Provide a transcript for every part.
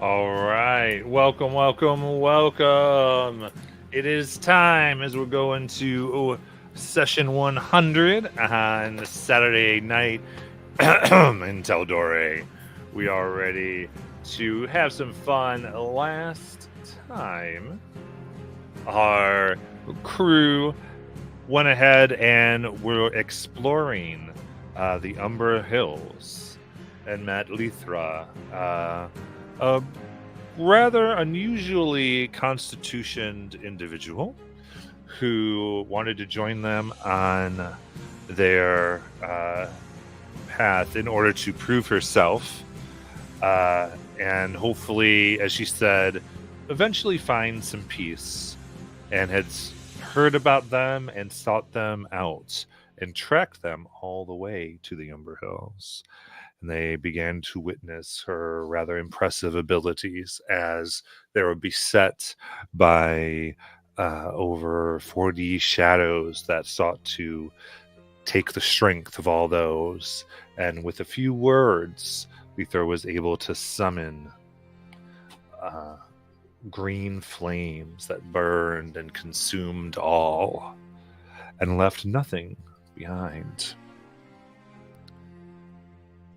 All right. Welcome. It is time as we're going to session 100 on Saturday night in Teldore. We are ready to have some fun. Last time, our crew went ahead and were exploring the Umber Hills and met Lithra, a rather unusually constitutioned individual who wanted to join them on their path in order to prove herself and hopefully, as she said, eventually find some peace, and had heard about them and sought them out and tracked them all the way to the Umber Hills. And they began to witness her rather impressive abilities as they were beset by over 40 shadows that sought to take the strength of all those. And with a few words, Luther was able to summon green flames that burned and consumed all and left nothing behind.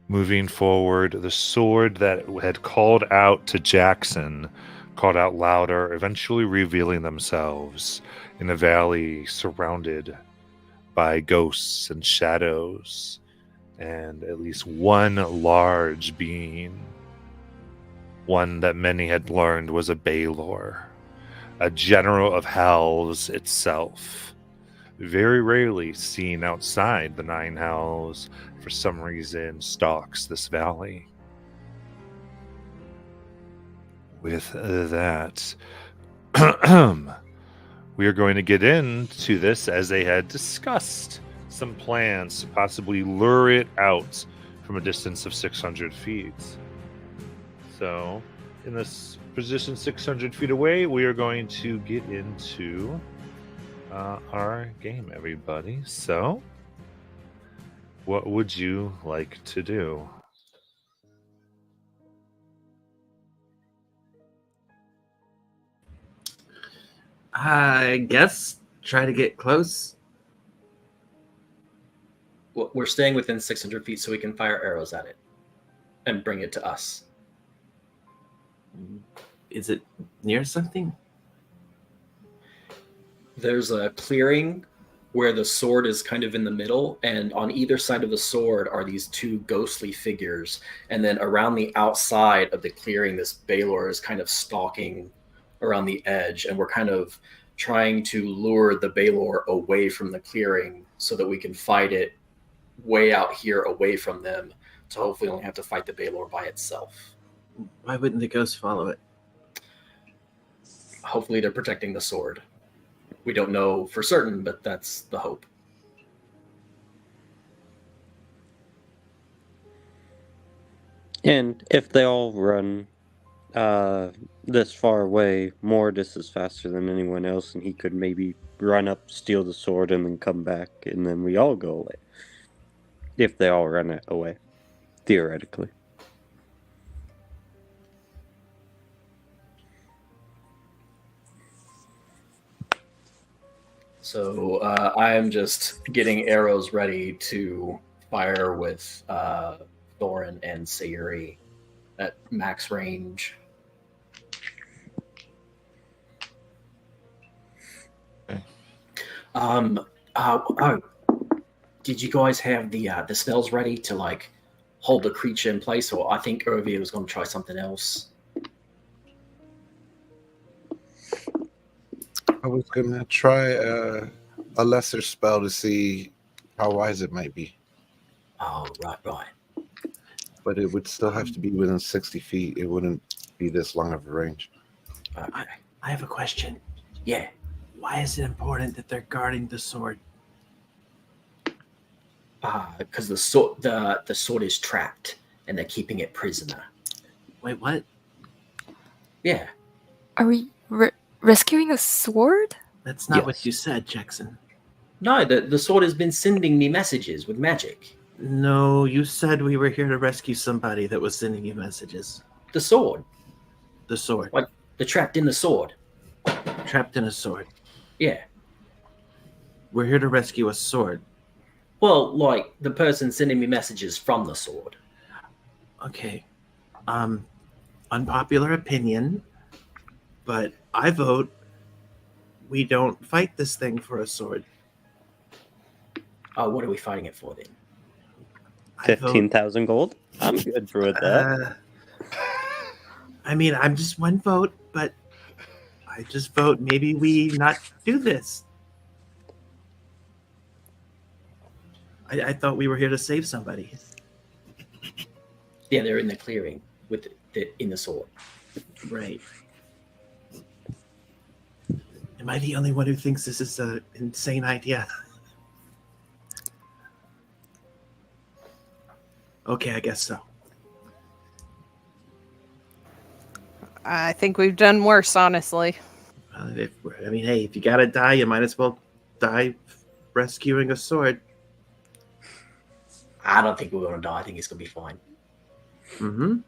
Moving forward, the sword that had called out to Jackson called out louder, eventually revealing themselves in a valley surrounded by ghosts and shadows, and at least one large being, one that many had learned was a Balor, a general of Hells itself, very rarely seen outside the Nine Hells. For some reason, stalks this valley. With that, we are going to get into this as they had discussed some plans to possibly lure it out from a distance of 600 feet. So, in this position 600 feet away, we are going to get into our game, everybody. So, what would you like to do? I guess try to get close. Well, we're staying within 600 feet so we can fire arrows at it and bring it to us. Is it near something? There's a clearing where the sword is kind of in the middle, and on either side of the sword are these two ghostly figures. And then around the outside of the clearing, this Balor is kind of stalking around the edge, and we're kind of trying to lure the Balor away from the clearing so that we can fight it way out here away from them, to hopefully only have to fight the Balor by itself. Why wouldn't the ghost follow it? Hopefully they're protecting the sword. We don't know for certain, but that's the hope. And if they all run this far away, Mordis is faster than anyone else, and he could maybe run up, steal the sword, and then come back, and then we all go away. If they all run it away, theoretically. So I am just getting arrows ready to fire with Thorin and Sayuri at max range. Okay. Did you guys have the spells ready to like hold the creature in place, or I think Irvia was going to try something else? I was gonna try a lesser spell to see how wise it might be, Oh, right. but it would still have to be within 60 feet. It wouldn't be this long of a range. Okay. I have a question. Yeah. Why is it important that they're guarding the sword? Because the sword is trapped, and they're keeping it prisoner. Wait, what? Yeah. Are we rescuing a sword? That's not Yes. what you said, Jackson. No, the sword has been sending me messages with magic. No, you said we were here to rescue somebody that was sending you messages. The sword. The sword. Like they're trapped in the sword. Trapped in a sword. Yeah. We're here to rescue a sword. Well, like the person sending me messages from the sword. Okay. Unpopular opinion, but I vote we don't fight this thing for a sword. What are we fighting it for then? I vote- 15,000 gold? I'm good for that. I mean, I'm just one vote, but I just vote maybe we not do this. I thought we were here to save somebody. Yeah, they're in the clearing with in the sword. Right. Am I the only one who thinks this is an insane idea? Okay, I guess so. I think we've done worse, honestly. Hey, if you gotta die, you might as well die rescuing a sword. I don't think we're gonna die. I think it's gonna be fine. Mm-hmm.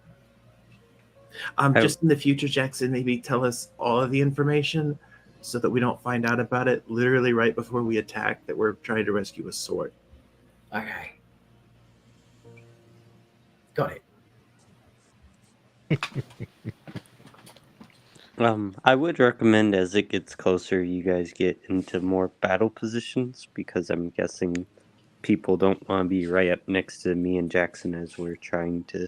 Just in the future, Jackson, maybe tell us all of the information so that we don't find out about it literally right before we attack that we're trying to rescue a sword. Okay. Got it. I would recommend as it gets closer, you guys get into more battle positions because I'm guessing people don't want to be right up next to me and Jackson as we're trying to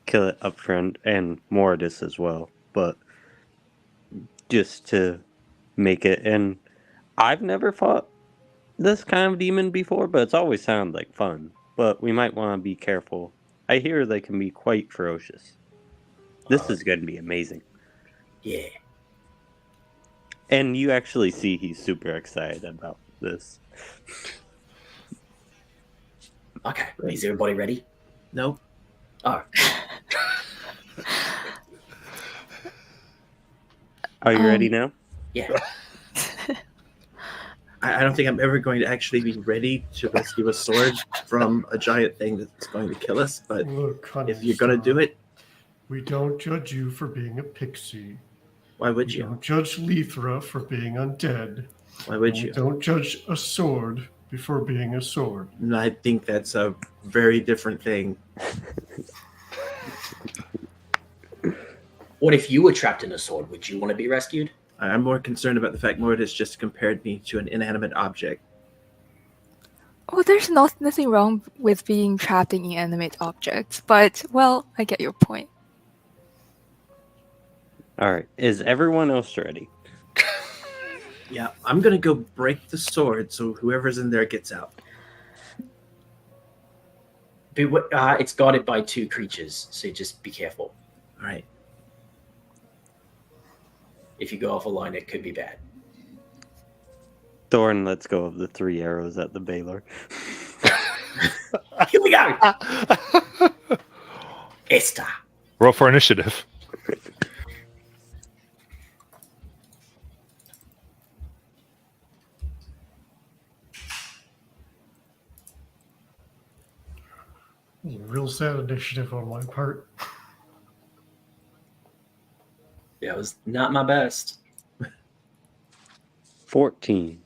kill it up front, and Mortis as well. But just to make it, and I've never fought this kind of demon before, but it's always sounded like fun. But we might want to be careful. I hear they can be quite ferocious. This is going to be amazing. Yeah. And you actually see he's super excited about this. Okay. Is everybody ready? Nope. Oh. Are you ready now? Yeah. I don't think I'm ever going to actually be ready to rescue a sword from a giant thing that's going to kill us. But Look, if you're going to do it, we don't judge you for being a pixie. why would We you? don't judge Lithra for being undead. Why would And we you? don't judge a sword before being a sword. And I think that's a very different thing. What if you were trapped in a sword? Would you want to be rescued? I'm more concerned about the fact Mortis just compared me to an inanimate object. Oh, there's nothing wrong with being trapped in inanimate objects, but, well, I get your point. Alright, is everyone else ready? Yeah, I'm going to go break the sword so whoever's in there gets out. It's guarded by two creatures, so just be careful. All right. If you go off a line, it could be bad. Thorn lets go of the 3 arrows at the Balor. Here we go! Esther. Roll for initiative. Real sad initiative on my part. Yeah, it was not my best. 14.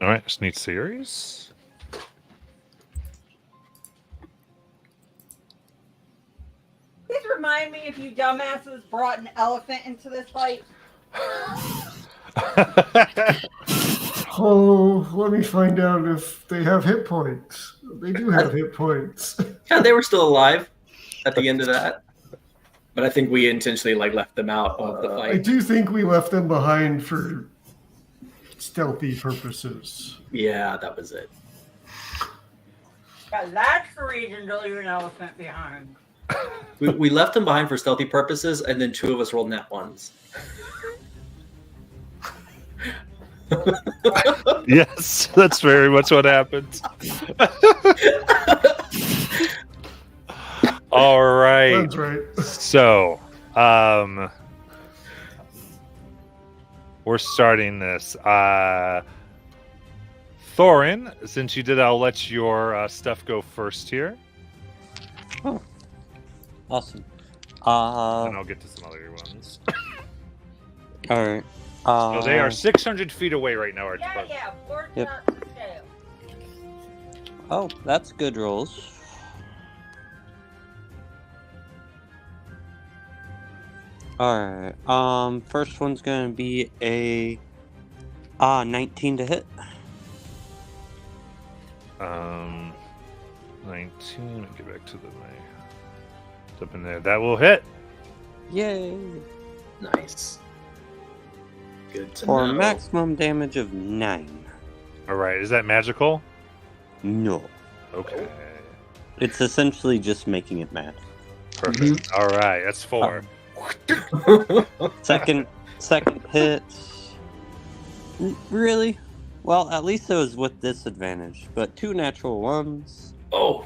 All right, just need series. Please remind me if you dumbasses brought an elephant into this fight. Oh, let me find out if they have hit points. They do have hit points. Yeah, they were still alive at the end of that. But I think we intentionally left them out of the I fight. do think we left them behind for stealthy purposes. Yeah, that was it. Yeah, that's the reason to leave an elephant behind. We left them behind for stealthy purposes, and then two of us rolled nat ones. Yes, that's very much what happened. All right. That's right. So, we're starting this. Thorin, since you did, I'll let your stuff go first here. Oh, awesome. And I'll get to some other ones. All right. So they are 600 feet away right now, Arch Yeah, Park. yeah. Board's Yep. not for sale. Oh, that's good rolls. All right. First one's gonna be a 19 to hit. 19. Let me get back to my up in there. That will hit. Yay! Nice. Good to For a know. maximum damage of 9. All right. Is that magical? No. Okay. It's essentially just making it mad. Perfect. All right. That's 4. Second hit. Really? Well, at least it was with disadvantage. But 2 natural ones. Oh,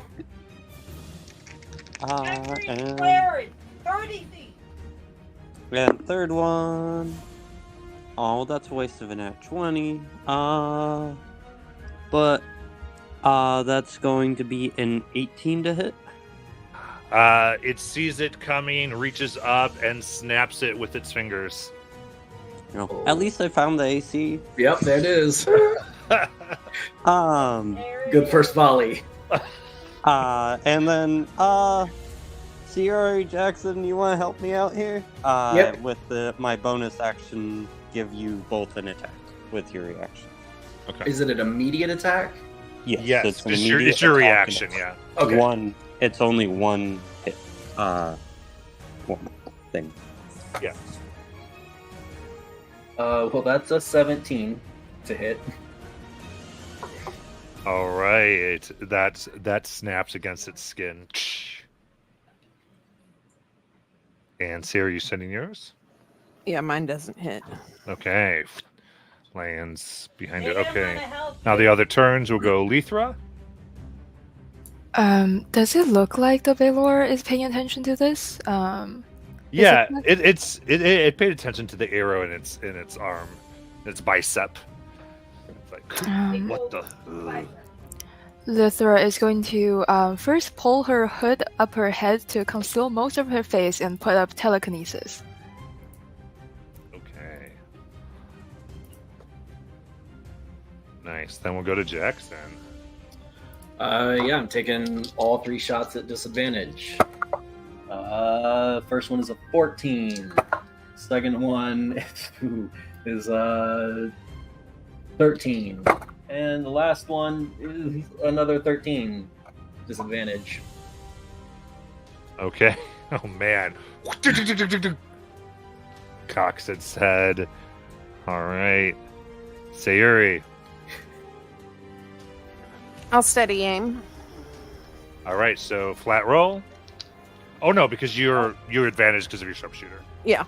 Every And square is 30 feet. third one. Oh, that's a waste of a nat 20. But that's going to be an 18 to hit. It sees it coming, reaches up, and snaps it with its fingers. No, at least I found the AC. yep, there it is. There it Good is. first volley. And then Sierra Jackson, you want to help me out here? Yep. With my bonus action, give you both an attack with your reaction. Okay. Is it an immediate attack? Yes, an it's your immediate it's your attack reaction. and Yeah. Okay. It's only one hit. One thing. Well, that's a 17 to hit. All right. That snaps against its skin. And Sarah, you sending yours? Yeah, mine doesn't hit. Okay. Lands behind They it. didn't Okay. wanna help Now you. the other turns will go Lithra. Does it look like the Balor is paying attention to this? Yeah, it- it paid attention to the arrow in its arm, its bicep. It's like, what the? Ugh. Lithra is going to first pull her hood up her head to conceal most of her face and put up telekinesis. Okay. Nice. Then we'll go to Jackson. Yeah, I'm taking all 3 shots at disadvantage. First one is a 14. Second one is 13. And the last one is another 13. Disadvantage. Okay. Oh man. Cocks its head. All right. Sayuri. I'll steady aim. All right. So flat roll. Oh no, because you're advantaged because of your sharpshooter. Yeah.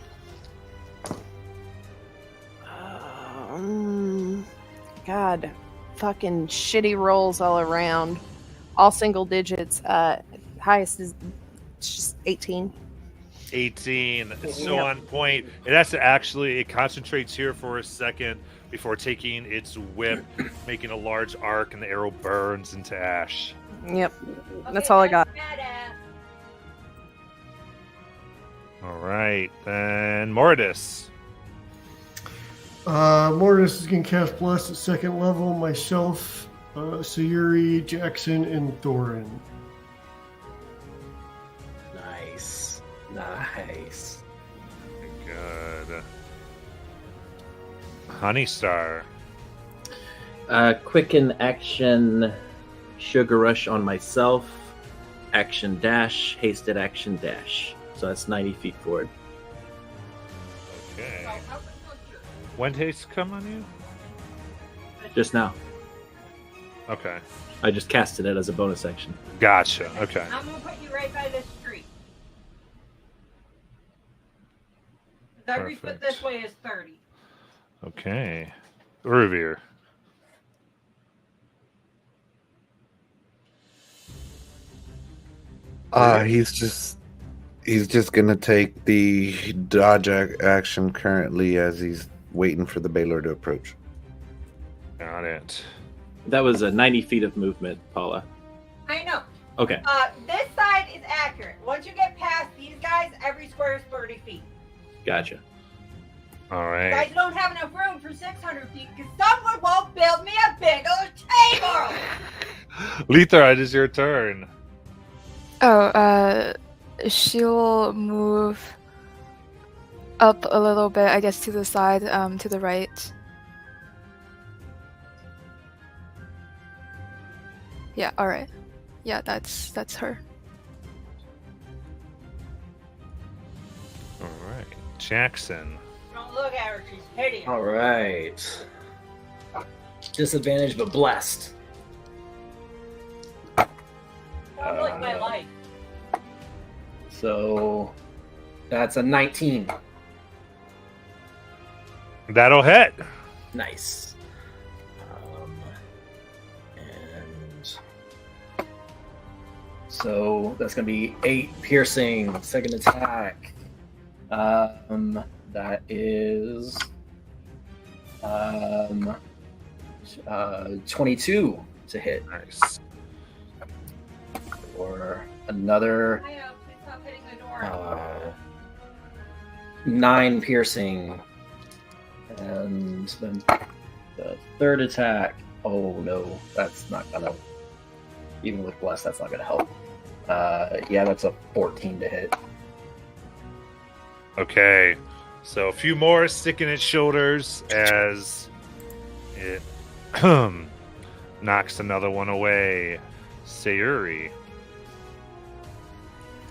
God, fucking shitty rolls all around. All single digits. Highest is just 18. 18. It's so Yep. on point. It has to actually, it concentrates here for a second before taking its whip, making a large arc, and the arrow burns into ash. Yep. That's all I got. Badass. All right. Then Mordis. Mortis is going to cast Bless at 2nd level. Myself, Sayuri, Jackson, and Thorin. Nice. Nice. Good. Honeystar. Quicken action, Sugar Rush on myself, action dash, hasted action dash. So that's 90 feet forward. Okay. When haste come on you? Just now. Okay. I just casted it as a bonus action. Gotcha. Okay. I'm gonna put you right by this street. Every foot Perfect. this way is 30. Okay. Urvir. He's just gonna take the dodge action currently as he's waiting for the Balor to approach. Got it. That was a 90 feet of movement, Paula. I know. Okay. This side is accurate. Once you get past these guys, every square is 30 feet. Gotcha. All You right. guys don't have enough room for 600 feet because someone won't build me a bigger table. Letha, it is your turn. Oh, she'll move up a little bit, I guess, to the side, to the right. Yeah, alright. Yeah, that's her. All right. Jackson. Don't look at her, she's hideous. All right. Disadvantage, but blessed. Sounds like my life. So that's a 19. That'll hit. Nice. And so that's going to be 8 piercing. Second attack. That is 22 to hit. Nice. Or another I know, please stop hitting the door. 9 piercing. And then the third attack. Oh no, that's not gonna. Even with bless, that's not gonna help. Yeah, that's a 14 to hit. Okay. So a few more sticking its shoulders as it knocks another one away. Sayuri.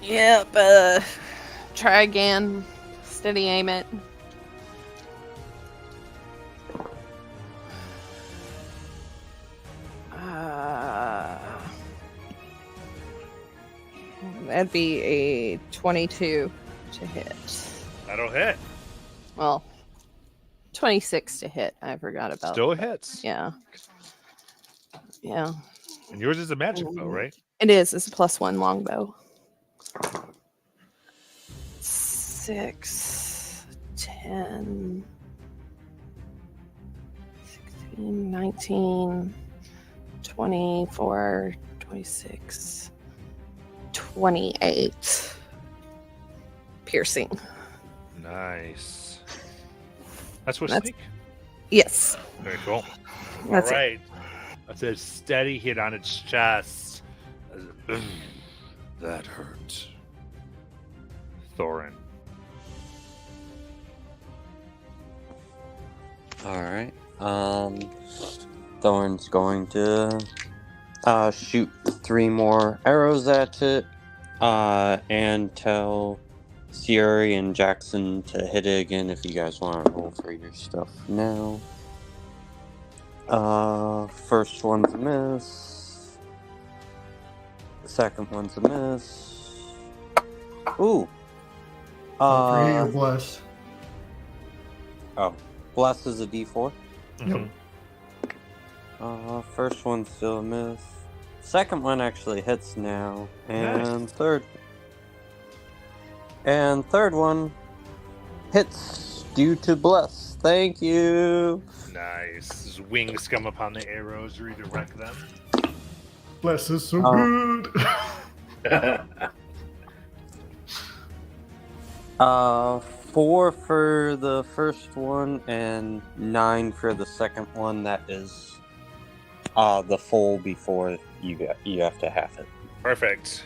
Yep. Try again. Steady aim it. That'd be a 22 to hit. That'll hit. Well, 26 to hit. I forgot about. Still hits. Yeah. Yeah. And yours is a magic bow, right? It is. It's a +1 longbow. 6, 10, 16, 19, 24, 26, 28. Piercing. Nice. That's what That's- sneak. Yes. Very cool. That's All it. right. That's a steady hit on its chest. That hurt. Thorin. Alright. Thorn's going to shoot 3 more arrows at it. And tell Sierra and Jackson to hit it again if you guys want to roll for your stuff now. First one's a miss. The second one's a miss. Ooh. For hit or bless. Oh, bless is a D4. Mhm. First one's still a miss. Second one actually hits now, and third one hits due to bless. Thank you. Nice. His wings come upon the arrows, redirect them. Bless is so Oh. good. 4 for the first one and 9 for the second one. That is the full before you have to half it. Perfect.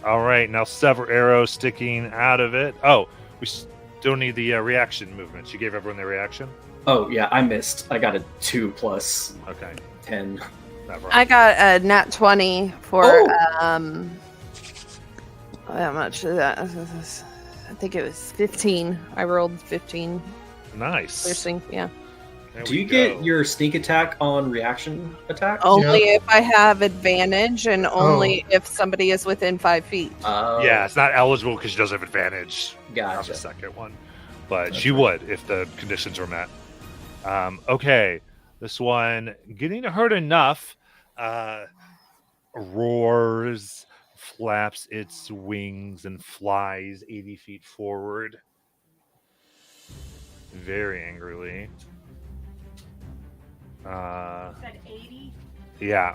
All right, now several arrows sticking out of it. Oh, we still need the reaction movements. You gave everyone their reaction? Oh yeah, I missed. I got a 2 plus Okay. 10. Never. I got a nat 20 for how much is that? I think it was 15. I rolled 15 Nice. piercing. Yeah. There Do we you get go. your sneak attack on reaction attack? Only if I have advantage and only if somebody is within 5 feet. Oh, Yeah, it's not eligible because she doesn't have advantage on the Gotcha. second one. But That's she right. would if the conditions were met. Okay. This one getting hurt enough. Roars, flaps its wings, and flies 80 feet forward. Very angrily. Said 80. Yeah.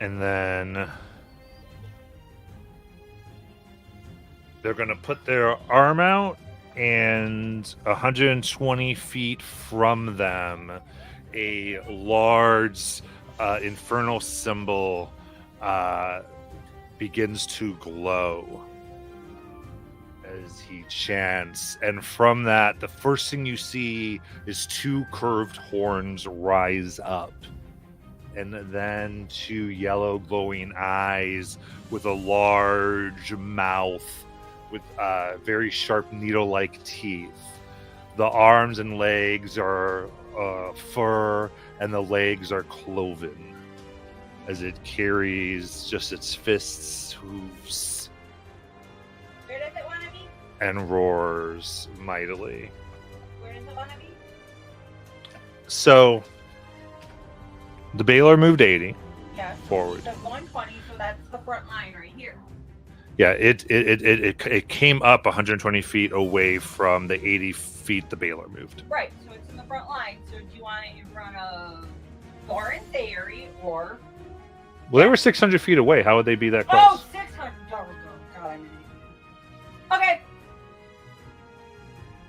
And then they're going to put their arm out, and 120 feet from them, a large infernal symbol begins to glow as he chants. And from that, the first thing you see is two curved horns rise up, and then two yellow glowing eyes with a large mouth with very sharp needle-like teeth. The arms and legs are fur, and the legs are cloven as it carries just its fists, hooves, Where does it want to be? and roars mightily. Where does it want to be? So the Balor moved 80 Yes. forward. That's 120, so that's the front line right here. Yeah, it came up 120 feet away from the 80 feet the Balor moved. Right, so it's in the front line. So do you want it in front of Lauren Theory or... Well, they were 600 feet away. How would they be that close? Oh, 600. Oh, God, I'm an idiot. Okay,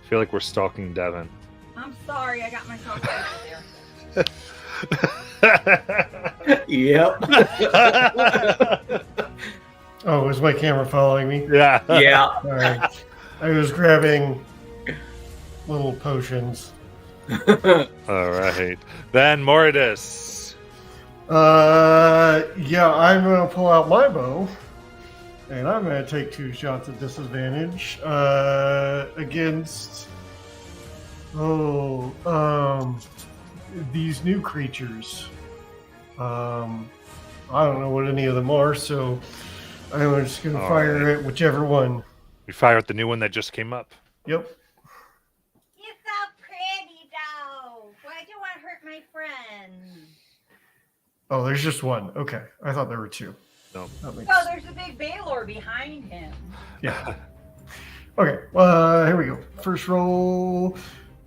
I feel like we're stalking Devin. I'm sorry. I got myself right there. Yep. Oh, is my camera following me? Yeah. Yeah. All right. I was grabbing little potions. All right. Then Mordus. Yeah, I'm gonna pull out my bow, and I'm gonna take 2 shots at disadvantage against these new creatures. I don't know what any of them are, so I'm just gonna All fire right. at whichever one. We fire at the new one that just came up. Yep. You're so pretty, though. Why'd you want to hurt my friend? Oh, there's just one. Okay, I thought there were 2. No. That makes Well, there's a big Balor behind him. Yeah. Okay. Here we go. First roll.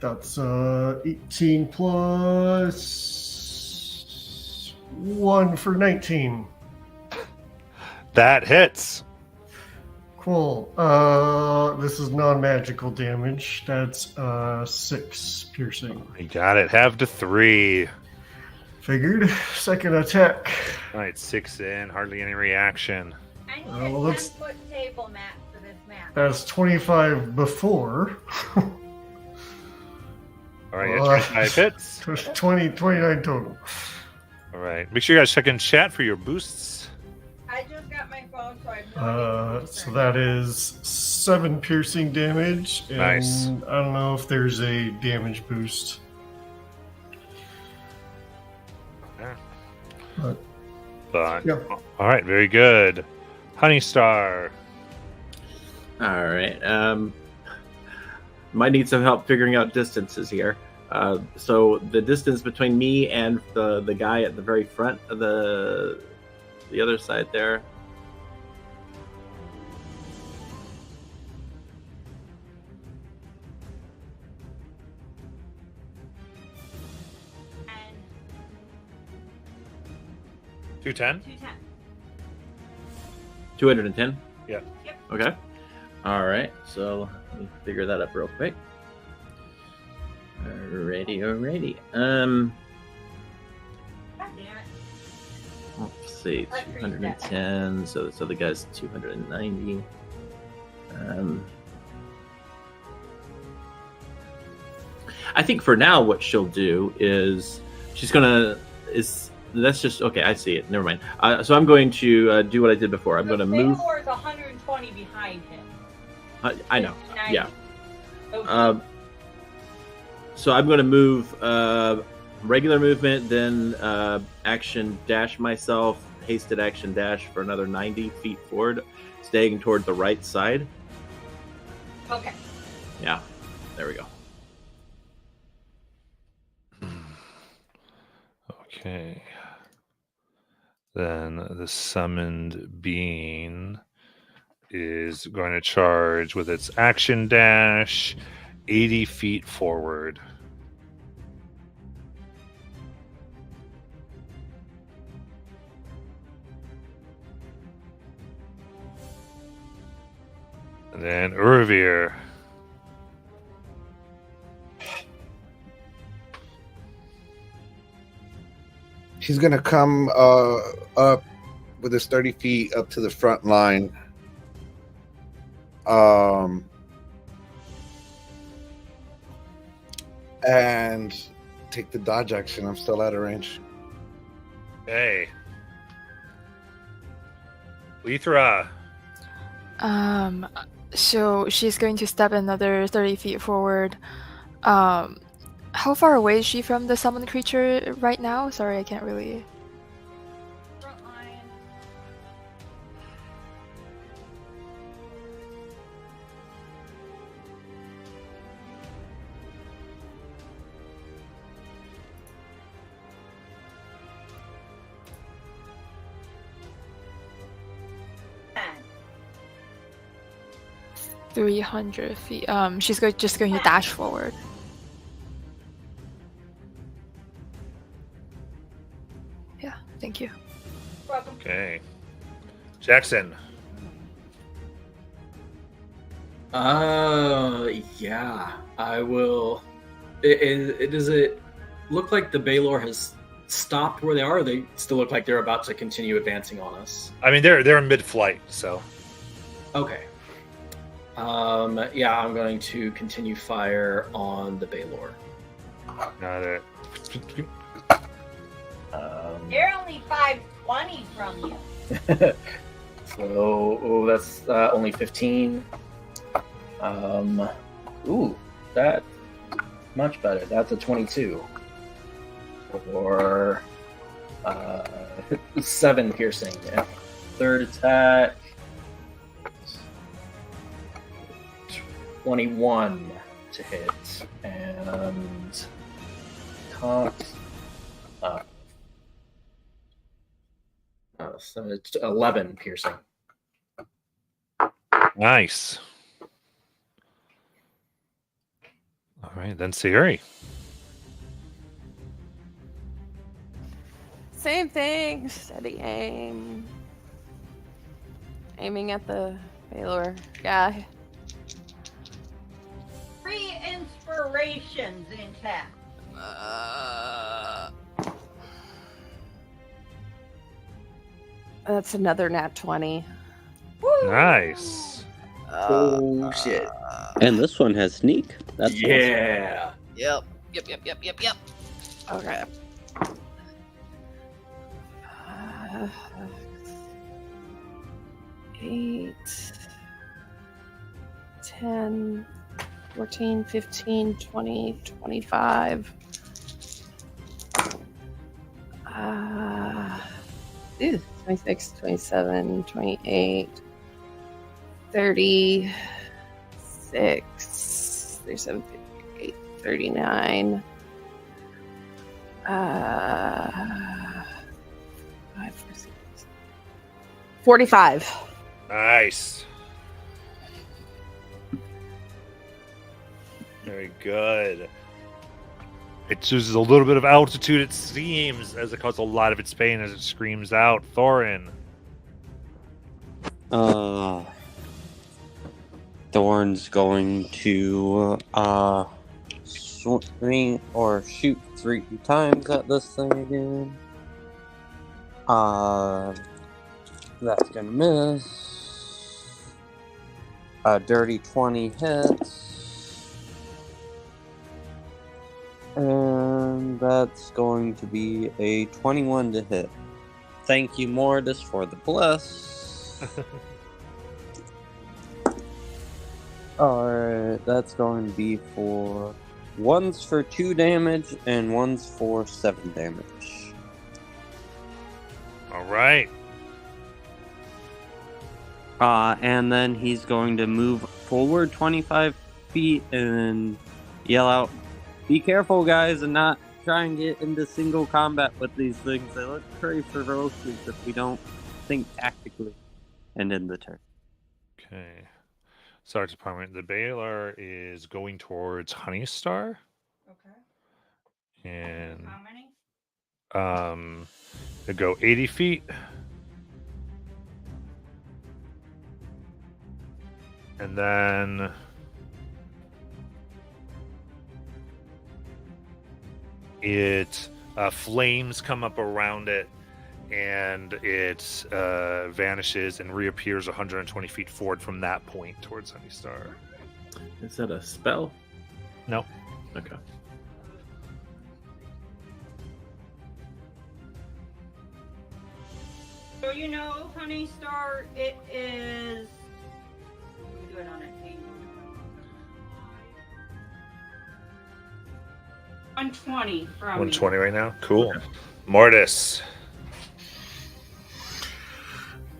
That's 18 plus 1 for 19. That hits. Cool. This is non-magical damage. That's 6 piercing. You got it. Have to 3. Figured. Second attack. All right, 6 in. Hardly any reaction. I need well, a let's- 10-foot table mat for this map. That's 25 before. All right, you got 5 hits. 29 total. All right. Make sure you guys check in chat for your boosts. I just got my phone, so I have no idea what So that is 7 piercing damage. And Nice. I don't know if there's a damage boost. But, Yeah. all right, very good. Honey Star. All right. Might need some help figuring out distances here. So the distance between me and the guy at the very front of the other side there. And 210? 210. 210. Yeah. Yep. Okay. All right. So let me figure that up real quick. Alrighty. God damn it. Let's see. 210. So this other guy's 290. I think for now, what she'll do is she's gonna that's just okay. I see it. Never mind. So I'm going to do what I did before. I'm going to move. Balor is 120 behind him. I know. 90. Yeah. Okay. So I'm going to move regular movement, then action dash myself, hasted action dash for another 90 feet forward, staying toward the right side. Okay. Yeah. There we go. Okay. Then the summoned being is going to charge with its action dash 80 feet forward. then Urvir. He's gonna come up with his 30 feet up to the front line. And take the dodge action. I'm still out of range. Hey. Lithra. So she's going to step another 30 feet forward. How far away is she from the summoned creature right now? Sorry, I can't really. Front line. And 300 feet. She's just going to dash forward. Yeah, thank you. welcome. Okay. Jackson. Yeah, I will. Does it look like the Balor has stopped where they are? Or they still look like they're about to continue advancing on us. I mean, they're in mid-flight, so. Okay. Yeah, I'm going to continue fire on the Balor. Got it. They're only 520 from you. So, that's only 15. That much better. That's a 22 for 7 piercing. And third attack, 21 to hit, and top. So it's 11 piercing. Nice. All right, then Sayuri. Same thing. Steady aim. Aiming at the Balor guy. 3 inspirations intact. That's another nat 20. Woo! Nice. Oh shit! And this one has sneak. That's Yeah. Yep. Okay. 8, 10, 14, 15, 20, 25. 26, 27, 28, 36, 37, 38, 39. 45. Nice. Very good. It chooses a little bit of altitude, it seems, as it causes a lot of its pain as it screams out. Thorin. Thorn's going to swing or shoot 3 times at this thing again. That's gonna miss. A dirty 20 hits. And that's going to be a 21 to hit. Thank you, Mortis, for the bless. Alright, that's going to be for... One's for 2 damage, and one's for 7 damage. All right. And then he's going to move forward 25 feet and yell out, "Be careful, guys, and not try and get into single combat with these things. They look very ferocious if we don't think tactically." And end the turn. Okay. Sarge Department. The Balor is going towards Honeystar. Okay. And How many? they go 80 feet. And then it flames come up around it, and it vanishes and reappears 120 feet forward from that point towards Honeystar. Is that a spell? No. Okay. So you know, Honeystar, it is. Let me do it on a table. 120 from 120 right now? Cool. Mortis.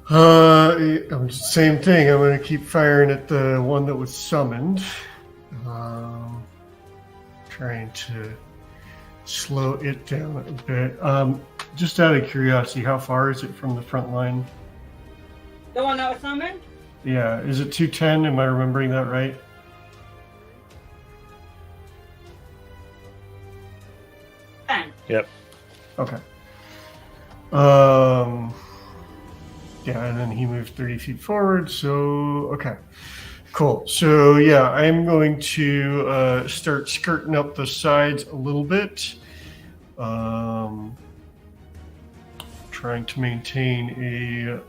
Same thing. I'm going to keep firing at the one that was summoned. Trying to slow it down a bit. Just out of curiosity, how far is it from the front line? The one that was summoned? Yeah, is it 210? Am I remembering that right? Yep. Okay. Yeah, and then he moved 30 feet forward. So, okay. Cool. So, yeah, I'm going to start skirting up the sides a little bit. Trying to maintain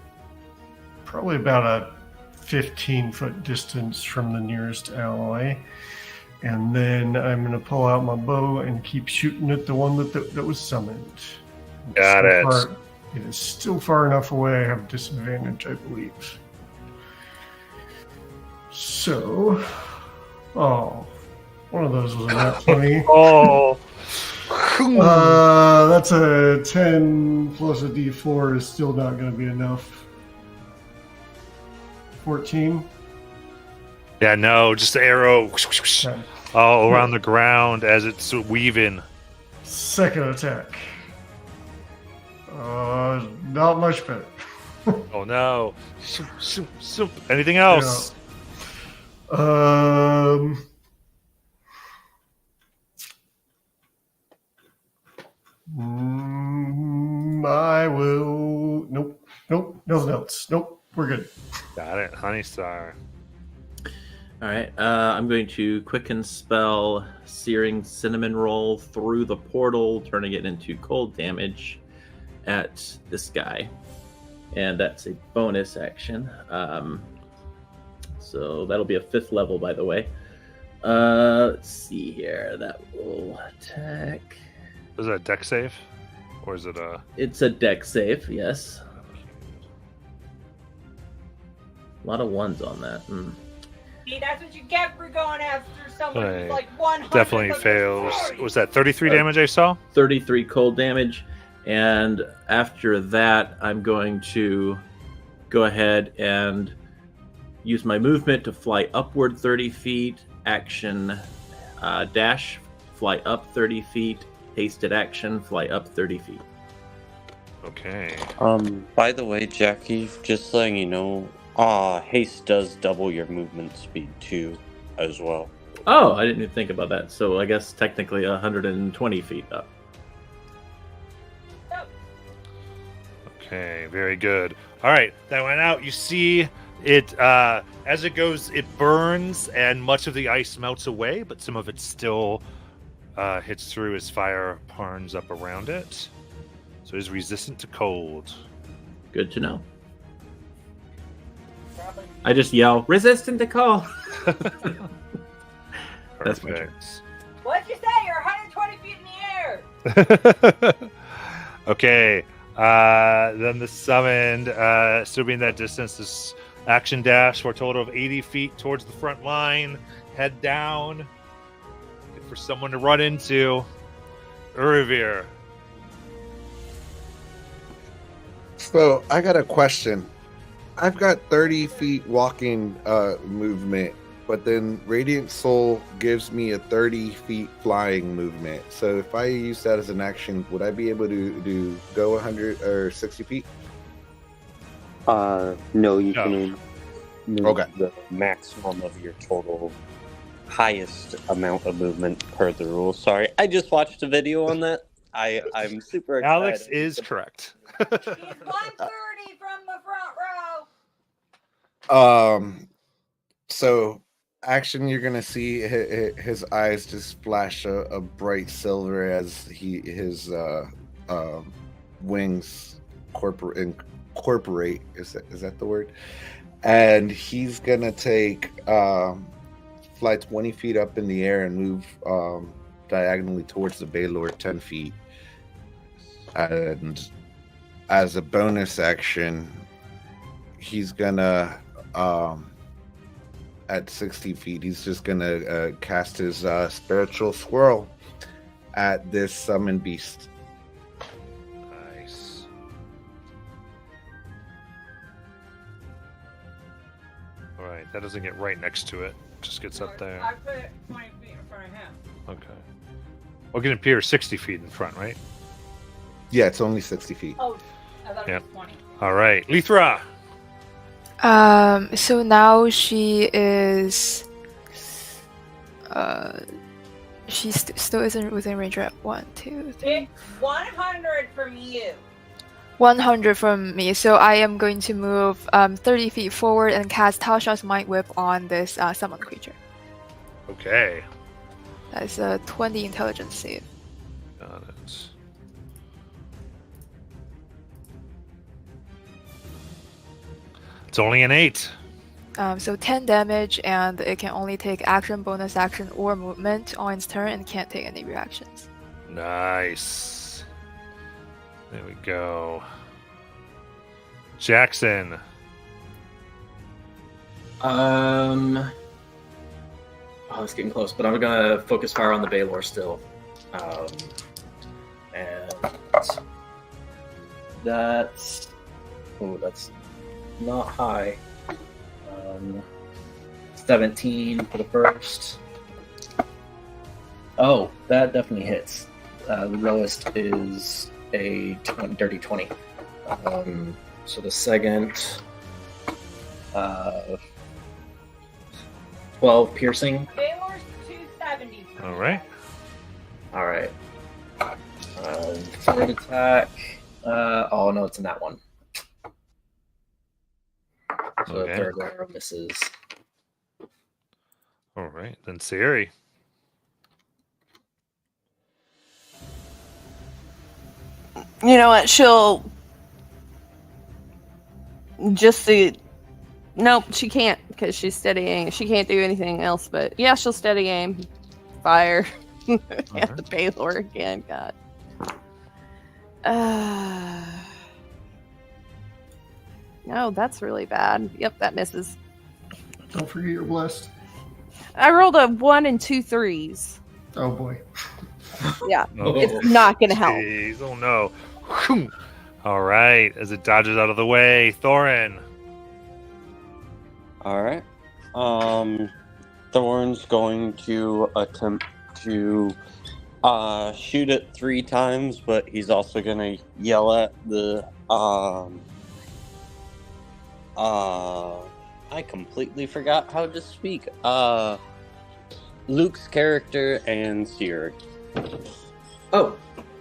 probably about a 15-foot distance from the nearest ally. And then I'm going to pull out my bow and keep shooting at the one that was summoned. Got it. It is still far enough away. I have disadvantage, I believe. So, one of those was a nat 20. Oh. That's a 10 plus a d4 is still not going to be enough. 14. Yeah, no, just the arrow Okay. all around the ground as it's weaving. Second attack. Not much better. Oh no. Anything else? Yeah. I will. Nope. Nothing else. Nope. We're good. Got it. Honeystar. All right. I'm going to quicken spell Searing Cinnamon Roll through the portal, turning it into cold damage at this guy. And that's a bonus action. So that'll be a 5th level, by the way. Let's see here. That will attack. Is that a deck save? Or is it a... It's a deck save, yes. A lot of ones on that. See, that's what you get for going after someone who's Right. like 100. Definitely fails. Was that 33 damage I saw? 33 cold damage. And after that, I'm going to go ahead and use my movement to fly upward 30 feet, action dash, fly up 30 feet, hasted action, fly up 30 feet. Okay. By the way, Jackie, just letting you know, haste does double your movement speed too, as well. Oh, I didn't even think about that. So I guess technically 120 feet up. Okay, very good. All right, that went out. You see it, as it goes, it burns and much of the ice melts away, but some of it still hits through as fire burns up around it. So it's resistant to cold. Good to know. I just yell, resistant to cold. That's my turn. Perfect. What'd you say? You're 120 feet in the air. Okay. Then the summoned, still being that distance, this action dash for a total of 80 feet towards the front line. Head down. For someone to run into. Urivir. So I got a question. I've got 30 feet walking movement, but then Radiant Soul gives me a 30 feet flying movement. So if I use that as an action, would I be able to go 100 or 60 feet? No, you No. can move Okay. the maximum of your total highest amount of movement per the rules. Sorry, I just watched a video on that. I'm super excited. Alex is correct. He's 130 from the front row. So, action, you're gonna see his eyes just flash a bright silver as his wings incorporate. Is that the word? And he's gonna take fly 20 feet up in the air and move diagonally towards the Balor 10 feet. And as a bonus action, he's gonna at 60 feet, he's just gonna cast his spiritual swirl at this summon beast. Nice. All right, that doesn't get right next to it. Just gets up there. I put it 20 feet in front of him. Okay. Well, it can appear 60 feet in front, right? Yeah, it's only 60 feet. Oh, I thought Yep. it was 20. All right, Lithra. So now she is. She still isn't within range, right? 1, 2, 3. It's 100 from you. 100 from me. So I am going to move 30 feet forward and cast Tasha's Might Whip on this summoned creature. Okay. That's a 20 intelligence save. Got it. It's only an 8. So 10 damage, and it can only take action, bonus action, or movement on its turn, and can't take any reactions. Nice. There we go. Jackson. Oh, it's getting close, but I'm gonna focus fire on the Balor still. And that's not high. 17 for the first. Oh, that definitely hits. The lowest is a dirty 20. So the second, 12 piercing. Baylor's 270. All right. All right. Third attack. Oh no, it's in that one. So Okay. the third arrow misses. All right. Then Siri. You know what? She'll just see. Nope, she can't because she's steadying. She can't do anything else. But yeah, she'll steady aim, fire at the Balor again. God. No, that's really bad. Yep, that misses. Don't forget you're blessed. I rolled a 1 and 2 3s. Oh boy. Yeah, Oh, it's not gonna help. jeez. Oh no. Whew. All right. As it dodges out of the way, Thorin. All right. Thorn's going to attempt to shoot it 3 times, but he's also going to yell at the I completely forgot how to speak. Luke's character and Siri. Oh,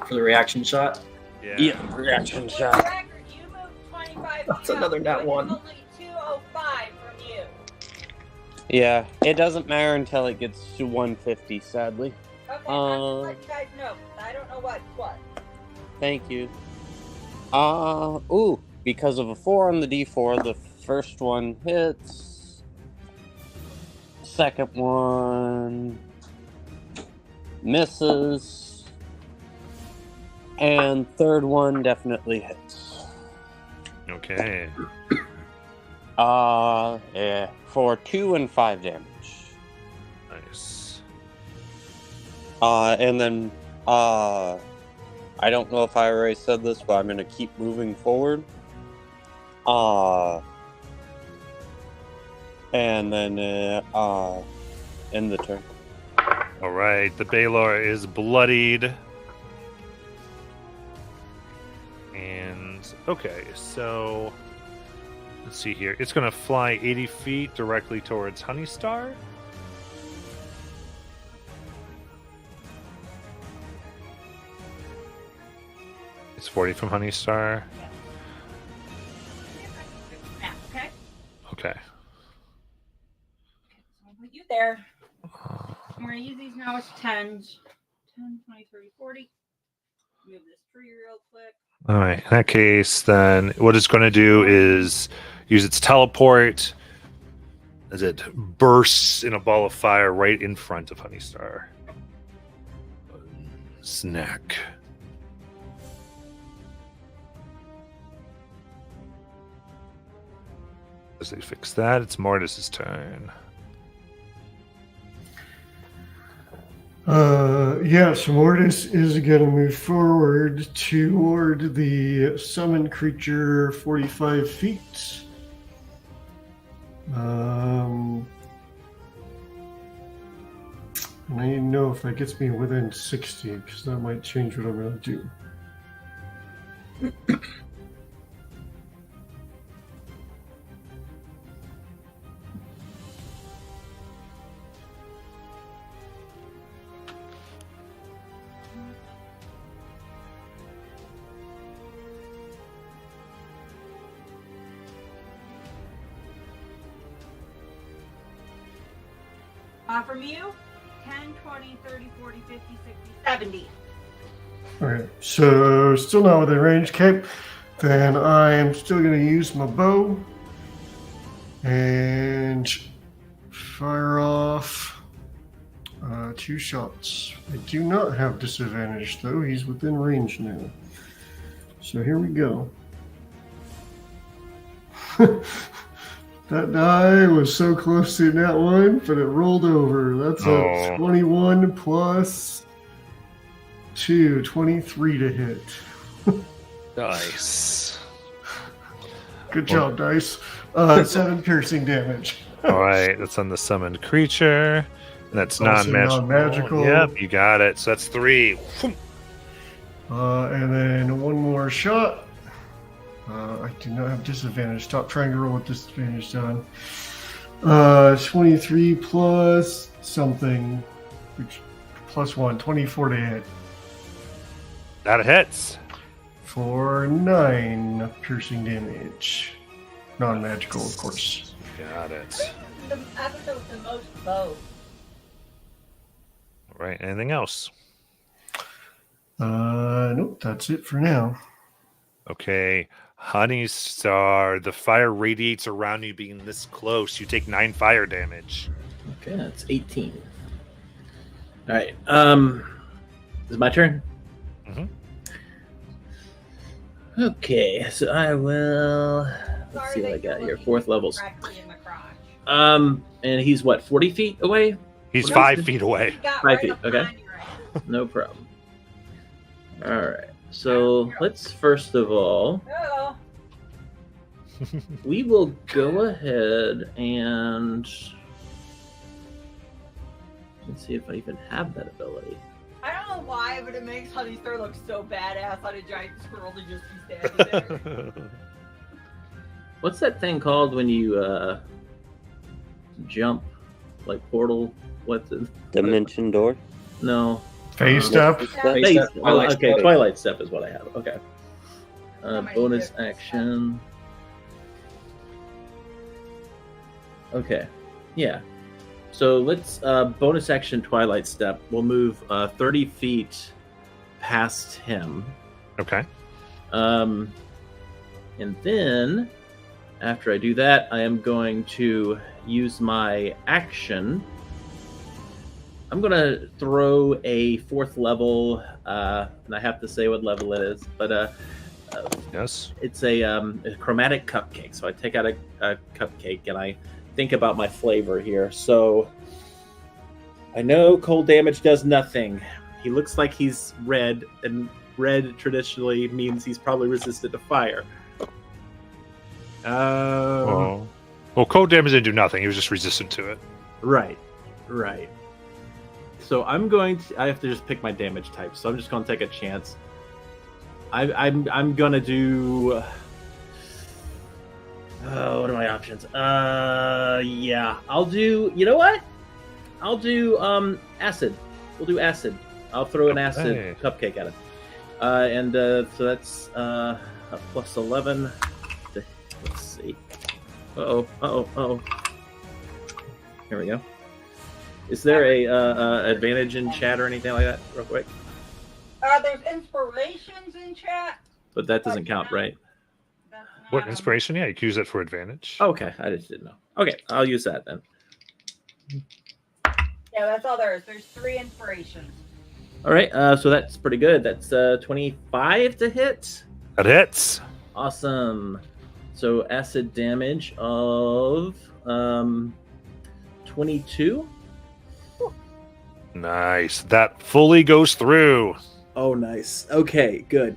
for the reaction shot. Yeah, reaction For the shot. record, you moved 25 That's feet another up, nat so it's one. only 205 from you. Yeah, it doesn't matter until it gets to 150, sadly. Okay, I'm just letting you guys know. I don't know what's what. Thank you. Ooh, because of a 4 on the D4, the first one hits. Second one misses. And third one definitely hits. Okay. Yeah, for 2 and 5 damage. Nice. And then, I don't know if I already said this, but I'm gonna keep moving forward. And then, end the turn. All right. The Balor is bloodied. And okay, so let's see here. It's going to fly 80 feet directly towards Honeystar. It's 40 from Honeystar. Okay? Okay. I'm going to use these now as 10s. 10, 20, 30, 40. Move this tree real quick. All right. In that case, then what it's going to do is use its teleport as it bursts in a ball of fire right in front of Honeystar. Snack. As they fix that, it's Mortis's turn. So Mortis is going to move forward toward the summoned creature 45 feet. And I need to know if that gets me within 60, because that might change what I'm going to do. From you, 10, 20, 30, 40, 50, 60, 70. Okay, so still not within range, Cape. Then I am still going to use my bow and fire off 2 shots. I do not have disadvantage, though. He's within range now. So here we go. That die was so close to that one, but it rolled over. That's a 21 plus 2, 23 to hit. Nice. Good job, Dice. 7 piercing damage. All right, that's on the summoned creature. And that's Also non-magical. non-magical. Yep, you got it. So that's 3. And then one more shot. I do not have disadvantage. Stop trying to roll with disadvantage on. 23 plus something, which plus 1, 24 to hit. That hits. For 9 piercing damage. Non-magical, of course. Got it. The episode with the most bows. All right, anything else? Nope, that's it for now. Okay, Honeystar, the fire radiates around you being this close. You take 9 fire damage. Okay, that's 18. All right. Is it my turn? Mhm. Okay, so I will. Let's see what I got here. 4th levels. And he's what? 40 feet away. He's What 5 else? feet away. 5 feet. Okay. No problem. All right. So let's first of all, Oh, we will go ahead and let's see if I even have that ability. I don't know why, but it makes Honeystar look so badass on a giant squirrel to just be standing there. What's that thing called when you jump, like portal? What's it? Dimension door. No. Phase step. Phase step. step. Twilight Okay, step. Twilight step is what I have. Okay. might Bonus do it. action. Okay. Yeah. So let's bonus action Twilight step. We'll move 30 feet past him. Okay. And then after I do that, I am going to use my action. I'm going to throw a 4th level, and I have to say what level it is, but Yes. it's a chromatic cupcake. So I take out a cupcake and I think about my flavor here. So I know cold damage does nothing. He looks like he's red, and red traditionally means he's probably resistant to fire. Well, cold damage didn't do nothing. He was just resistant to it. Right. So I have to just pick my damage type. So I'm just going to take a chance. I'm going to do. What are my options? Yeah, I'll do. You know what? I'll do acid. We'll do acid. I'll throw an acid Okay. cupcake at him. So that's a plus 11. Let's see. Uh oh. Here we go. Is there a advantage in chat or anything like that, real quick? There's inspirations in chat. But that doesn't count, right? That's not What inspiration? Yeah, you can use it for advantage. Okay, I just didn't know. Okay, I'll use that then. Yeah, that's all there is. There's 3 inspirations. All right, so that's pretty good. That's 25 to hit. That hits. Awesome. So acid damage of 22. Nice. That fully goes through. Oh, nice. Okay, good.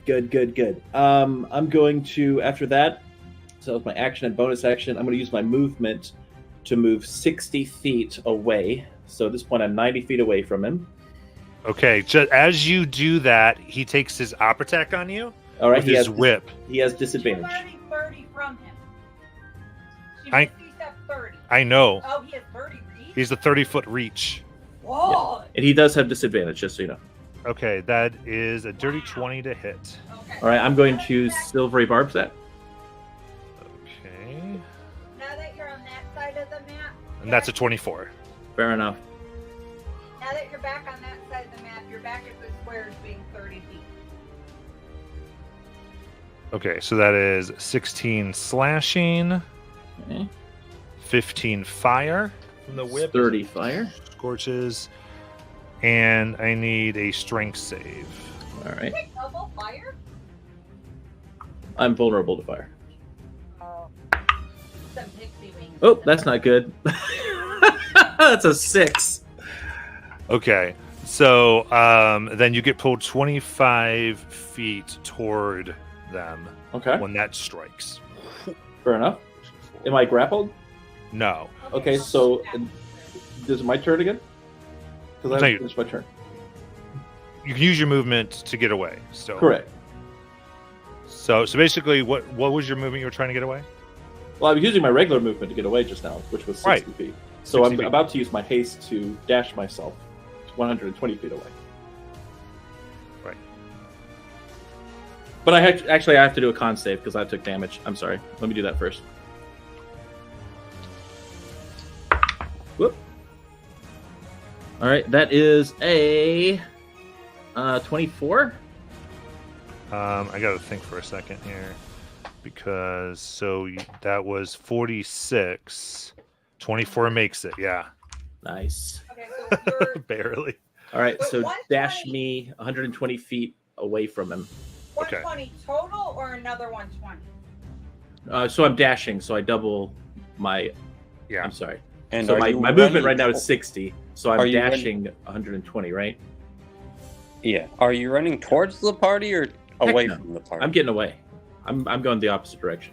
I'm going to, after that, so that's my action and bonus action, I'm going to use my movement to move 60 feet away. So at this point, I'm 90 feet away from him. Okay, as you do that, he takes his op attack on you. All right, with his whip. He has She was disadvantage. already 30 from him. She I- missed these at 30. I know. Oh, he has 30 reach? He's a 30-foot reach. Whoa! And he does have disadvantage, just so you know. Okay, that is a dirty 20 to hit. Okay. All right, I'm going to Silvery Barbs that. Okay. Now that you're on that side of the map, And that's a 24. Fair enough. now that you're back on that side of the map, you're back at the squares being 30 feet. Okay, so that is 16 slashing, Okay. 15 fire from the whip. 30 fire. Scorches. And I need a strength save. All right. Wait, double fire? I'm vulnerable to fire. Oh. Some pixie wings. Oh, that's not good. That's a 6. Okay, so then you get pulled 25 feet toward them Okay. when that strikes. Fair enough. Am I grappled? No. Okay, so this is my turn again? Because I No, haven't finished my turn. You can use your movement to get away. So Correct. So basically, what was your movement you were trying to get away? Well, I was using my regular movement to get away just now, which was 60 Right. feet. So 60 I'm feet. about to use my haste to dash myself 120 feet away. Right. But I actually I have to do a con save because I took damage. I'm sorry. Let me do that first. Whoop. All right, that is a 24. I got to think for a second here, because that was 46. 24 makes it. Yeah, Nice. Okay, so you're barely. All right, Wait, so 120. dash me 120 feet away from him. Okay. 120 total or another 120? So I'm dashing, so I double my. Yeah. I'm sorry. And So are my you movement running right now to- is 60, so Are I'm you dashing 120, right? Yeah. Are you running towards the party or away no. from the party? I'm getting away. I'm going the opposite direction.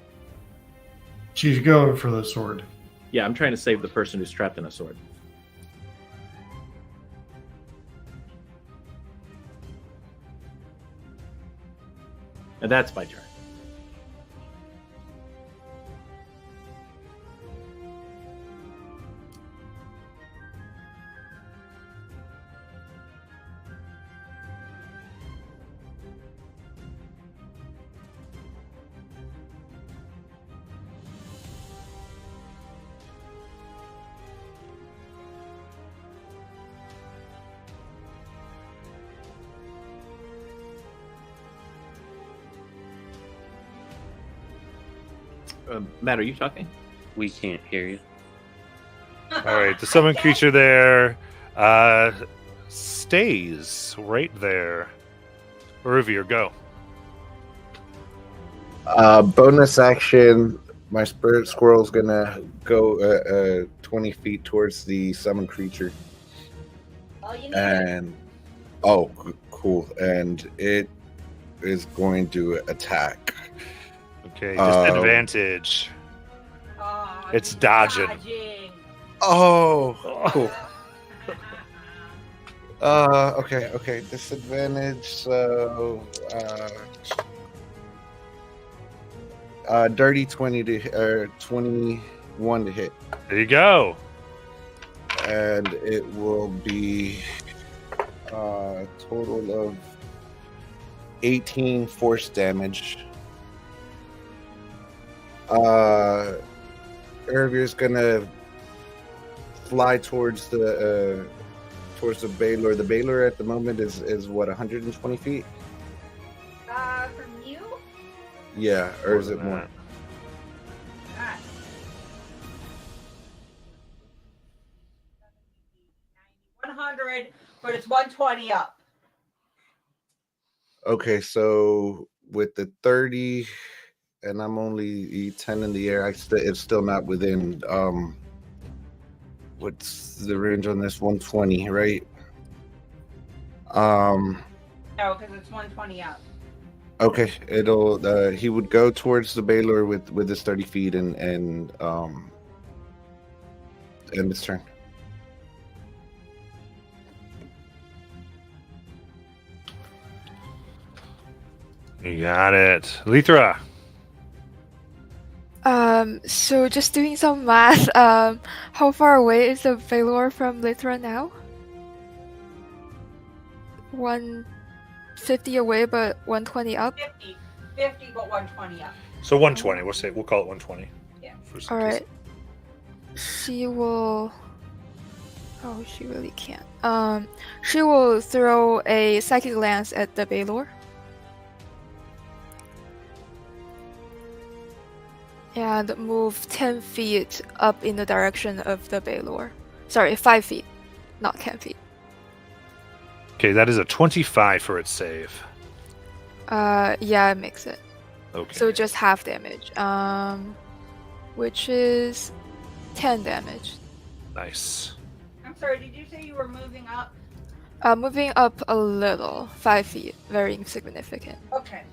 She's going for the sword. Yeah, I'm trying to save the person who's trapped in a sword. And that's my turn. Matt, are you talking? We can't hear you. All right, the summoned creature there stays right there. Revere, go. Bonus action. My spirit squirrel's gonna go 20 feet towards the summoned creature, All you need and cool. And it is going to attack. Okay, disadvantage. Oh, It's he's dodging. Oh, cool. Okay. Disadvantage. So, dirty 20 to 21 to hit, There you go. and it will be a total of 18 force damage. Ervir's gonna fly towards the Balor. The Balor at the moment is what, 120 feet? From you? Yeah, or is it more? 100, but it's 120 up. Okay, so with the 30, and I'm only 10 in the air, it's still not within. What's the range on this? 120, right? No, because it's 120 up. Okay, it'll. He would go towards the Balor with his 30 feet and end his turn. You got it. Lithra. So just doing some math, how far away is the Balor from Lithra now? 150 away, but 120 up? 50, but 120 up. So 120. We'll call it 120. Yeah. Alright. She will... Oh, she really can't. She will throw a Psychic Lance at the Balor. And move 10 feet up in the direction of the Balor. Sorry, 5 feet, not 10 feet. Okay, that is a 25 for its save. Yeah, it makes it. Okay. So just half damage. Which is 10 damage. Nice. I'm sorry, did you say you were moving up? Moving up a little, 5 feet, very insignificant. Okay.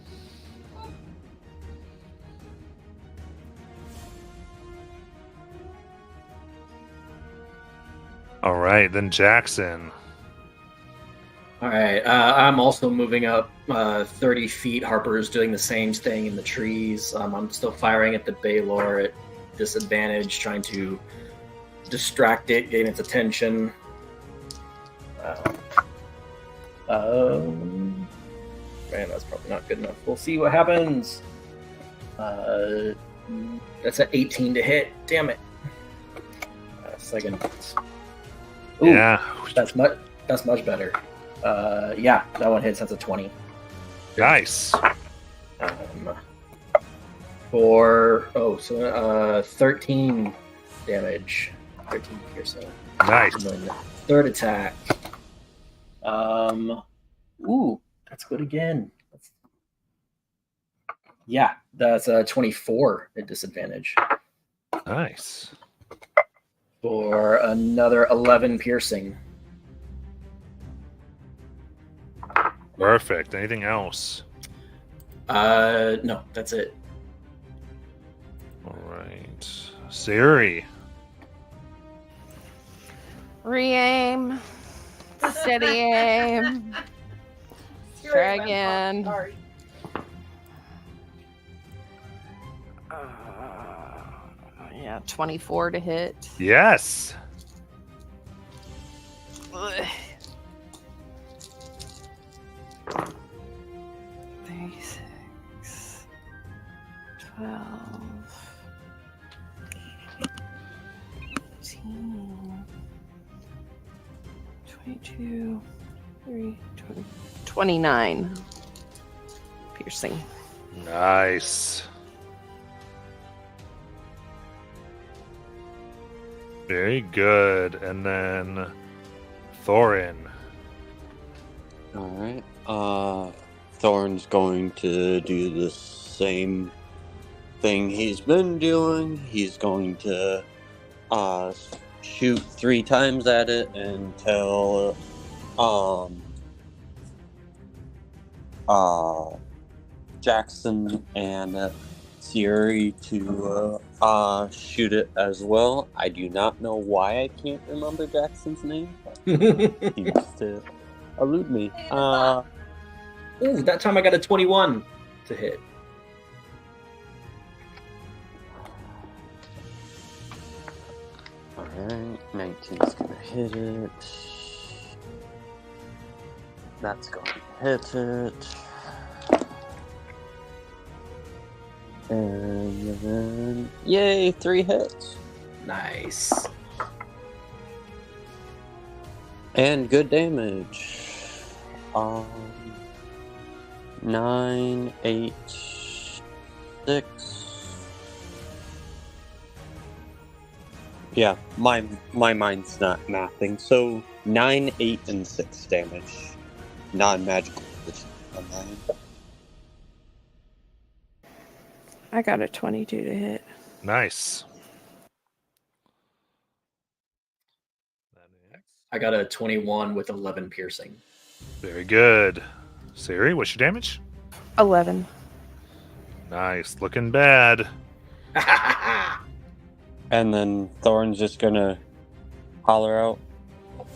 All right, then Jackson. All right, I'm also moving up 30 feet. Harper's doing the same thing in the trees. I'm still firing at the Balor at disadvantage, trying to distract it, gain its attention. Man, that's probably not good enough. We'll see what happens. That's an 18 to hit. Damn it. Second. Ooh, Yeah. That's much better. Yeah, that one hits. That's a 20. Nice. For 13 damage. 13 piercing. Nice. And then third attack. Ooh, that's good again. Yeah, that's a 24 at disadvantage. Nice. For another 11 piercing. Perfect. Anything else? No, that's it. All right. Siri. Re-aim. Steady aim. Try again. Sorry. Yeah, 24 to hit. Yes. Ugh. 36, 12, 18, 22, 3, 20, 29 piercing. Nice. Very good. And then Thorin. Alright. Thorn's going to do the same thing he's been doing. He's going to shoot 3 times at it until Jackson and Siri to shoot it as well. I do not know why I can't remember Jackson's name. He used to elude me. Ooh, that time I got a 21 to hit. Alright, 19's gonna hit it. That's going to hit it. And then, yay, 3 hits. Nice. And good damage. 9, 8, 6. Yeah, my mind's not mathing. So 9, 8, and 6 damage. Non-magical on mine. I got a 22 to hit. Nice. I got a 21 with 11 piercing. Very good. Siri, what's your damage? 11. Nice. Looking bad. And then Thorn's just gonna holler out.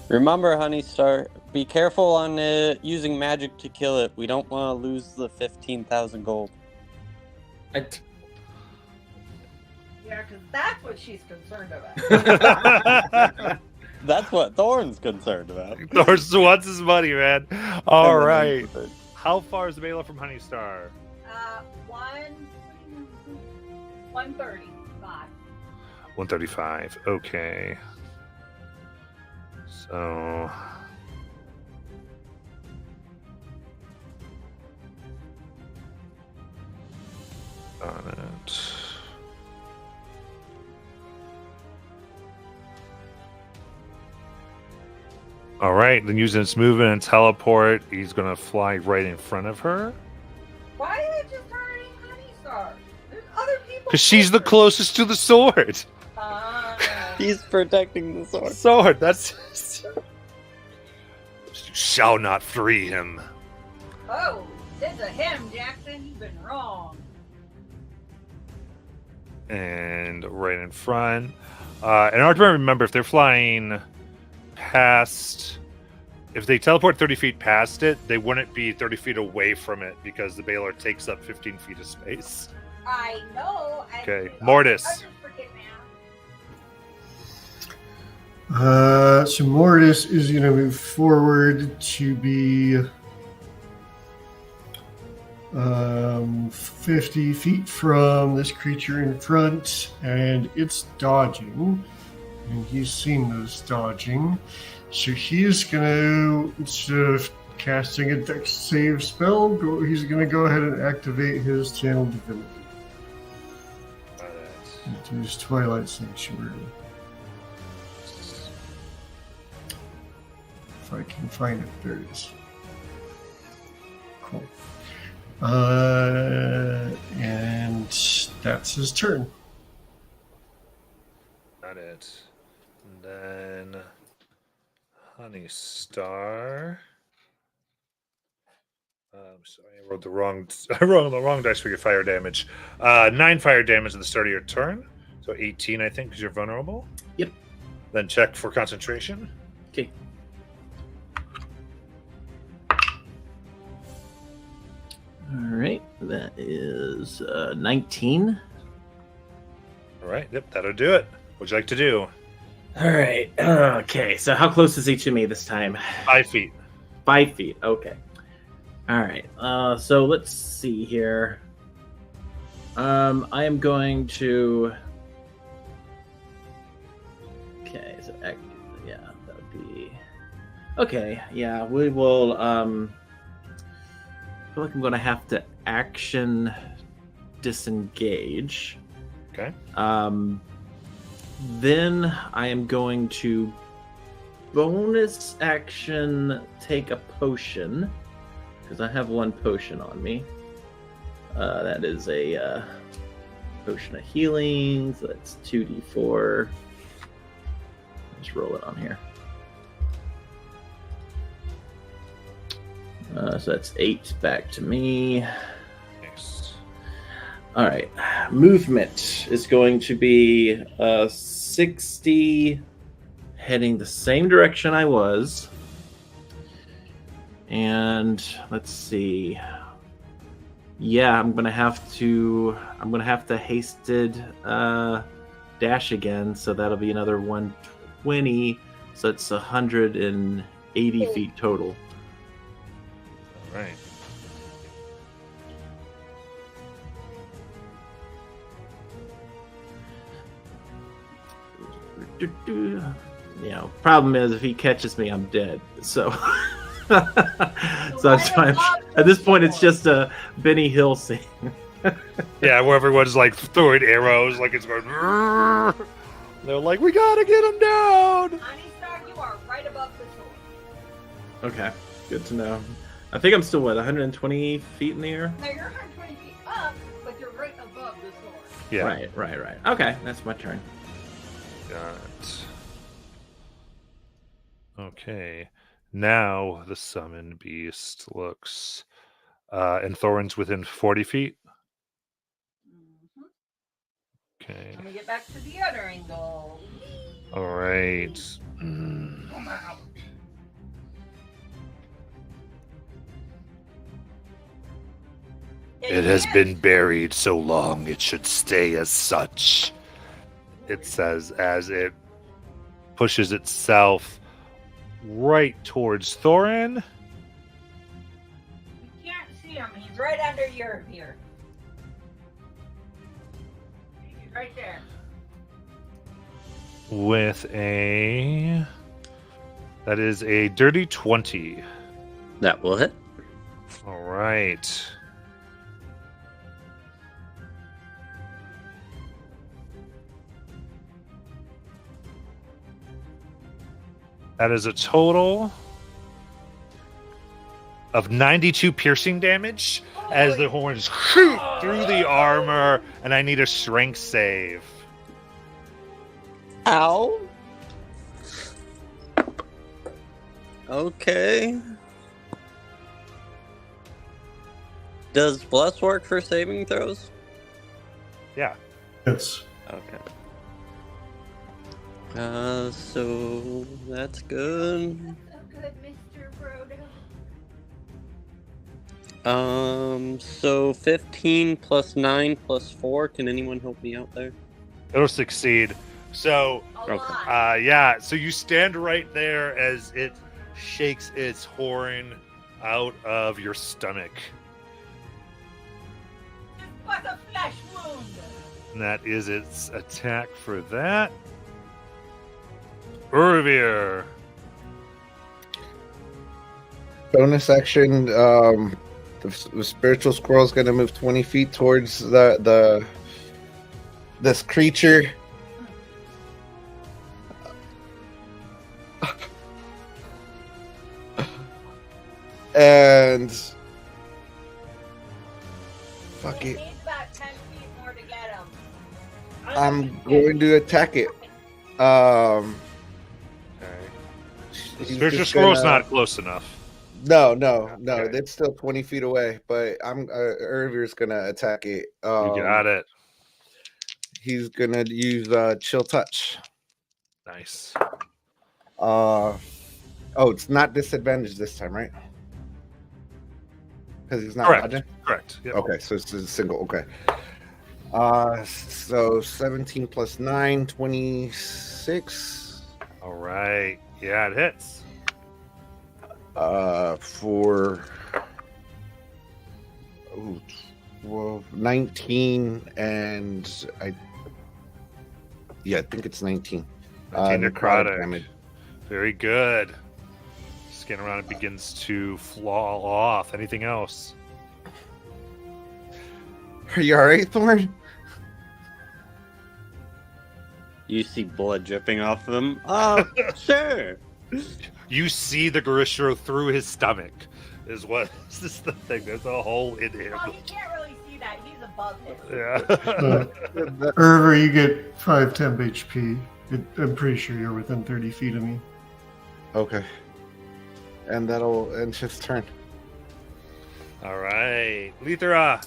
Remember, Honeystar, be careful on using magic to kill it. We don't want to lose the 15,000 gold. Yeah, because that's what she's concerned about. That's what Thorn's concerned about. Thor's wants his money, man. All right. How far is the Balor from Honeystar? 135. 135. Okay. So. On it. All right, then using its movement and teleport, he's gonna fly right in front of her. Why is it just hurting Honeystar? There's other people. Because she's the closest to the sword. He's protecting the sword. Sword, that's. You shall not free him. Oh, it's a him, Jackson. You've been wrong. And right in front. And I remember if they're flying past. If they teleport 30 feet past it, they wouldn't be 30 feet away from it because the Balor takes up 15 feet of space. I know. Okay, Mortis. I just forget now. So Mortis is going to move forward to be 50 feet from this creature in front, and it's dodging. And he's seen those dodging. So he's going to, instead of casting a dex save spell, he's going to go ahead and activate his channel divinity. Into his Twilight Sanctuary. If I can find it, there it is. Cool. And that's his turn. Got it. And then Honeystar. Sorry, I rolled the wrong. I rolled the wrong dice for your fire damage. 9 fire damage at the start of your turn. So 18, I think, because you're vulnerable. Yep. Then check for concentration. Okay. All right, that is 19. All right, yep, that'll do it. What'd you like to do? All right. Okay. So how close is he to me this time? 5 feet. 5 feet. Okay. All right. So let's see here. I am going to. Okay. So yeah, that would be. Okay. Yeah, we will. I feel like I'm going to have to action disengage. Okay. Then I am going to bonus action take a potion because I have 1 potion on me. That is a potion of healing, so that's 2d4. Just roll it on here. So that's 8 back to me. Nice. All right. Movement is going to be 60, heading the same direction I was. And let's see. Yeah, I'm gonna have to hasted dash again, so that'll be another 120. So it's 180 feet total. All right. problem is if he catches me, I'm dead. So, at this point, it's just a Benny Hill scene. Yeah, where everyone's like throwing arrows, like it's going. "Rrrr." They're like, we gotta get him down. Honey Star, you are right above the sword. Okay, good to know. I think I'm still 120 feet in the air. No, you're 120 feet up, but you're right above the sword. Yeah. Right. Okay, that's my turn. Got it. Okay. Now the summoned beast looks, and Thorin's within 40 feet. Okay. Let me get back to the other angle. All right. Come out. It has been buried so long it should stay as such. It says as it pushes itself right towards Thorin. You can't see him. He's right under your ear. He's right there. With that is a dirty 20. That will hit. All right. That is a total of 92 piercing damage as the horns shoot through the armor, and I need a strength save. Ow. Okay. Does Bless work for saving throws? Yeah. Yes. Okay. So that's good. So good, Mr. Frodo. So 15 plus 9 plus 4. Can anyone help me out there? It'll succeed. So, A lot. yeah. So you stand right there as it shakes its horn out of your stomach. This was a flesh wound. And that is its attack for that. Urvir. Bonus action. The spiritual squirrel is going to move 20 feet towards this creature. And fuck it, It needs about 10 feet more to get him. I'm going to attack it. Okay. He's Spiritual just scroll's gonna- not close enough. No, Okay. it's still 20 feet away. But Irvir's gonna attack it. You got it. He's gonna use chill touch. Nice. It's not disadvantaged this time, right? Because he's not Correct. dodging. Correct. Yep. Okay, so it's a single. Okay. So 17 plus 9, 26. All right. Yeah, it hits. For 19 and I think it's 19. 19 necrotic necrotic. damage. Very good. Skin around it begins to fall off. Anything else? Are you alright, Thorn? You see blood dripping off of him? Sure. You see the Garishro through his stomach. Is what this is the thing. There's a hole in him. Well, you can't really see that. He's above him. Yeah. Irver, you get 5 temp HP. I'm pretty sure you're within 30 feet of me. Okay. And that'll end his turn. All right, Lithra.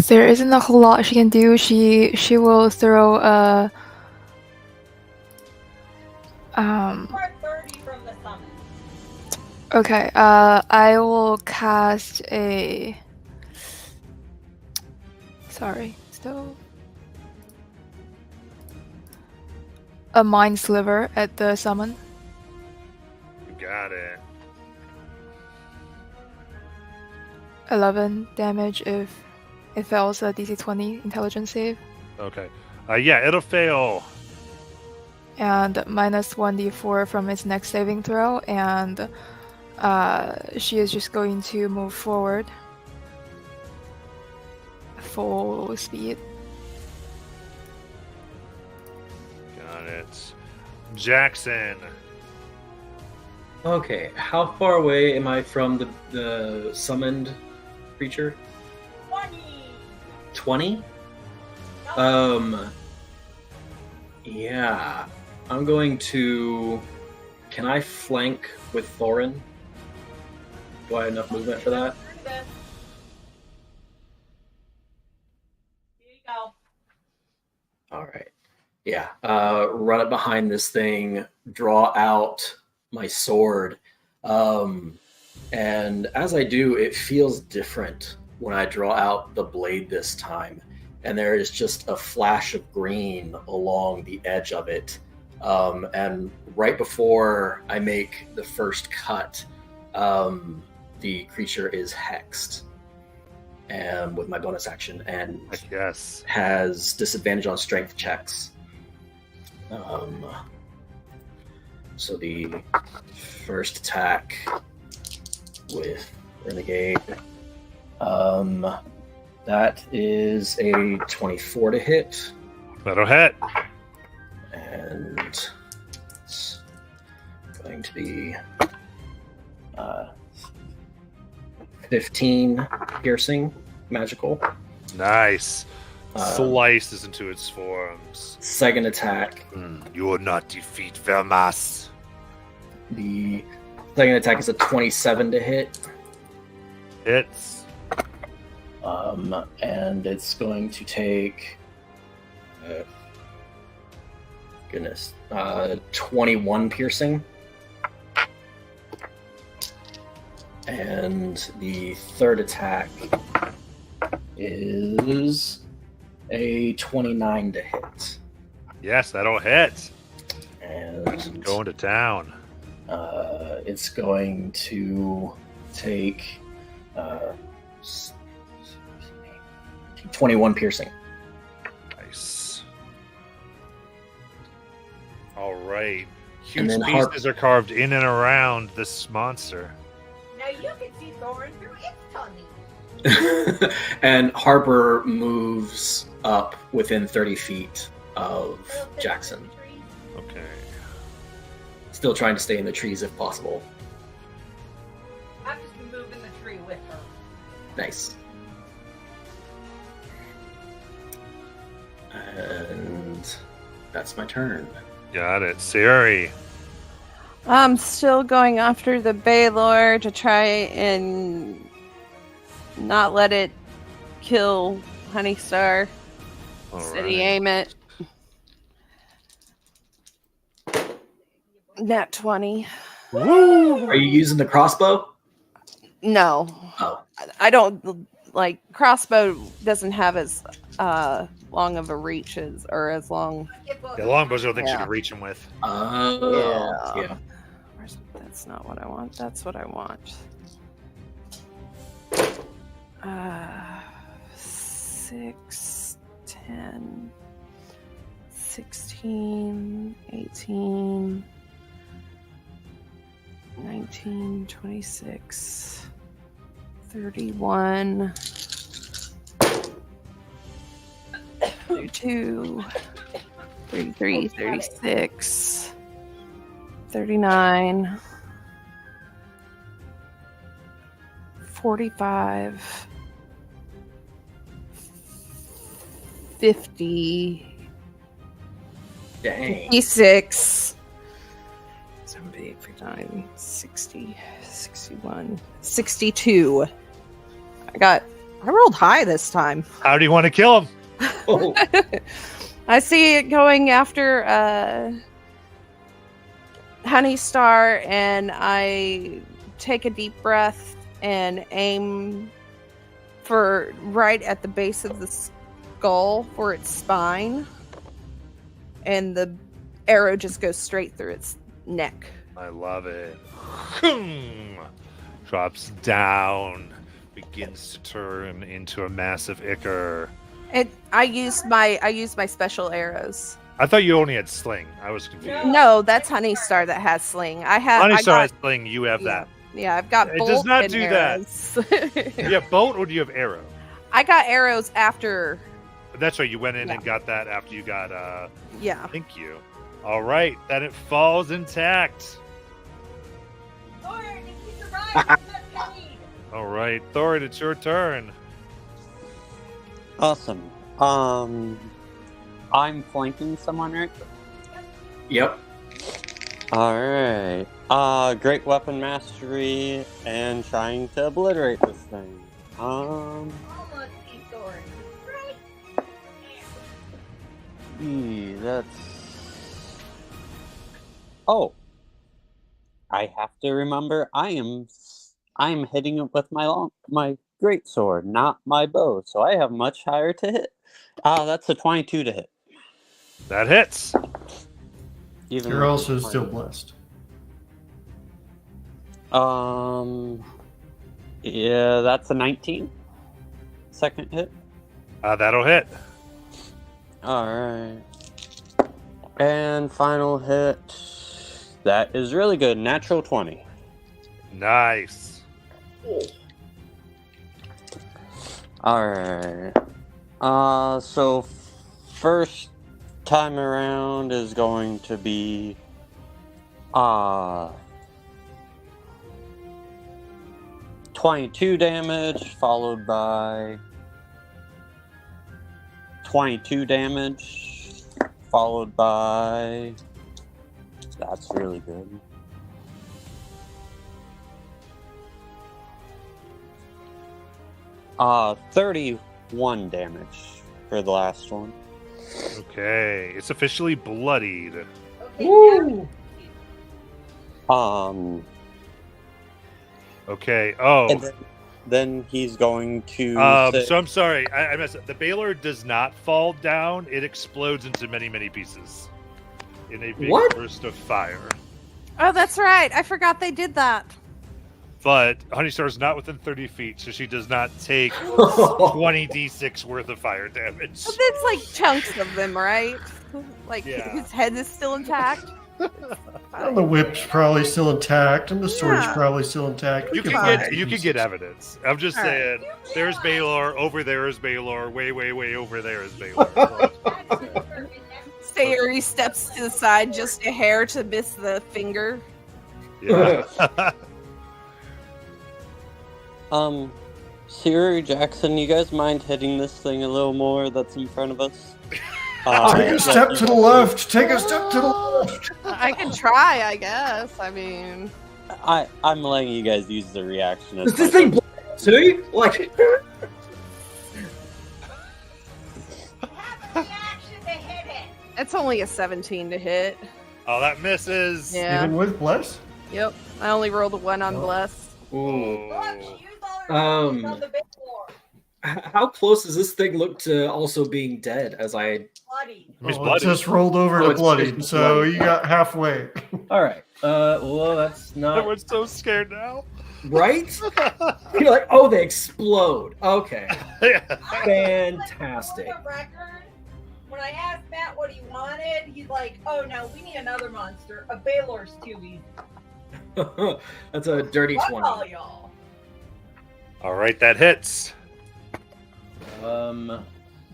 There isn't a whole lot she can do. She will throw a We're 30 from the summit. Okay, I will cast a. Sorry, still. A Mind Sliver at the summon. You got it. 11 damage if it fails a DC 20 intelligence save. Okay. Yeah, it'll fail. and minus 1d4 from its next saving throw, and she is just going to move forward full speed. Got it. Jackson. Okay, how far away am I from the summoned creature? 20. 20? Yeah. I'm going to... Can I flank with Thorin? Do I have enough movement for that? Here you go. Alright. Yeah. Run up behind this thing, draw out my sword. And as I do, it feels different when I draw out the blade this time. And there is just a flash of green along the edge of it. And right before I make the first cut, the creature is hexed with my bonus action and Yes. has disadvantage on strength checks. So the first attack with Renegade, that is a 24 to hit, That'll hit. and it's going to be 15 piercing, magical. Nice. Uh, Slices into its forms. Second attack, You will not defeat Vermas. the second attack is a 27 to hit. Hits. And it's going to take 21 piercing. And the third attack is a 29 to hit. Yes, that'll hit. And Going to town. it's going to take 21 piercing. Nice. All right. And Huge then pieces are carved in and around this monster. Now you can see Thorin through its tummy. And Harper moves up within 30 feet of Jackson. Okay. Still trying to stay in the trees if possible. I'm just moving the tree with her. Nice. And that's my turn. Got it. Siri. I'm still going after the Balor to try and not let it kill Honeystar. All Steady right. aim it. Nat 20. Are you using the crossbow? No. Oh. I don't like crossbow doesn't have as long of a reach as or as long. The longbows are the things you Yeah. can reach him with. Oh. Yeah. Yeah. That's not what I want. That's what I want. 6, 10, 16, 18, 19, 26, 31, 32, 33, 36, 39, 45, 50, Dang. 56, 78, 59, 60, 61, 62. I rolled high this time. How do you want to kill him? Oh. I see it going after Honeystar, and I take a deep breath and aim for right at the base of the skull for its spine, and the arrow just goes straight through its neck. I love it. Drops down, begins to turn into a massive ichor. I used my special arrows. I thought you only had sling. I was confused. No, that's Honey Star that has sling. I Honey Star has got, sling. You have that. yeah, I've got It bolt does not and do that. arrows. You have bolt or do you have arrow? I got arrows after. That's right. You went in Yeah. and got that after you got. Yeah. Thank you. All right, then it falls intact. Thorin, if you survive, I'm not paid. All right, Thorin, it's your turn. Awesome. I'm flanking someone, right? Yep. Alright. Great weapon mastery and trying to obliterate this thing. Almost see Thorin. Right. That's... Oh. I have to remember I'm hitting it with my great sword, not my bow, so I have much higher to hit. That's a 22 to hit. That hits. Even You're with also the still 20. blessed. Yeah, that's a 19. Second hit. That'll hit. Alright. And final hit. That is really good. Natural 20. Nice. Alright. So first time around is going to be 22 damage, followed by 22 damage, followed by... That's really good. Uh, 31 damage for the last one. Okay, it's officially bloodied. Okay, Woo! Okay. Oh. And then he's going to. So I'm sorry. I messed up. The Balor does not fall down. It explodes into many, many pieces in a big What? burst of fire. Oh, that's right. I forgot they did that. But Honey Star is not within 30 feet, so she does not take 20d6 worth of fire damage. But it's like chunks of them, right? Like Yeah. his head is still intact. And the whip's probably still intact, and the sword's Yeah. probably still intact. You We can find get pieces. evidence. I'm just All right. saying. There's Balor. Over there is Balor. Way, way, way over there is Balor. Sayuri steps to the side just a hair to miss the finger. Yeah. Siri Jackson, you guys mind hitting this thing a little more that's in front of us? Take a step to the left. Take a step to the left. I can try, I guess. I mean, I'm letting you guys use the reaction. as Is this my- thing too? Like, Have the action to hit it. it's only a 17 to hit. Oh, that misses. Yeah. Even with bless? Yep. I only rolled a 1 on Oh. bless. ooh. Look, she used all her moves on the big floor. How close does this thing look to also being dead? As I, Bloody. He's Oh, it bloody. just rolled over Oh, to it's bloodied, just so bloodied. you got halfway. all right. Well, that's not Everyone's so scared now. right. You're like, oh, they explode. Okay, Yeah. fantastic. For the record, when I asked Matt what he wanted, he's like, "Oh no, we need another monster. A Balor's too easy." That's a dirty Fuck all 20. y'all. All right, that hits.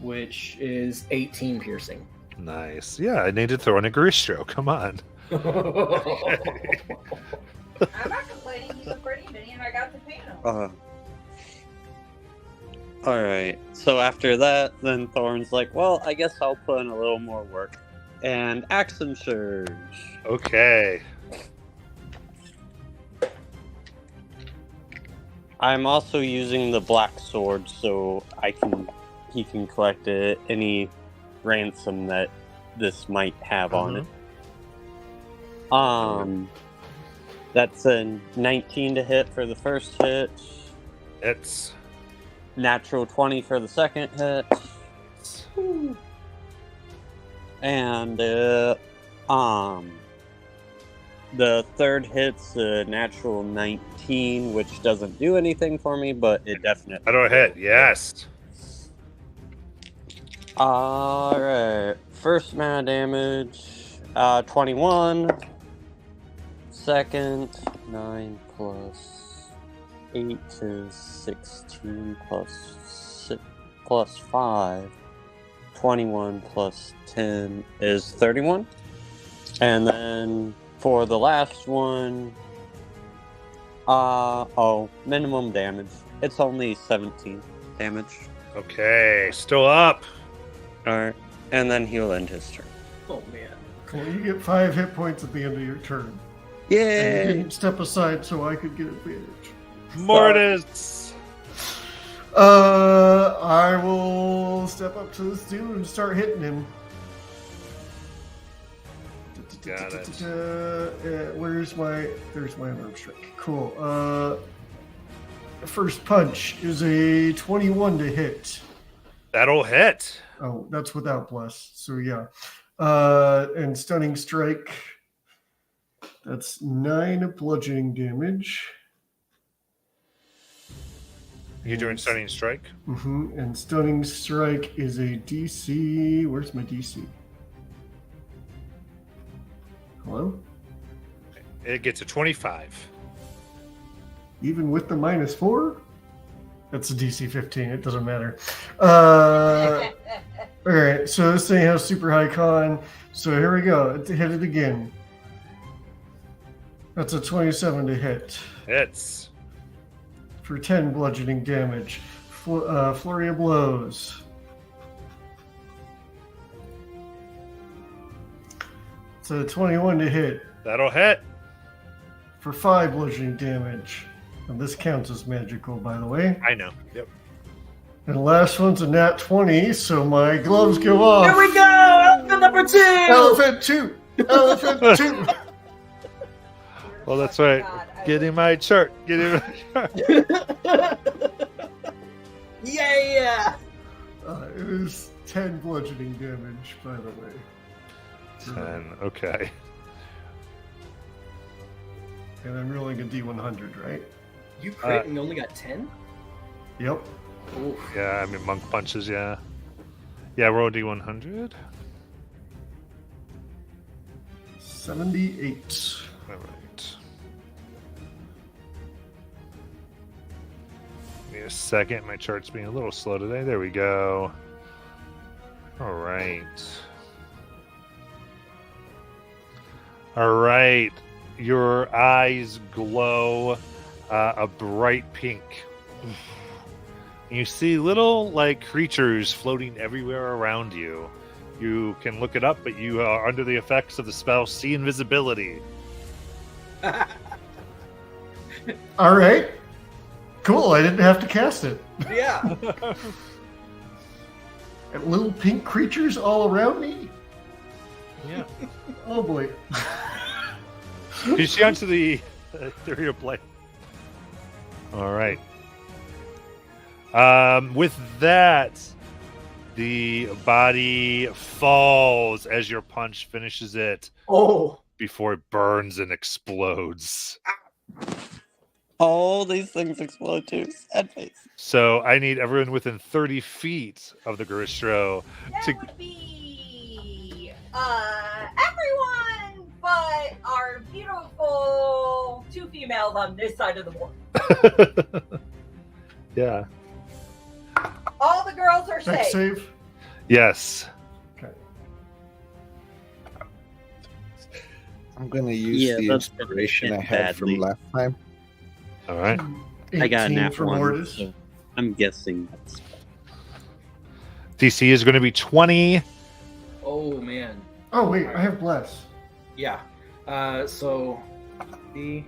Which is 18 piercing. Nice. Yeah, I need to throw in a Gristro. Come on. I'm not complaining. He's a pretty mini, and I got to paint him. Alright, so after that, then Thorn's like, well, I guess I'll put in a little more work. And Action Surge. Okay. I'm also using the black sword, so he can collect any ransom that this might have on it. That's a 19 to hit for the first hit. It's Natural 20 for the second hit. And the third hit's a natural 19, which doesn't do anything for me, but it definitely. I don't hit. Yes. Alright. First mana damage, 21. Second, 9 plus 8 is 16 plus 5. 21 plus 10 is 31. And then for the last one, minimum damage. It's only 17 damage. Okay, still up. Alright. And then he'll end his turn. Oh man. Cool. You get 5 hit points at the end of your turn. And Yeah! you didn't step aside so I could get advantage. Mortis. I will step up to this dude and start hitting him. Got it. There's my unarmed strike. Cool. First punch is a 21 to hit. That'll hit. Oh, that's without bless. So yeah. And stunning strike. That's 9 bludgeoning damage. You doing stunning strike? And stunning strike is a DC. Where's my DC? Hello? It gets a 25. Even with the -4? That's a DC 15. It doesn't matter. All right. So this thing has super high con. So here we go. Hit it again. That's a 27 to hit Hits. for 10 bludgeoning damage. Flurry of blows. It's a 21 to hit That'll hit. for 5 bludgeoning damage. And this counts as magical, by the way. I know. Yep. And the last one's a nat 20, so my gloves go off. Here we go! Elephant number 2! Elephant 2! Elephant 2! Well, that's right. God, I Get him my chart. Get him my chart. Yeah! It is 10 bludgeoning damage, by the way. 10. Okay. And I'm rolling a D100, right? You crit and you only got 10? Yep. Oof. Yeah, I mean, monk punches, yeah. Yeah, roll D100. 78. All right. Give me a second. My chart's being a little slow today. There we go. All right. All right. Your eyes glow a bright pink. You see little, like, creatures floating everywhere around you. You can look it up, but you are under the effects of the spell See Invisibility. All right. Cool. I didn't have to cast it. Yeah. And little pink creatures all around me? Yeah. Oh boy. You see onto the ethereal plane. All right. With that, the body falls as your punch finishes it Oh. before it burns and explodes. All these things explode too. Sad face. So I need everyone within 30 feet of the Garistro That to... would be everyone but our beautiful 2 females on this side of the board. Yeah. All the girls are Dex safe. save. Yes. Okay. I'm gonna use Yeah, the that's inspiration I been had from badly. last time. All right. I got a 18 nat for 1. Mortis. So I'm guessing that's DC is going to be 20. Oh, man. Oh wait, I have bless. Yeah. So the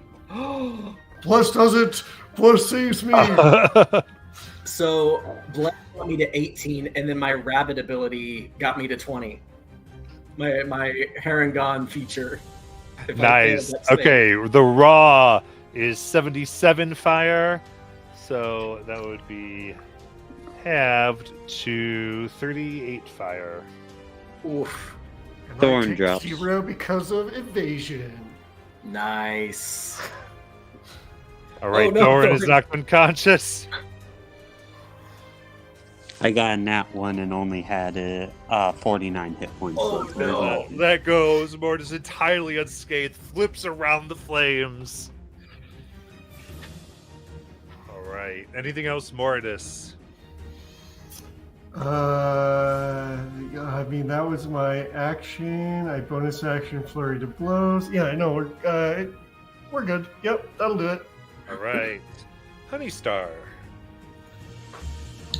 Bless does it. Bless saves me. so Bless got me to 18, and then my rabbit ability got me to 20. My Harangon feature. If I Nice. fail, that's it. Okay, the raw is 77 fire, so that would be halved to 38 fire. Oof. And Thorn I take drops. 0 because of evasion. Nice. All right, Oh, no, Thorin is Thorin. knocked unconscious. I got a nat 1 and only had 49 hit points. Oh, left. no. That goes. Mortis entirely unscathed, flips around the flames. All right. Anything else, Mortis? I mean, that was my action. I bonus action flurry to blows. Yeah, I know. We're good. Yep, that'll do it. All right. Honey Star.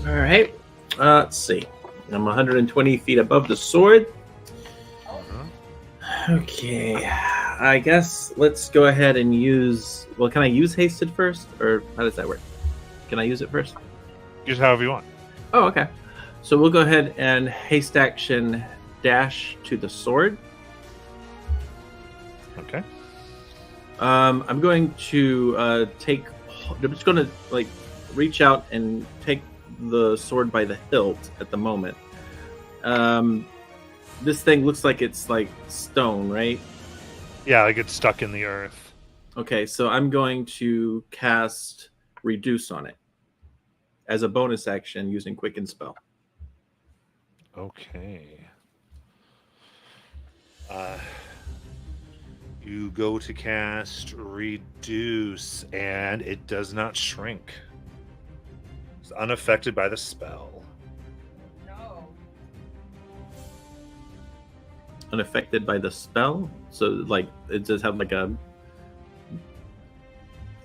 All right. Let's see. I'm 120 feet above the sword. Okay. I guess let's go ahead and use. Well, can I use hasted first, or how does that work? Can I use it first? Use however you want. Oh, okay. So we'll go ahead and haste action dash to the sword. Okay. I'm going to I'm just going to reach out and take the sword by the hilt at the moment. This thing looks like it's like stone, right? Yeah, like it's stuck in the earth. Okay, so I'm going to cast Reduce on it as a bonus action using Quicken Spell. Okay. You go to cast Reduce, and it does not shrink. It's unaffected by the spell. No. Unaffected by the spell? So, it does have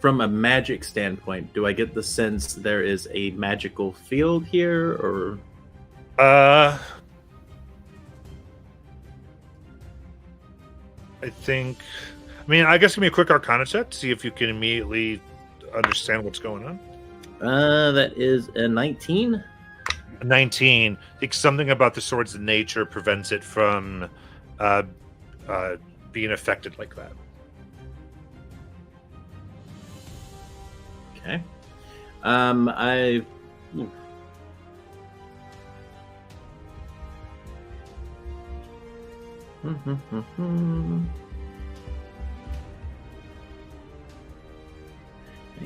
from a magic standpoint, do I get the sense there is a magical field here, or? I guess give me a quick Arcana check to see if you can immediately understand what's going on. That is a 19. 19. I think something about the sword's nature prevents it from being affected like that. Okay. And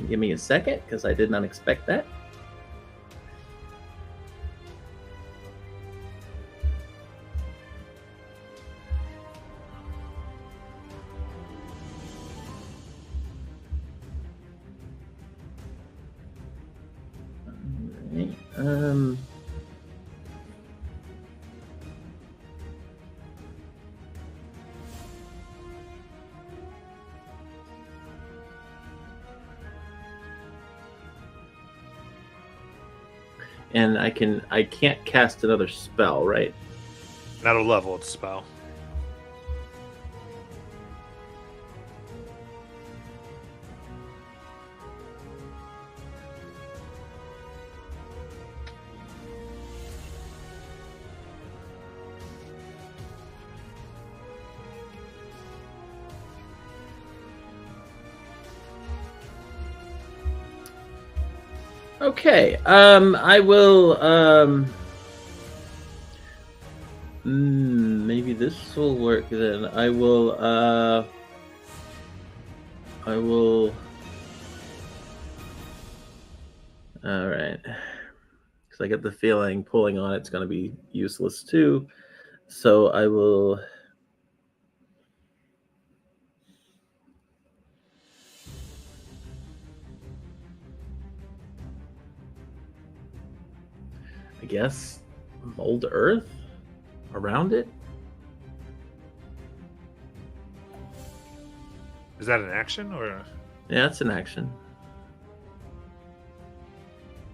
give me a second, because I did not expect that. Alright, and I can't cast another spell, right? Not a leveled spell. Okay. I will. Maybe this will work then. I will. All right. Because I get the feeling pulling on it's going to be useless too. So I will. I guess mold earth around it. Is that an action or? Yeah, it's an action.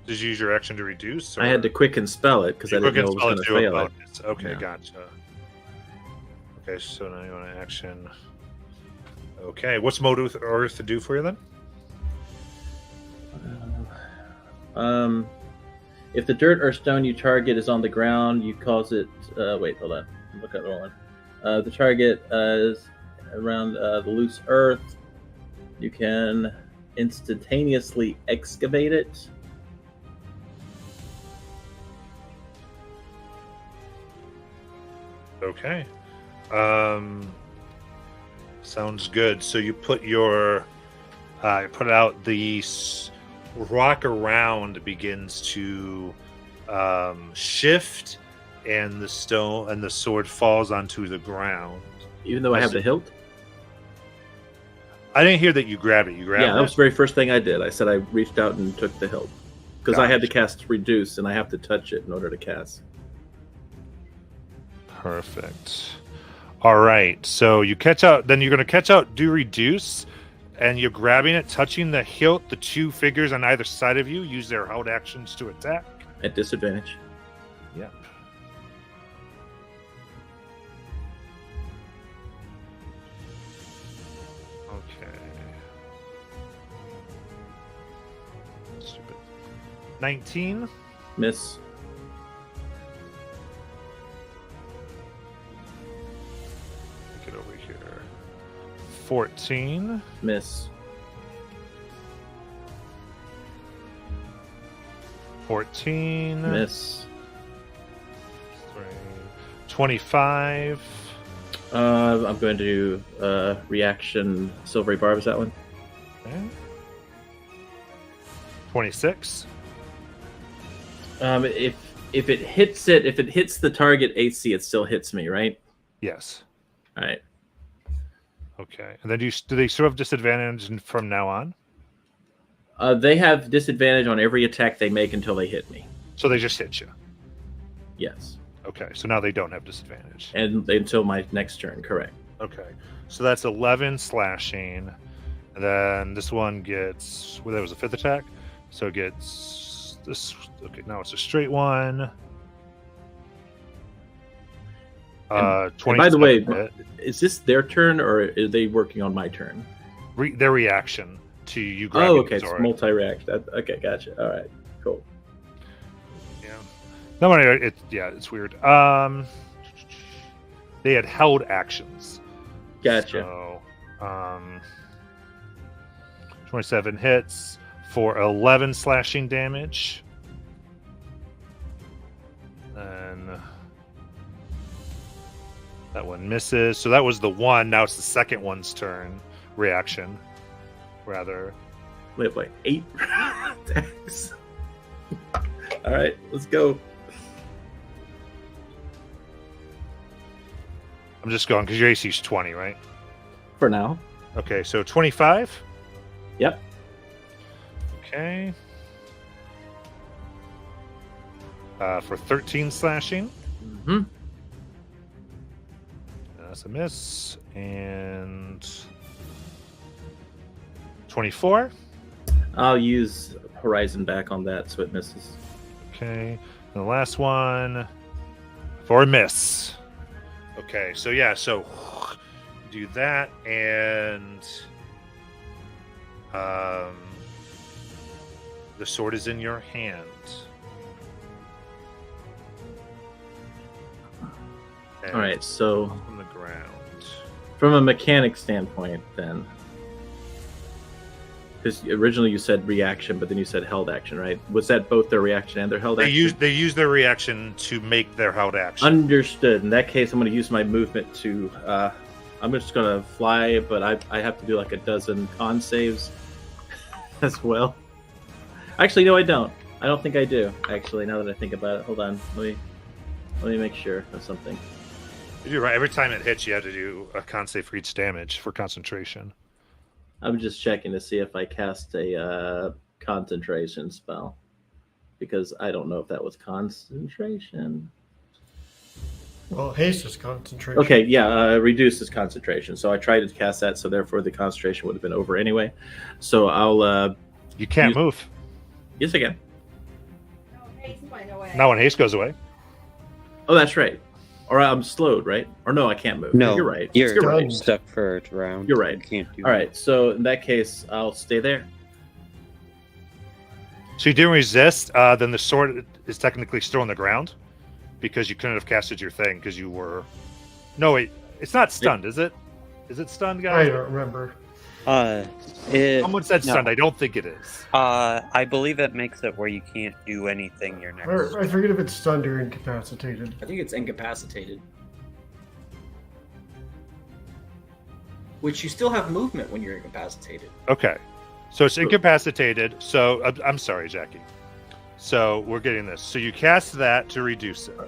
Did you use your action to reduce? Or? I had to quicken spell it because I didn't know it was going to fail it. Okay, Yeah. gotcha. Okay, so now you want to action. Okay, what's mold earth to do for you then? If the dirt or stone you target is on the ground, you cause it. Wait, hold on. Look at the one. The target is around the loose earth. You can instantaneously excavate it. Okay. Sounds good. So you put your put out the rock around begins to shift, and the sword falls onto the ground. Even though I have the hilt? I didn't hear that you grabbed it. You grabbed it? Yeah, that was the very first thing I did. I said I reached out and took the hilt. Because I had to Gotcha. cast Reduce, and I have to touch it in order to cast. Perfect. All right. So you catch out. Then you're going to catch out, do Reduce, and you're grabbing it, touching the hilt. The two figures on either side of you use their held actions to attack. At disadvantage. Yep. Okay. Stupid. 19. Miss. Get over here. 14. Miss. 14. Miss. 25. I'm going to do reaction Silvery Barb. Is that one? Okay. 26. If it hits it, if it hits the target AC, it still hits me, right? Yes. All right. Okay. And then do they still have disadvantage from now on? They have disadvantage on every attack they make until they hit me. So they just hit you. Yes. Okay. So now they don't have disadvantage. And until my next turn, correct. Okay. So that's 11 slashing. And then this one gets, well, that was a 5th attack. So it gets this. Okay, now it's a straight one. 20. And by the way, is this their turn or are they working on my turn? Their reaction to you grabbing Oh, okay. the It's sword. multi-react. Okay, gotcha. All right, cool. Yeah. No, it's weird. They had held actions. Gotcha. So, 27 hits for 11 slashing damage. And that one misses. So that was the one. Now it's the second one's turn. Reaction, rather. Wait, 8 attacks. All right, let's go. I'm just going because your AC is 20, right? For now. Okay, so 25. Yep. Okay. For 13 slashing. Mm-hmm. That's a miss. And 24. I'll use Horizon back on that so it misses. Okay. And the last one for a miss. Okay, so yeah, so do that and the sword is in your hand. And All right, so on the ground. from a mechanic standpoint, then, because originally you said reaction, but then you said held action, right? Was that both their reaction and their held action? They use their reaction to make their held action. Understood. In that case, I'm going to use my movement to. I'm just going to fly, but I have to do like a dozen con saves as well. Actually, no, I don't. I don't think I do. Actually, now that I think about it, hold on. Let me make sure of something. You're right. Every time it hits, you have to do a con save for each damage for concentration. I'm just checking to see if I cast a concentration spell, because I don't know if that was concentration. Well, haste is concentration. Okay, yeah, reduces concentration. So I tried to cast that, so therefore the concentration would have been over anyway. So I'll. You can't move. Yes, I can. No, haste went away. Not when haste goes away. Oh, that's right. Or I'm slowed, right? Or no, I can't move. No, You're right. You're right. stuck for a round. You're right. You can't do All right, so in that case, I'll stay there. So you didn't resist, then the sword is technically still on the ground because you couldn't have casted your thing because you were. No, wait, it's not stunned, is it? Is it stunned, I guys? don't remember. Someone said no. stunned. I don't think it is. I believe it makes it where you can't do anything your next. Or, I forget if it's stunned or incapacitated. I think it's incapacitated. Which you still have movement when you're incapacitated. Okay, so it's incapacitated. So I'm sorry, Jackie. So we're getting this. So you cast that to reduce it.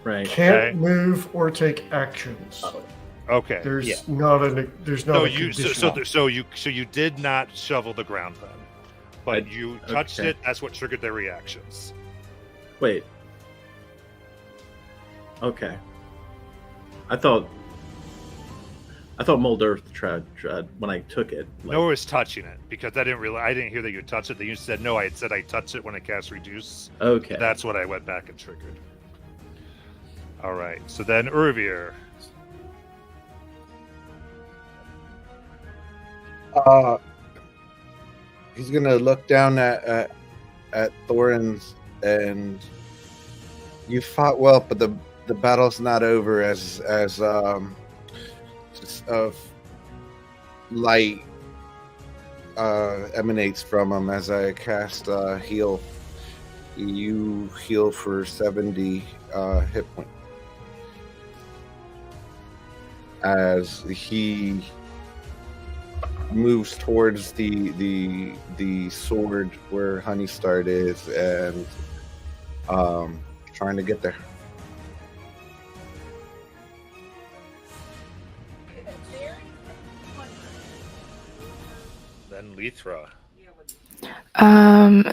Right. Can't Okay. move or take actions. Okay. There's Yeah. not a condition. So you did not shovel the ground then, but you touched okay. it. That's what triggered their reactions. Wait. Okay. I thought Mold Earth tried when I took it. No, it was touching it because I didn't hear that you touched it. Then you said no. I had said I touched it when I cast reduce. Okay. That's what I went back and triggered. All right. So then Urvir. He's gonna look down at Thorin's, and you fought well, but the battle's not over. As just of light emanates from him as I cast heal. You heal for 70 hit points as he moves towards the sword where Honeystart is and trying to get there. Then Lithra.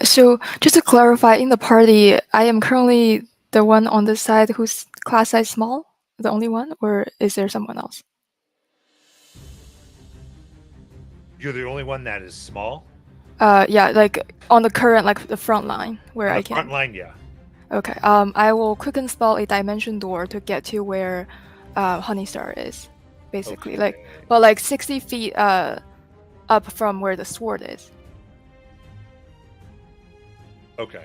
So just to clarify, in the party, I am currently the one on the side whose class size small, the only one, or is there someone else? You're the only one that is small. Yeah, like on the current, like the front line where On I the can. front line, yeah. Okay. I will quicken spell a dimension door to get to where Honeystar is, basically. Okay. Like 60 feet up from where the sword is. Okay.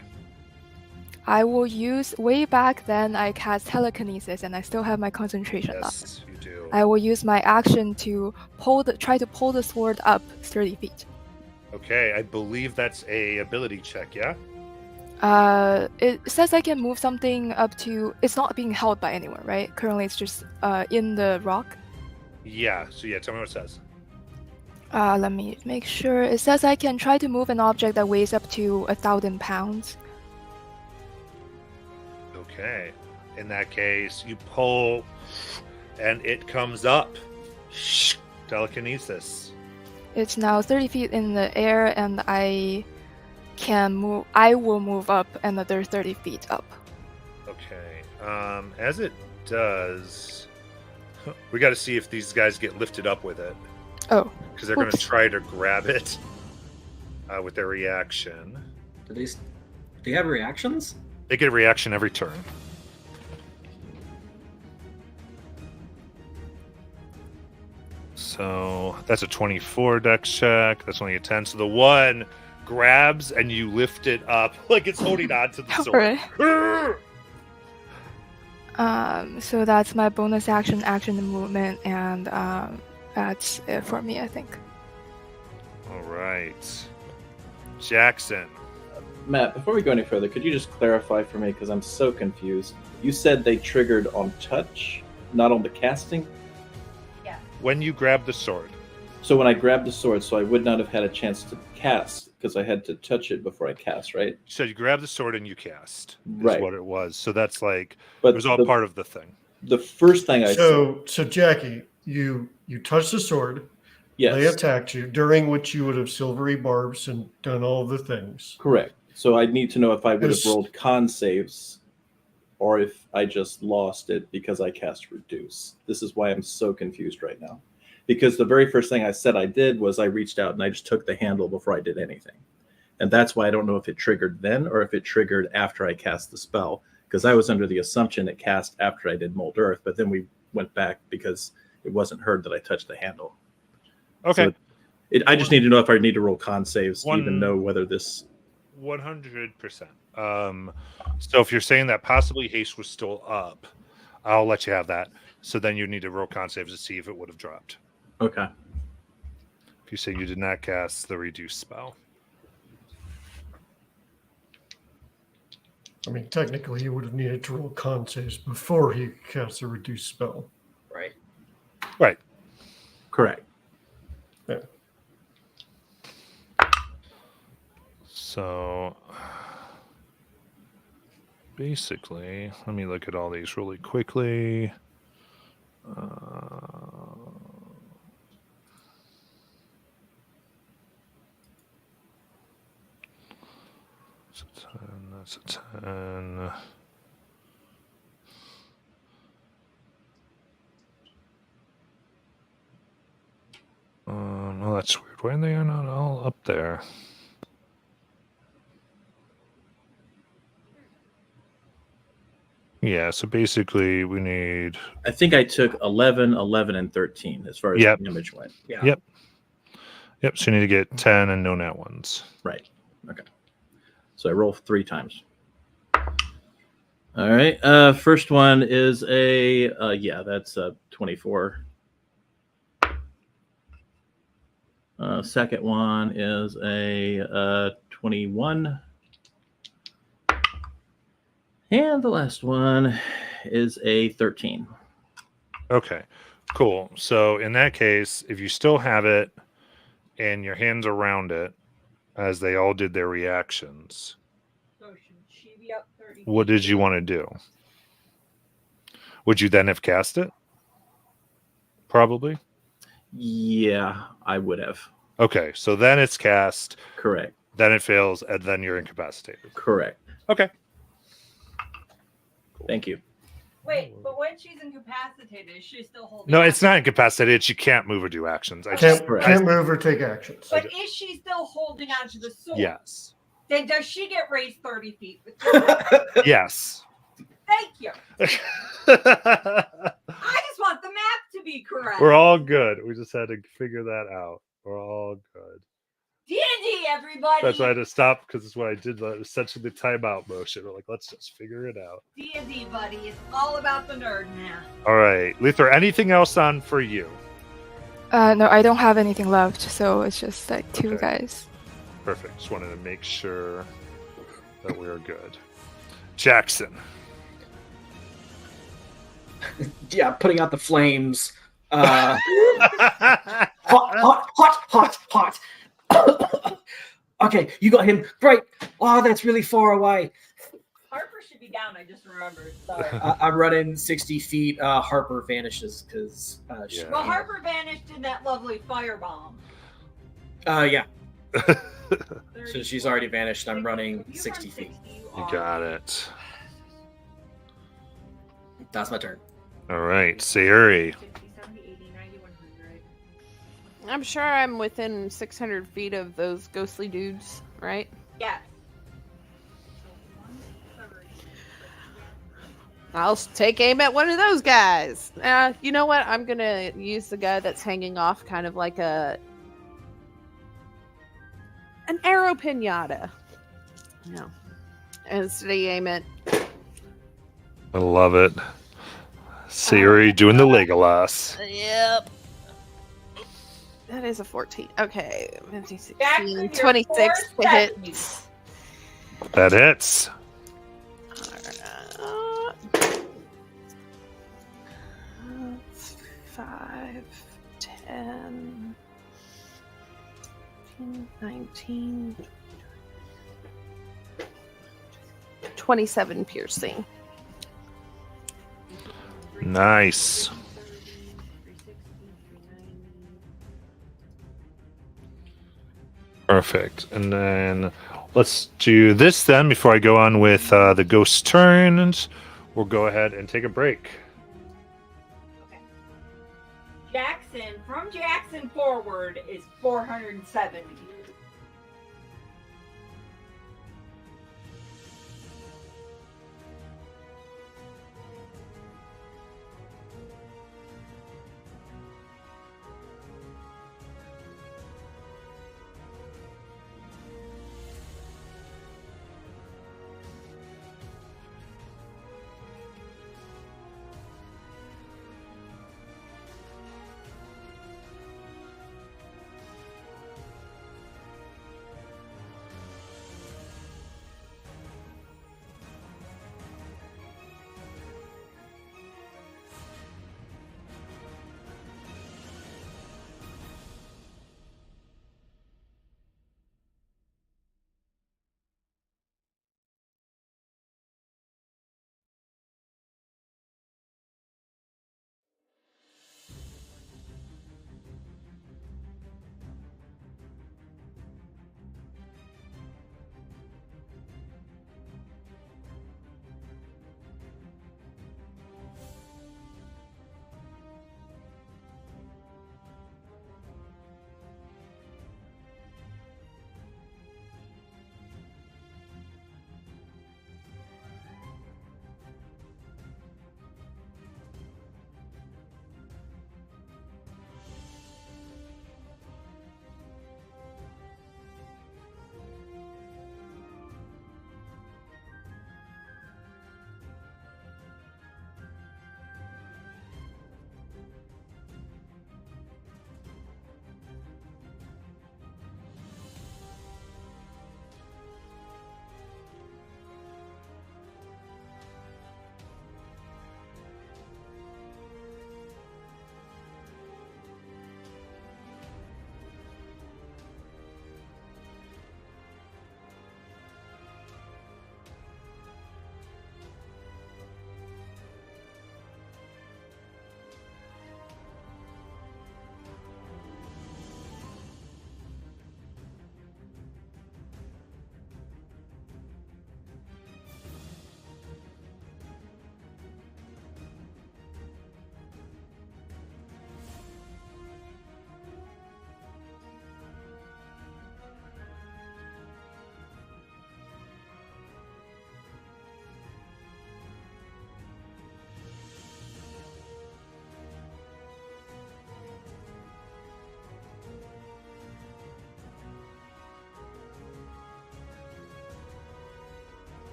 I will use way back then. I cast telekinesis, and I still have my concentration left. Yes, you do. I will use my action to try to pull the sword up 30 feet. Okay, I believe that's a ability check. Yeah. It says I can move something up to. It's not being held by anyone, right? Currently, it's just in the rock. Yeah. So yeah, tell me what it says. Let me make sure. It says I can try to move an object that weighs up to 1,000 pounds. Okay. In that case, you pull, and it comes up. Telekinesis. It's now 30 feet in the air, and I can move. I will move up another 30 feet up. Okay. As it does, we got to see if these guys get lifted up with it. Oh. Because they're going to Oops. try to grab it with their reaction. Do they have reactions? They get a reaction every turn. So that's a 24 dex check. That's only a 10. So the one grabs and you lift it up like it's holding on to the sword. So that's my bonus action and movement, and that's it for me, I think. All right. Jackson. Matt, before we go any further, could you just clarify for me, because I'm so confused. You said they triggered on touch, not on the casting? When you grab the sword. So when I grabbed the sword, so I would not have had a chance to cast, because I had to touch it before I cast, right? So you grab the sword and you cast. Is Right. what it was. So that's like, But it was all part of the thing. The first thing I said... So Jackie, you touched the sword. Yes. They attacked you, during which you would have silvery barbs and done all the things. Correct. So I need to know if I would have Yes. rolled con saves or if I just lost it because I cast reduce. This is why I'm so confused right now. Because the very first thing I said I did was I reached out and I just took the handle before I did anything. And that's why I don't know if it triggered then or if it triggered after I cast the spell. Because I was under the assumption it cast after I did Mold Earth, but then we went back because it wasn't heard that I touched the handle. Okay. So I just need to know if I need to roll con saves to One- even know whether this... 100%. So if you're saying that possibly haste was still up, I'll let you have that. So then you need to roll con saves to see if it would have dropped. Okay. If you say you did not cast the reduce spell. I mean, technically, he would have needed to roll con saves before he cast a reduced spell. Right. Right. Correct. Yeah. So basically, let me look at all these really quickly. That's a 10. Well, that's weird. Why are they not all up there? Yeah, so basically we need... I think I took 11, 11, and 13 as far as Yep. damage went. Yeah. Yep. Yep, so you need to get 10 and no nat ones. Right. Okay. So I roll 3 times. All right. First one is a that's a 24. Second one is a 21. And the last one is a 13. Okay, cool. So in that case, if you still have it and your hands around it, as they all did their reactions, So should she be up 30? what did you want to do? Would you then have cast it? Probably. Yeah, I would have. Okay, so then it's cast, Correct. then it fails, and then you're incapacitated. Correct. Okay. Thank you. Wait, but when she's incapacitated, is she still holding? No, on? it's not incapacitated. She can't move or do actions. I Can't, just, can't move or take actions. But is she still holding on to the sword? yes. Then does she get raised 30 feet? Yes. Thank you. We're I just want the map to be correct. all good. We just had to figure that out. We're all good. D&D, everybody. That's why I had to stop because it's what I did. Essentially, the timeout motion. We're like, let's just figure it out. D&D, buddy. It's all about the nerd now. All right, Luther. Anything else on for you? No, I don't have anything left, so it's just like 2 Okay. guys. Perfect. Just wanted to make sure that we are good. Jackson. Yeah, putting out the flames. Hot, hot, hot, hot, hot. Okay, you got him. Great. Oh, that's really far away. Harper should be down. I just remembered. Sorry. I'm running 60 feet. Harper vanishes because Yeah. Well, Harper vanished in that lovely firebomb. yeah. 30 So she's already vanished. I'm running You 60 run feet. You got it. That's my turn. All right, Sayuri. 60, 70, 80, 90, 100. I'm sure I'm within 600 feet of those ghostly dudes, right? Yeah. I'll take aim at one of those guys. You know what? I'm gonna use the guy that's hanging off, kind of like an arrow pinata. No, and steady aim it. I love it. Sayuri doing the Legolas. Yep. That is a 14. Okay, 15, 16, Jackson, you're 26 to hit. 470. That hits. 5, 10, 19, 27 piercing. Nice. Perfect. And then let's do this then before I go on with the ghost turns. We'll go ahead and take a break. Jackson, from Jackson forward is 470.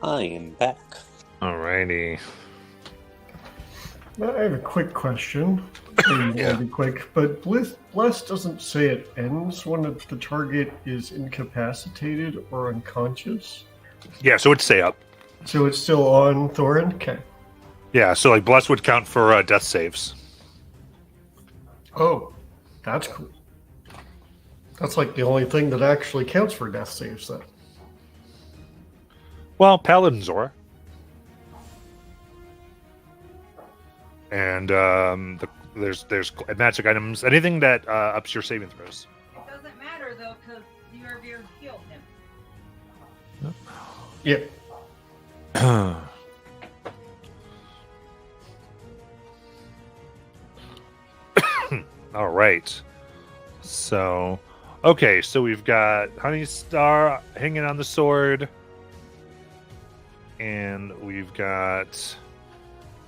I am back. Alrighty. Now, I have a quick question. Maybe Yeah. it'll be quick, but Bless doesn't say it ends when the target is incapacitated or unconscious. Yeah, so it'd stay up. So it's still on Thorin? Okay. Yeah, so like Bless would count for death saves. Oh, that's cool. That's like the only thing that actually counts for death saves, then. Well, Paladins are. And there's magic items, anything that ups your saving throws. It doesn't matter though, because you already healed him. Yeah. All right. So, okay, so we've got Honey Star hanging on the sword, and we've got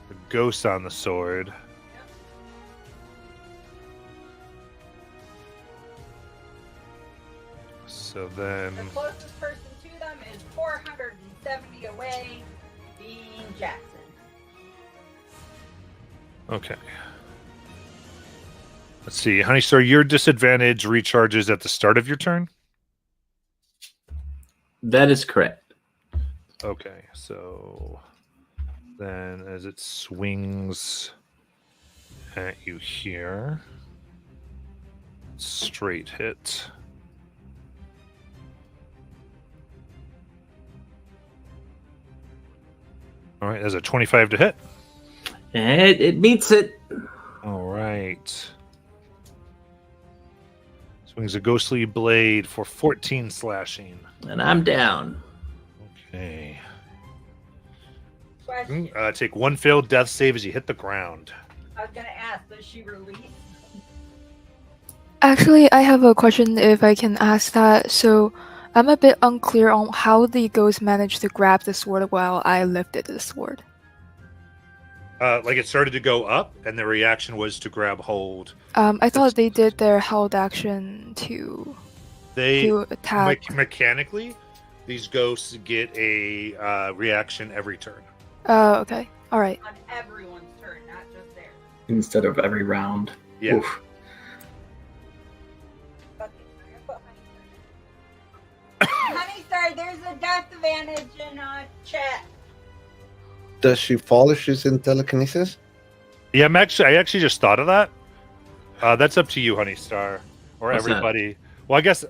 the ghost on the sword. So then, The closest person to them is 470 away, being Jackson. okay. Let's see, Honey Star, your disadvantage recharges at the start of your turn. That is correct. Okay, so then as it swings at you here, straight hit. All right, there's a 25 to hit. It meets it. All right. Swings a ghostly blade for 14 slashing. And I'm down. Okay. Question. Take one failed death save as you hit the ground. I was gonna ask, does she release? Actually, I have a question if I can ask that. So, I'm a bit unclear on how the ghost managed to grab the sword while I lifted the sword. Like it started to go up, and the reaction was to grab hold. I thought they did their held action to attack. Mechanically, these ghosts get a reaction every turn. Oh, okay. All right. On everyone's turn, not just theirs. Instead of every round. Yeah. Oof. Okay, so I'm gonna put Honey Star, there's a death advantage in chat. Does she fall if she's in telekinesis? Yeah, I actually just thought of that. That's up to you, Honey Star, or What's that? everybody. Well, I guess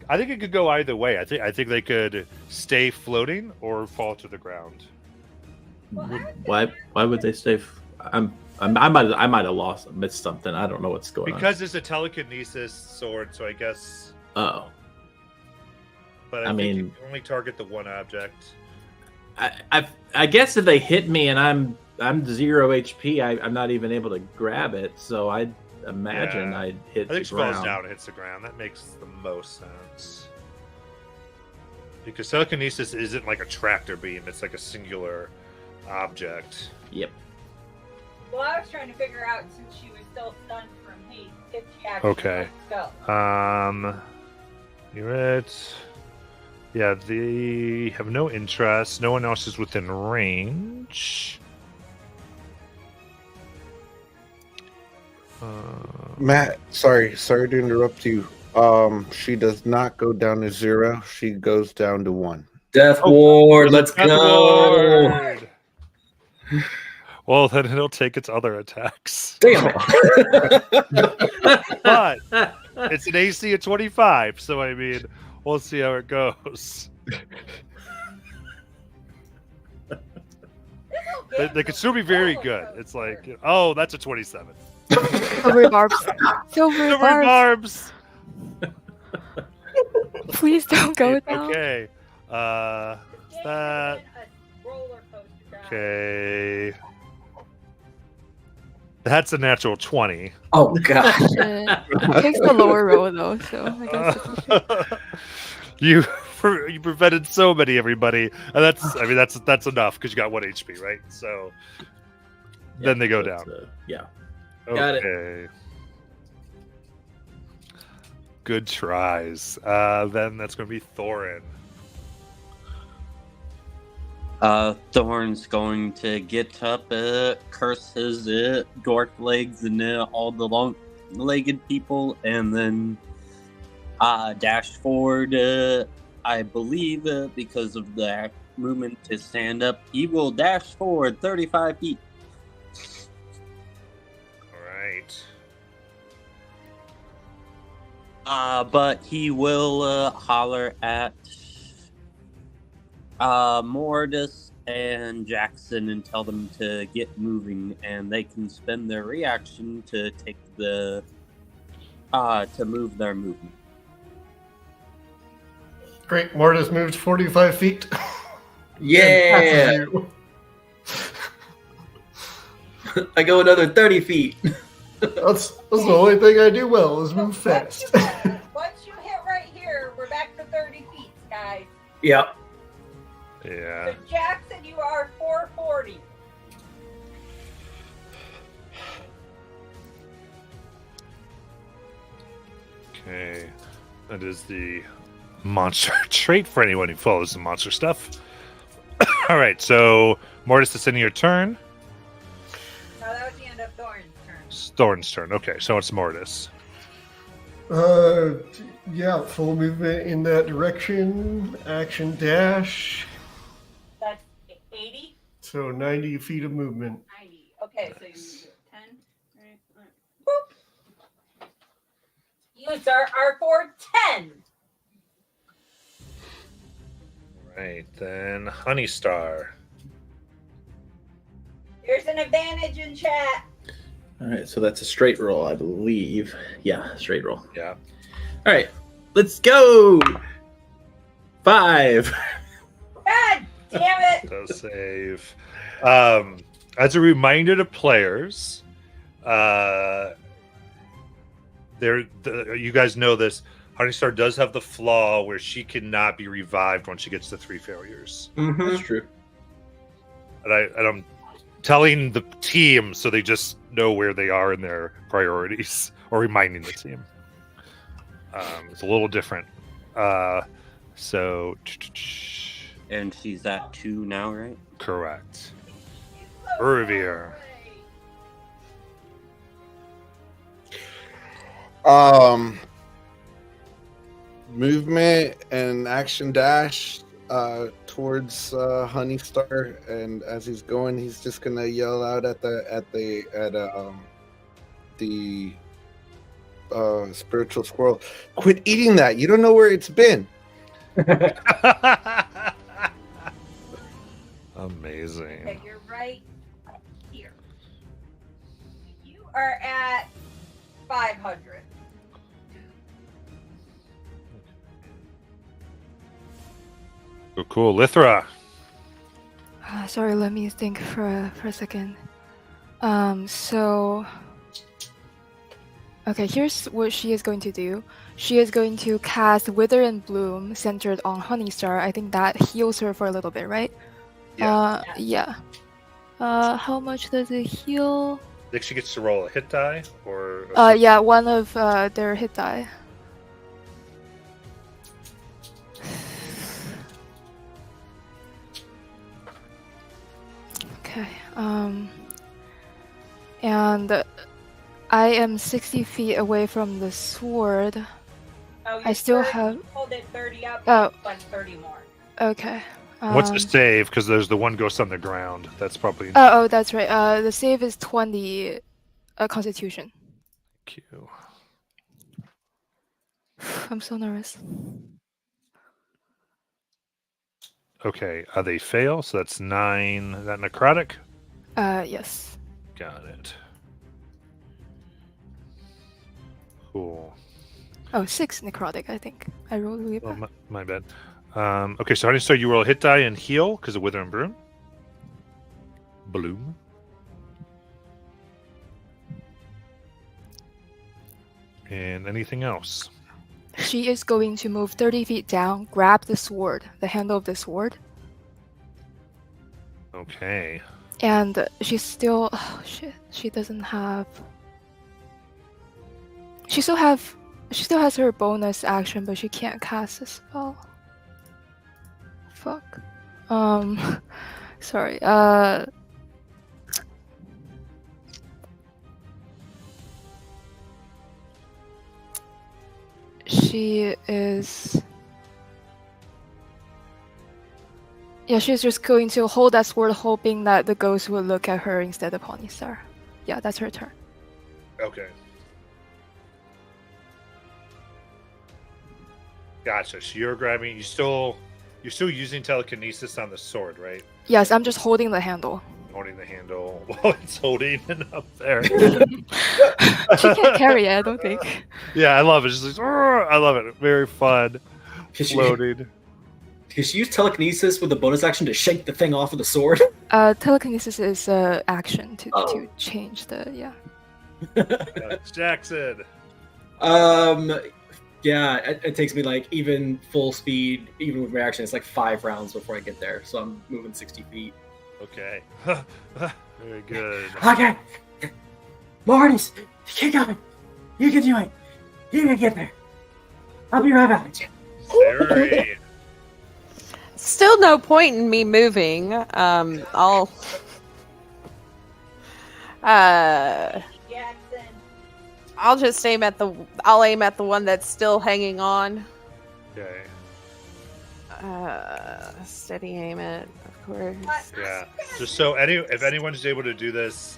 I think it could go either way. I think they could stay floating or fall to the ground. Why would they stay? I might have missed something. I don't know what's going on. Because it's a telekinesis sword, so I guess. Oh, But I I think mean- you can only target the one object. I guess if they hit me and I'm 0 HP, I'm not even able to grab it. So I'd imagine Yeah. I'd hit I think the she ground. falls down and hits the ground. That makes the most sense. Because telekinesis isn't like a tractor beam; it's like a singular object. Yep. Well, I was trying to figure out since she was still stunned from haste if she actually Okay. lets go. You're it. Yeah, they have no interest. No one else is within range. Matt, sorry to interrupt you. She does not go down to 0. She goes down to 1. Death Oh, Ward, let's Death go! Ward! Well, then it'll take its other attacks. Damn But it's an AC of 25, so I mean, we'll see how it goes. They could still be very good. It's like, oh, that's a 27. Silver barbs. Silver Silver barbs. barbs. Please don't go down. Okay. That. A roller coaster ride. Okay. That's a natural 20. Oh god. It takes the lower row though, so I guess it's okay. You prevented so many, everybody, and that's enough because you got 1 HP, right? So then they go that's, down. Yeah. Okay. Got it. Good tries. Then that's going to be Thorin. Thorn's going to get up, curse his dwarf legs and all the long-legged people, and then dash forward. I believe because of the movement to stand up, he will dash forward 35 feet. All right. But he will holler at Mordus and Jackson and tell them to get moving, and they can spend their reaction to take the to move their movement. Great. Mortis moved 45 feet. Yeah. I go another 30 feet. That's the only thing I do well is move Once fast. you hit right here, we're back to 30 feet, guys. Yep. Yeah. So Jackson, you are 440. Okay. That is the monster trait for anyone who follows the monster stuff. All right. So, Mortis, it's in your turn. No, that was the end of Thorn's turn. It's Thorn's turn. Okay. So it's Mortis. Yeah, full movement in that direction. Action dash. That's 80. So 90 feet of movement. 90. Okay, so you do 10. Right. Boop. You, sir, are for 10. Right. Then Honeystar. There's an advantage in chat. All right, so that's a straight roll, I believe. Yeah, straight roll. Yeah. All right, let's go. 5. God damn it. Does save. As a reminder to players, you guys know this. Honeystar does have the flaw where she cannot be revived once she gets to 3 failures. That's true. And I'm telling the team so they just know where they are in their priorities, or reminding the team. It's a little different. So, And she's at 2 now, right? correct. Urvir. Movement and action dash towards Honeystar, and as he's going, he's just gonna yell out at the spiritual squirrel, "Quit eating that! You don't know where it's been." Amazing. Okay, you're right here. You are at 500. Oh, cool. Lithra. Sorry, let me think for a second. Okay, here's what she is going to do. She is going to cast Wither and Bloom centered on Honeystar. I think that heals her for a little bit, right? Yeah. Yeah. How much does it heal? I think she gets to roll a hit die, or Yeah, one of their hit die. Okay. And I am 60 feet away from the sword. Oh, I still have. Hold it 30 up. Oh. Plus 30 more. Okay. what's the save? Because there's the one ghost on the ground. That's probably Oh, that's right. The save is 20 Constitution. Q. I'm so nervous. Okay, they fail, so that's 9. Is that necrotic? Yes. Got it. Cool. Oh, 6 necrotic, I think. I rolled really Oh, bad. my bad. Okay, so Honeystar, you roll a hit die and heal because of Wither and Bloom. Bloom. And anything else? She is going to move 30 feet down, grab the sword, the handle of the sword, Okay. and she's still. Oh shit! She doesn't have. She still has her bonus action, but she can't cast a spell. Fuck. Sorry. She is. Yeah, she's just going to hold that sword, hoping that the ghost will look at her instead of Pony Star. Yeah, that's her turn. Okay. Gotcha. So you're grabbing. You're still using telekinesis on the sword, right? Yes, I'm just holding the handle. Holding the handle while it's holding it up there. She can't carry it, I don't think. Yeah, I love it. It's just like, I love it. Very fun. Floating. Can she use telekinesis with a bonus action to shake the thing off of the sword? Telekinesis is action to change the Jackson. Yeah, it takes me like even full speed, even with reaction, it's like 5 rounds before I get there. So I'm moving 60 feet. Okay. Very good. Okay. Mortis, keep going. You can do it. You can get there. I'll be right back. Very. Still no point in me moving. I'll. Jackson. I'll just aim at the. I'll aim at the one that's still hanging on. Okay. Steady aim it, of course. Yeah. Just so if anyone's able to do this,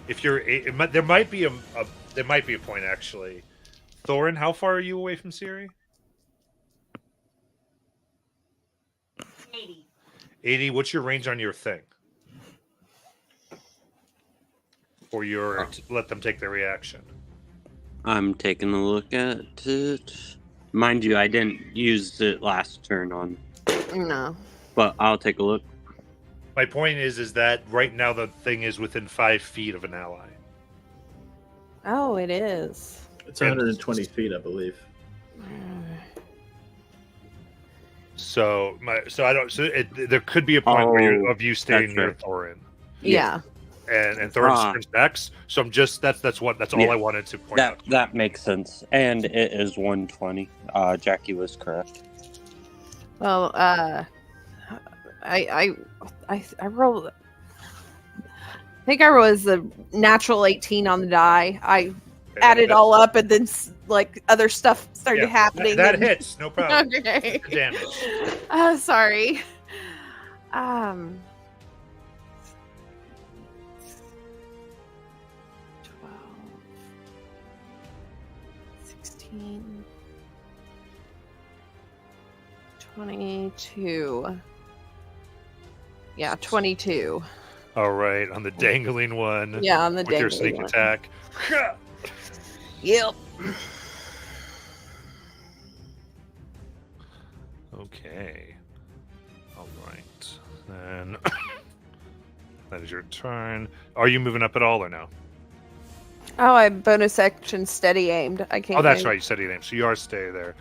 if you're there might be a point actually. Thorin, how far are you away from Siri? 80. 80. What's your range on your thing? For your let them take their reaction. I'm taking a look at it. Mind you, I didn't use it last turn on, No. but I'll take a look. My point is that right now the thing is within 5 feet of an ally. Oh, it is. It's 120 feet, I believe. So there could be a point where of you staying near right. Thorin. Yeah. And Thorin's turn's next. So I'm just that's all I wanted to point out. That makes sense, and it is 120. Jackie was correct. Well, I rolled. I think I was a natural 18 on the die. I added all up, and then like other stuff started happening. That hits, no problem. Okay. Damage. Sorry. 16, 22. Yeah, 22. All right, on the dangling one. Yeah, on the with your dangling sneak one. attack. Yep. Okay. All right. Then that is your turn. Are you moving up at all or no? Oh, I bonus action steady aimed. I can't. Oh, that's aim. right. You said your name, so you are stay there.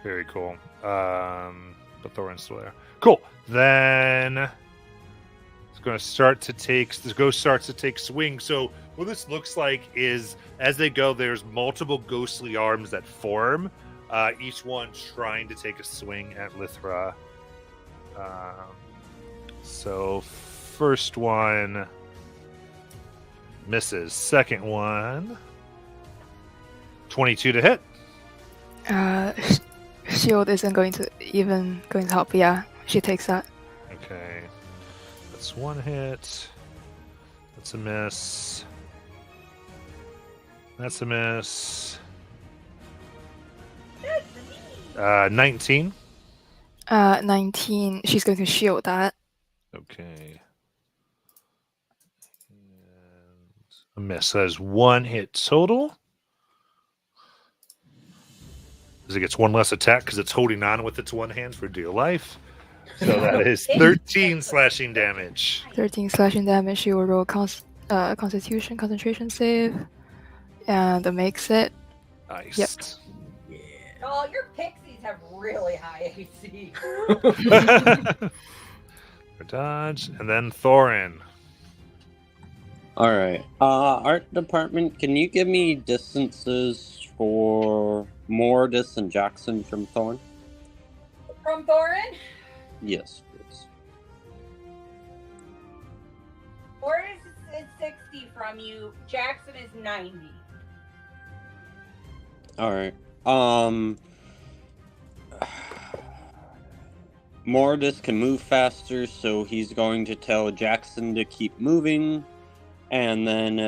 Very cool. But Thorin's still there. Cool. Then it's going to start to take. The ghost starts to take swing. So what this looks like is, as they go, there's multiple ghostly arms that form. Each one trying to take a swing at Lithra. So first one misses. Second one, 22 to hit. Shield isn't going to help. Yeah, she takes that. Okay. That's one hit. That's a miss. That's a miss. 19. 19. She's going to shield that. Okay. And a miss. That is one hit total. As it gets one less attack because it's holding on with its one hand for dear life. So that is 13 slashing damage. 13 slashing damage. She will roll Constitution concentration save, and makes it. Nice. Yep. Oh, your pixies have really high AC. Dodge, and then Thorin. All right. Art department, can you give me distances for Mortis and Jackson from Thorn? From Thorin? Yes, please. is 60 from you. Jackson is 90. All right. Mortis can move faster, so he's going to tell Jackson to keep moving, and then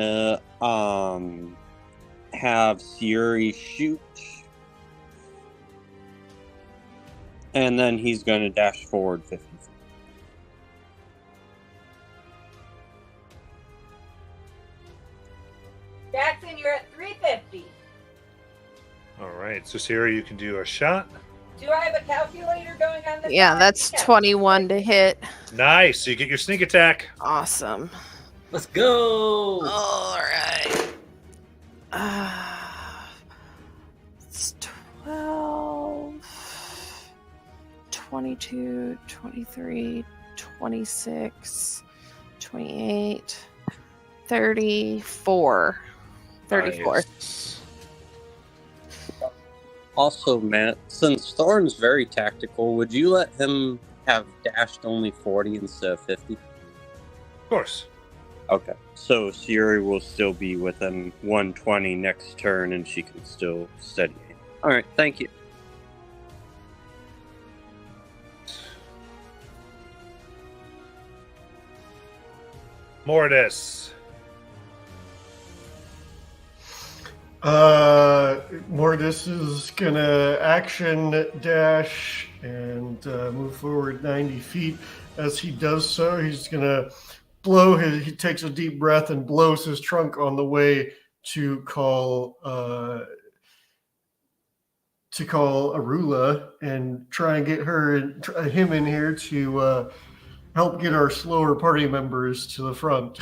have Siri shoot, and then he's going to dash forward 50 feet. Jackson, you're at 350. All right. So Siri, you can do a shot. Do I have a calculator going on this? Yeah, one? that's 21 to hit. Nice. So you get your sneak attack. Awesome. Let's go. All right. It's 12, 22, 23, 26, 28, 34. 34. Nice. Also, Matt, since Thorn's very tactical, would you let him have dashed only 40 instead of 50? Of course. Okay. So Siri will still be within 120 next turn, and she can still steady aim. All right, thank you. Mortis. Mortis is gonna action dash and move forward 90 feet. As he does so, he's gonna he takes a deep breath and blows his trunk on the way to call Arula and try and get him in here to help get our slower party members to the front.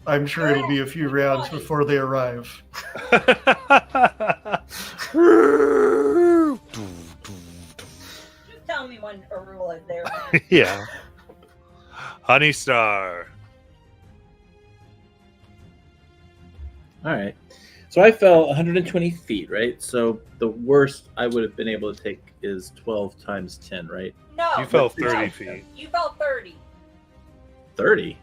I'm sure it'll be a few rounds before they arrive. Just tell me when Arula is there. Yeah. Honey Star. All right. So I fell 120 feet, right? So the worst I would have been able to take is 12 times 10, right? No. You fell no. 30 feet. You fell 30. 30?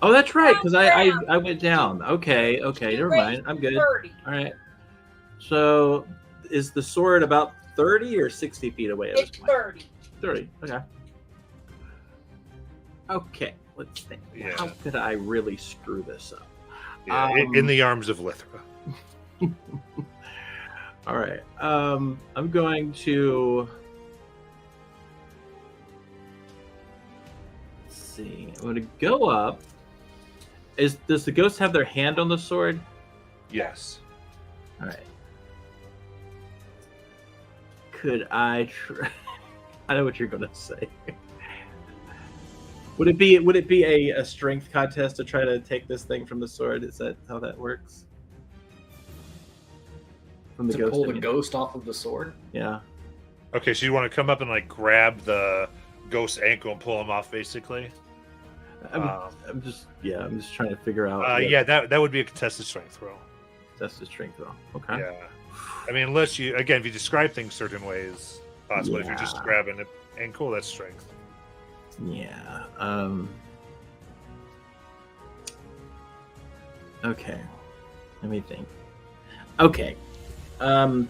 Oh, that's right, because I Down. went down. Okay, You never mind. raised I'm good. 30. All right. So is the sword about 30 or 60 feet away at this It's point? 30. 30. Okay. Okay. Let's think. Yeah. How could I really screw this up? Yeah, in the arms of Lithra. All right. I'm going to. Let's see. I'm going to go up. Does the ghost have their hand on the sword? Yes. All right. Could I try? I know what you're going to say. Would it be a strength contest to try to take this thing from the sword? Is that how that works? From the To ghost. pull I the mean. ghost off of the sword. Yeah. Okay, so you want to come up and like grab the ghost's ankle and pull him off, basically? I'm just trying to figure out. Yeah, that would be a contested strength throw. That's the strength throw. Okay. Yeah. I mean, unless you, again, if you describe things certain ways, possible. If you're just Yeah. grabbing an ankle, that's strength. Yeah. Okay. Let me think. Okay. In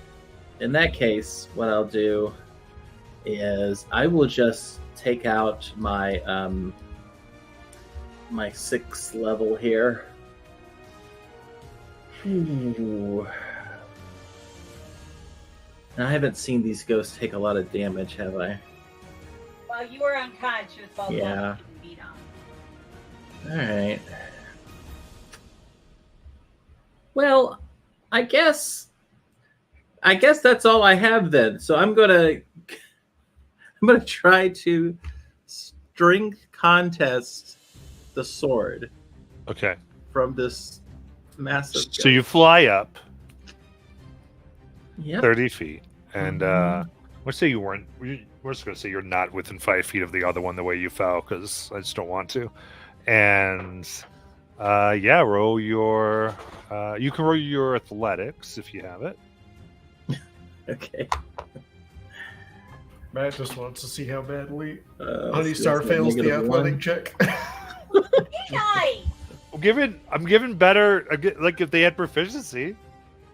that case, what I'll do is I will just take out my my 6th level here. Ooh. And I haven't seen these ghosts take a lot of damage, have I? Well, you were unconscious while Yeah. being beat on. All right. Well, I guess that's all I have then. So I'm gonna try to strength contest the sword Okay. from this massive. So you fly up Yep. 30 feet, and let's say you weren't. We're just going to say you're not within 5 feet of the other one the way you fell, because I just don't want to. And roll your. You can roll your athletics if you have it. Okay. Matt just wants to see how badly Let's Honey see, Star that's a fails the -1. athletic check. nice. I'm giving better. Like if they had proficiency.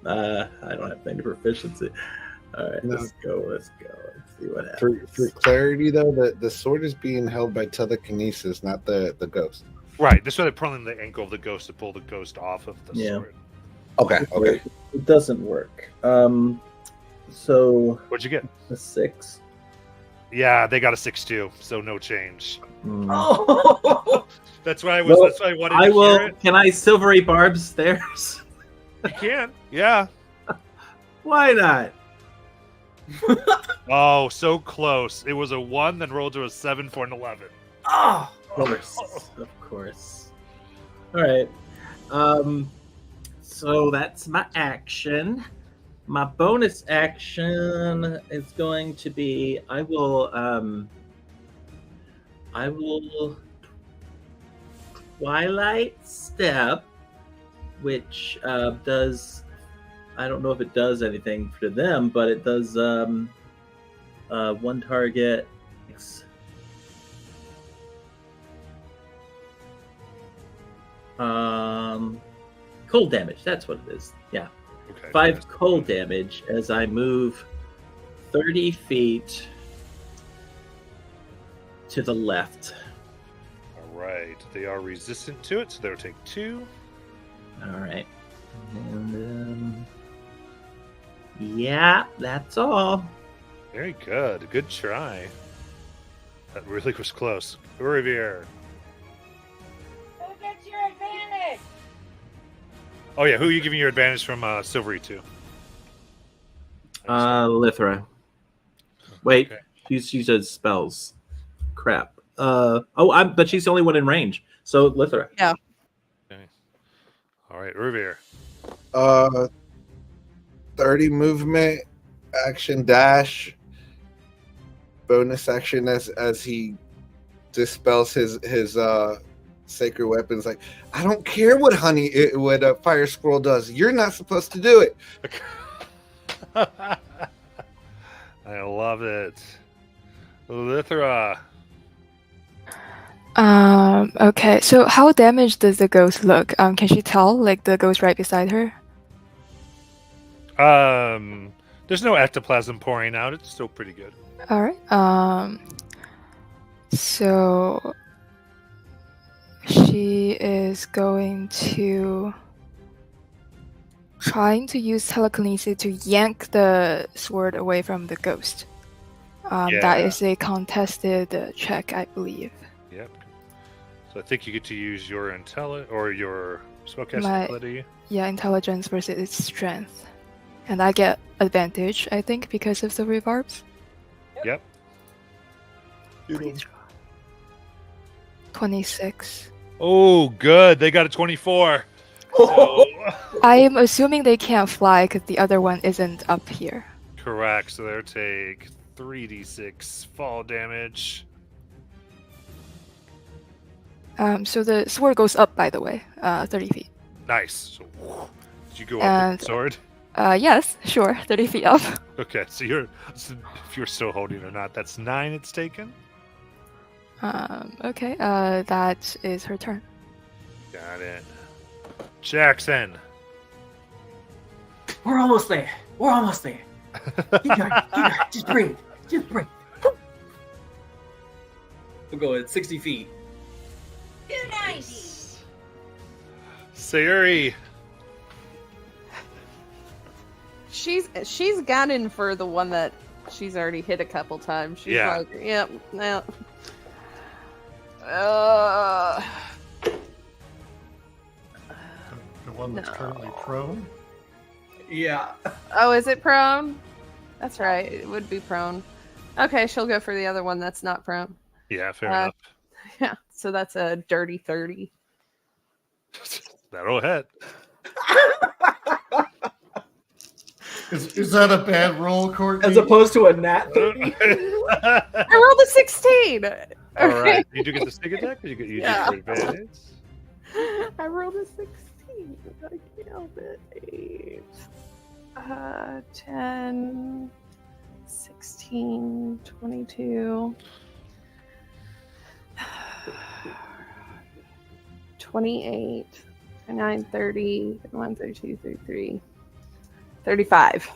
I don't have any proficiency. All right, No. let's go. Let's see what For happens. clarity, though, the sword is being held by telekinesis, not the ghost. Right. That's why they're pulling the ankle of the ghost to pull the ghost off of the Yeah. sword. Okay. Okay. It doesn't work. So What'd you get? a 6. Yeah, they got a 6-2, so no change. Hmm. Oh, That's why I was. Well, that's why I wanted I to will. hear it. Can I silvery barbs theirs? You can. Yeah. Why not? Oh, so close. It was a 1, then rolled to a 7 for an 11. oh. Of course, of course. All right. So that's my action. My bonus action is going to be I will Twilight Step, which does, I don't know if it does anything for them, but it does one target. Cold damage. That's what it is. Yeah. Okay. 5 cold damage as I move 30 feet to the left. All right. They are resistant to it, so they'll take 2. All right. And yeah, that's all. Very good. Good try. That really was close. Urivier. Who gets your advantage? Oh yeah, who are you giving your advantage from Silvery to? Lithra. Wait, Okay. she says spells. Crap. But she's the only one in range. So Lithra. All right, Urivier. 30 movement, action dash, bonus action as he dispels his sacred weapons. Like, I don't care what a fire scroll does. You're not supposed to do it. I love it. Lithra. Okay, so how damaged does the ghost look? Can she tell, like, the ghost right beside her? There's no ectoplasm pouring out. It's still pretty good. All right. So she is going to trying to use telekinesis to yank the sword away from the ghost. That Yeah. is a contested check, I believe. Yep. So I think you get to use your or your spellcasting My- ability. Yeah, intelligence versus its strength. And I get advantage, I think, because of the rebarbs. Yep. Please. 26. Oh, good. They got a 24. So, I am assuming they can't fly because the other one isn't up here. correct. So they'll take 3d6 fall damage. So the sword goes up, by the way, 30 feet. Nice. So, did you go up with And- the sword? Yes, sure, 30 feet up. Okay, so if you're still holding or not, that's 9 it's taken. Okay, that is her turn. Got it. Jackson. We're almost there. We're almost there. Keep going. Keep going. Just breathe. Just breathe. We'll go at 60 feet. 290. Sayuri. She's gone in for the one that she's already hit a couple times. She's Yeah. like, yep, yeah. The one that's No. currently prone. Yeah. Oh, is it prone? That's right. It would be prone. Okay, she'll go for the other one that's not prone. Yeah, fair Uh, enough. Yeah, so that's a dirty 30. That'll hit. Is that a bad roll, Courtney? As opposed to a nat 30. I rolled a 16. All right. You do get the stick attack, or you get Yeah. for advantage. I rolled a 16. I can't help it. 8, 10, 16, 22. 28, 29, 30, 31, 32, 33, 35.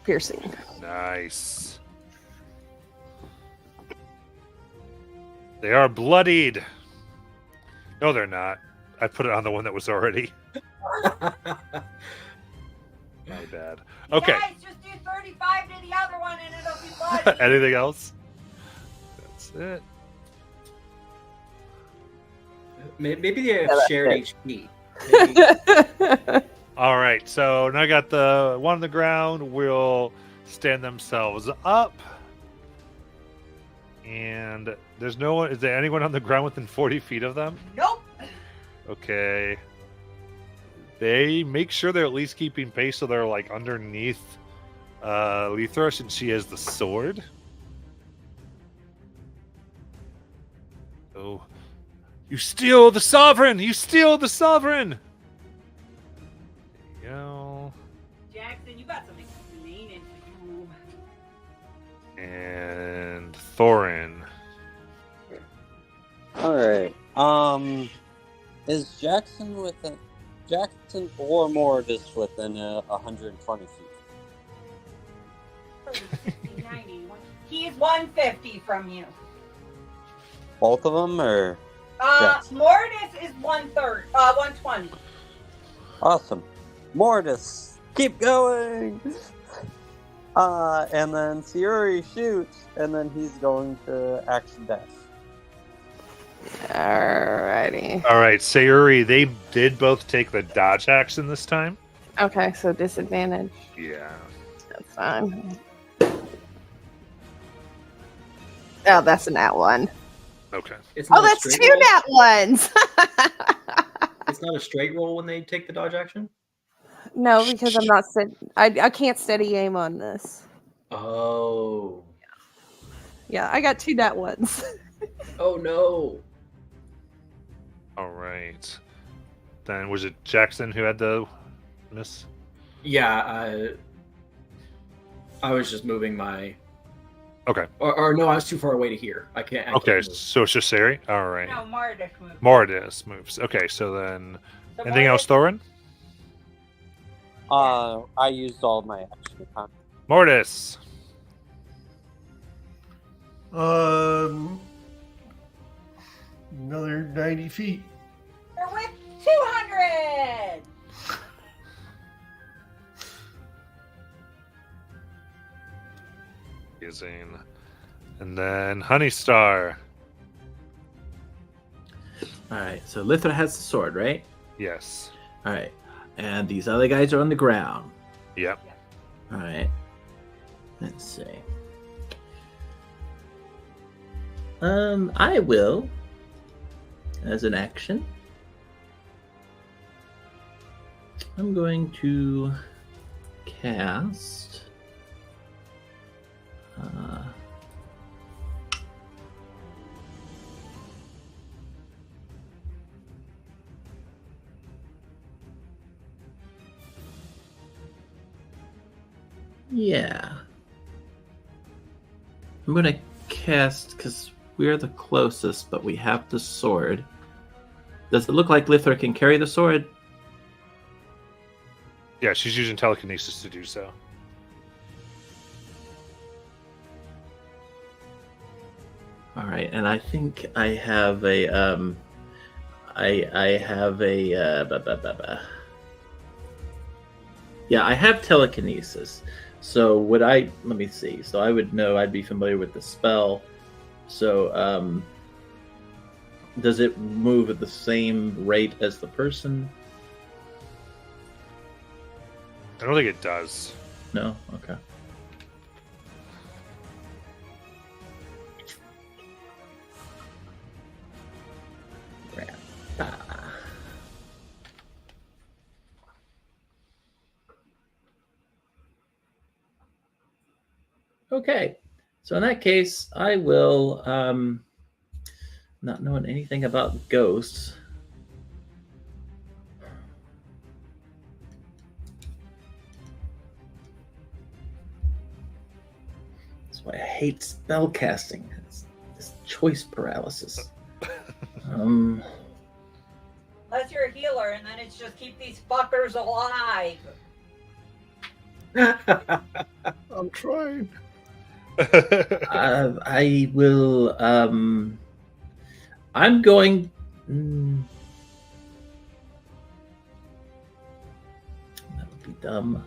Piercing. Nice. They are bloodied. No, they're not. I put it on the one that was already. My bad. Okay. Guys, just do 35 to the other one and it'll be bloody. Anything else? That's it. Maybe they have shared HP. Maybe. All right. So now I got the one on the ground. Will stand themselves up. And there's no one. Is there anyone on the ground within 40 feet of them? Nope. Okay. They make sure they're at least keeping pace, so they're like underneath Lethra, since she has the sword. Oh, you steal the sovereign! You steal the sovereign! There you go. Jackson, you got some explaining to do. And Thorin. All right. Is Jackson or Mortis within 120 feet? 50, 90. He's 150 from you. Both of them, or Jackson? Mortis is 120. Awesome. Mortis, keep going. And then Sayuri shoots, and then he's going to action dash. Alrighty. All right, Sayuri, they did both take the dodge action this time. Okay, so disadvantage. Yeah. That's fine. Oh, that's an at one. Okay. It's Oh, not a that's straight two roll? nat ones. It's not a straight roll when they take the dodge action? No, because I'm not I can't steady aim on this. Oh. Yeah, I got two nat ones. Oh no. All right. Then was it Jackson who had the miss? Yeah, I was just moving my. Okay. Or no, I was too far away to hear. I can't. Okay, move. so it's just Sayuri? All right. No, Mortis moved. Mortis moves. Okay, so then So anything else, Thorin? I used all my action time. Mortis. Another 90 feet. You're with 200. Amazing. And then Honey Star. All right, so Lithra has the sword, right? Yes. All right, and these other guys are on the ground. Yep. All right, let's see. I will, as an action, I'm going to cast. Yeah. I'm going to cast, because we're the closest, but we have the sword. Does it look like Lithra can carry the sword? Yeah, she's using telekinesis to do so. All right, and I think I have a I have a yeah, I have telekinesis. So would I? Let me see. So I would know. I'd be familiar with the spell. So does it move at the same rate as the person? I don't think it does. No. Okay. Okay, so in that case, I will, not knowing anything about ghosts. That's why I hate spell casting. It's choice paralysis. Unless you're a healer, and then it's just keep these fuckers alive. I'm trying. I will. I'm going. That would be dumb.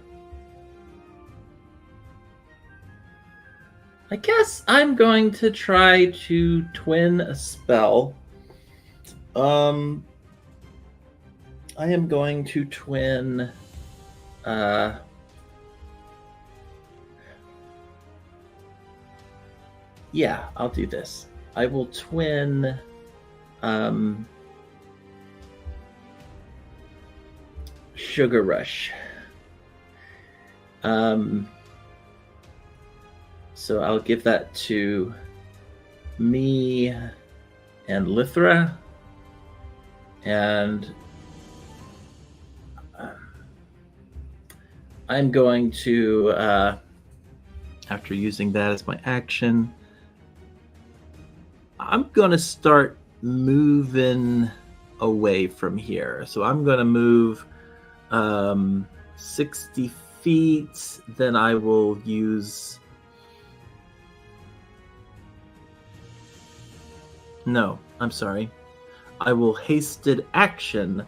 I guess I'm going to try to twin a spell. I am going to twin. Yeah, I'll do this. I will twin. Sugar Rush. So I'll give that to me and Lithra. And I'm going to, after using that as my action, I'm going to start moving away from here. So I'm going to move 60 feet. Then I will use... No, I'm sorry. I will hasted action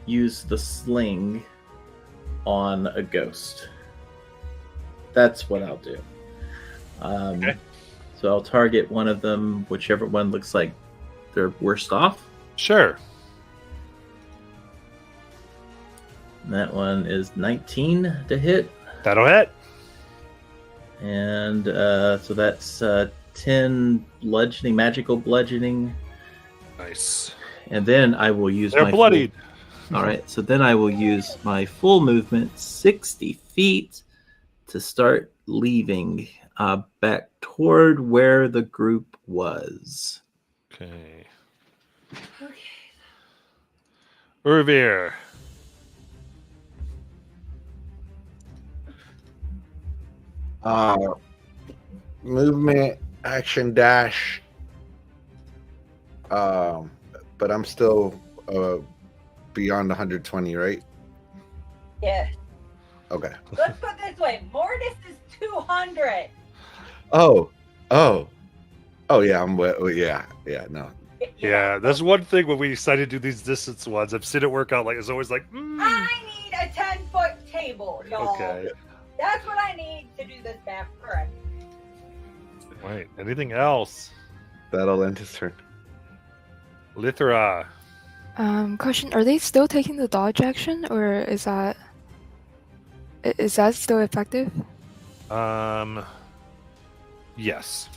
use the sling on a ghost. That's what I'll do. Okay. So I'll target one of them, whichever one looks like they're worst off. Sure. And that one is 19 to hit. That'll hit. And so that's 10 bludgeoning, magical bludgeoning. Nice. And then I will use They're my bloodied. All right, so then I will use my full movement, 60 feet, to start leaving back toward where the group was. Okay. Urvir. Movement, action, dash. But I'm still beyond 120, right? Yeah. Okay. Let's put it this way. Mortis is 200. Oh, yeah. No. Yeah, that's one thing when we decided to do these distance ones. I've seen it work out. Like it's always like, I need a 10-foot table, y'all. okay. That's what I need to do this math correct. Wait, anything else? That'll end his turn. Lithra. Question: are they still taking the dodge action, or is that still effective? Yes.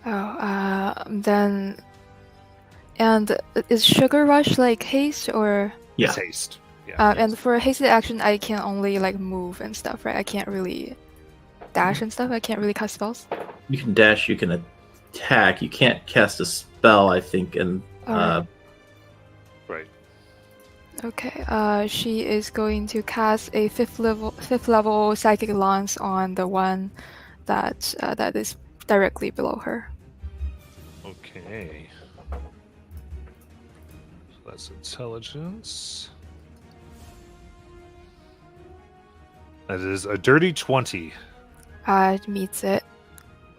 Oh, then, and is Sugar Rush like haste or? Yeah. It's haste. Yeah. And for hasted action, I can only like move and stuff, right? I can't really dash and stuff. I can't really cast spells. You can dash, you can attack. You can't cast a spell, I think, and Alright. Right. Okay. She is going to cast a fifth level psychic lance on the one that is directly below her. Okay. So that's intelligence. That is a dirty 20. It meets it.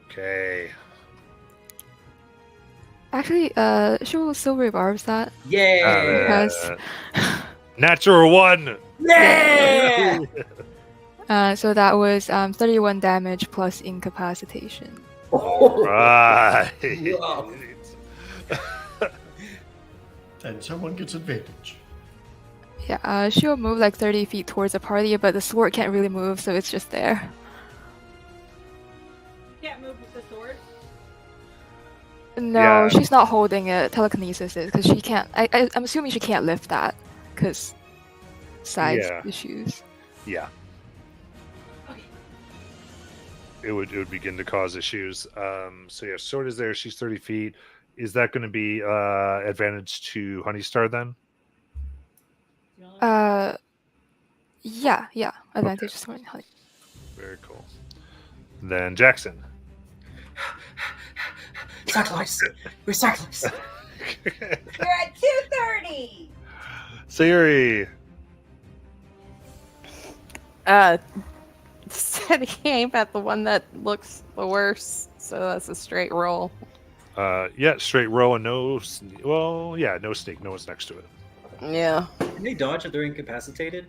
Okay. Actually, she will still rebarbs that. Yeah. Because- Natural 1. Yeah. So that was 31 damage plus incapacitation. Right. Wow. And someone gets advantage. Yeah, she'll move like 30 feet towards the party, but the sword can't really move, so it's just there. Can't move with the sword. No, Yeah. she's not holding it. Telekinesis is because she can't. I'm assuming she can't lift that because size Yeah. issues. Yeah. Okay. It would begin to cause issues. So yeah, sword is there. She's 30 feet. Is that going to be advantage to Honeystar then? Yeah. Advantage is going honey. Very cool. Then Jackson. Sacrifice. We sacrifice. You're at 230. Siri. Said he aimed at the one that looks the worst, so that's a straight roll. Yeah, straight row and no. Well, yeah, no snake. No one's next to it. Yeah. Can they dodge if they're incapacitated?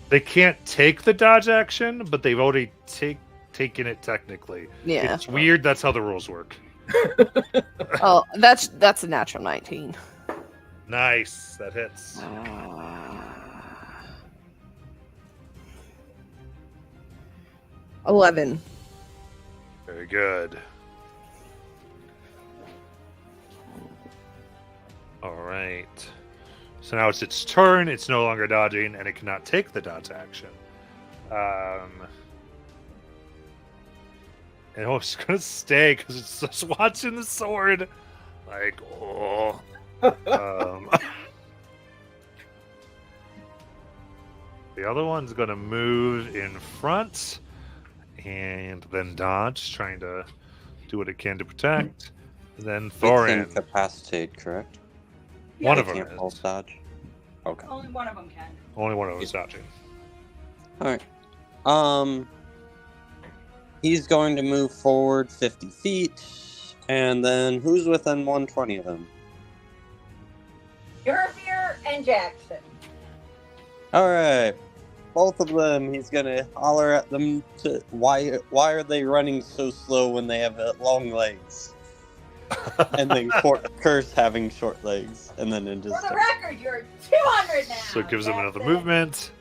They can't take the dodge action, but they've already taken it technically. Yeah. It's weird. That's how the rules work. Oh, that's a natural 19. Nice. That hits. 11. Very good. All right. So now it's its turn. It's no longer dodging, and it cannot take the dodge action. And it's going to stay because it's just watching the sword. Like, oh. The other one's going to move in front and then dodge, trying to do what it can to protect. And then It's Thorin. incapacitate, correct? One They of them can't pulse is. dodge. Okay. Only one of them can. Only one of them is dodging. All right. He's going to move forward 50 feet, and then who's within 120 of him? Eurofear and Jackson. All right. Both of them. He's gonna holler at them to why are they running so slow when they have long legs? And then curse having short legs, and then it just For the record, you're 200 now. So it gives them another Jackson. movement.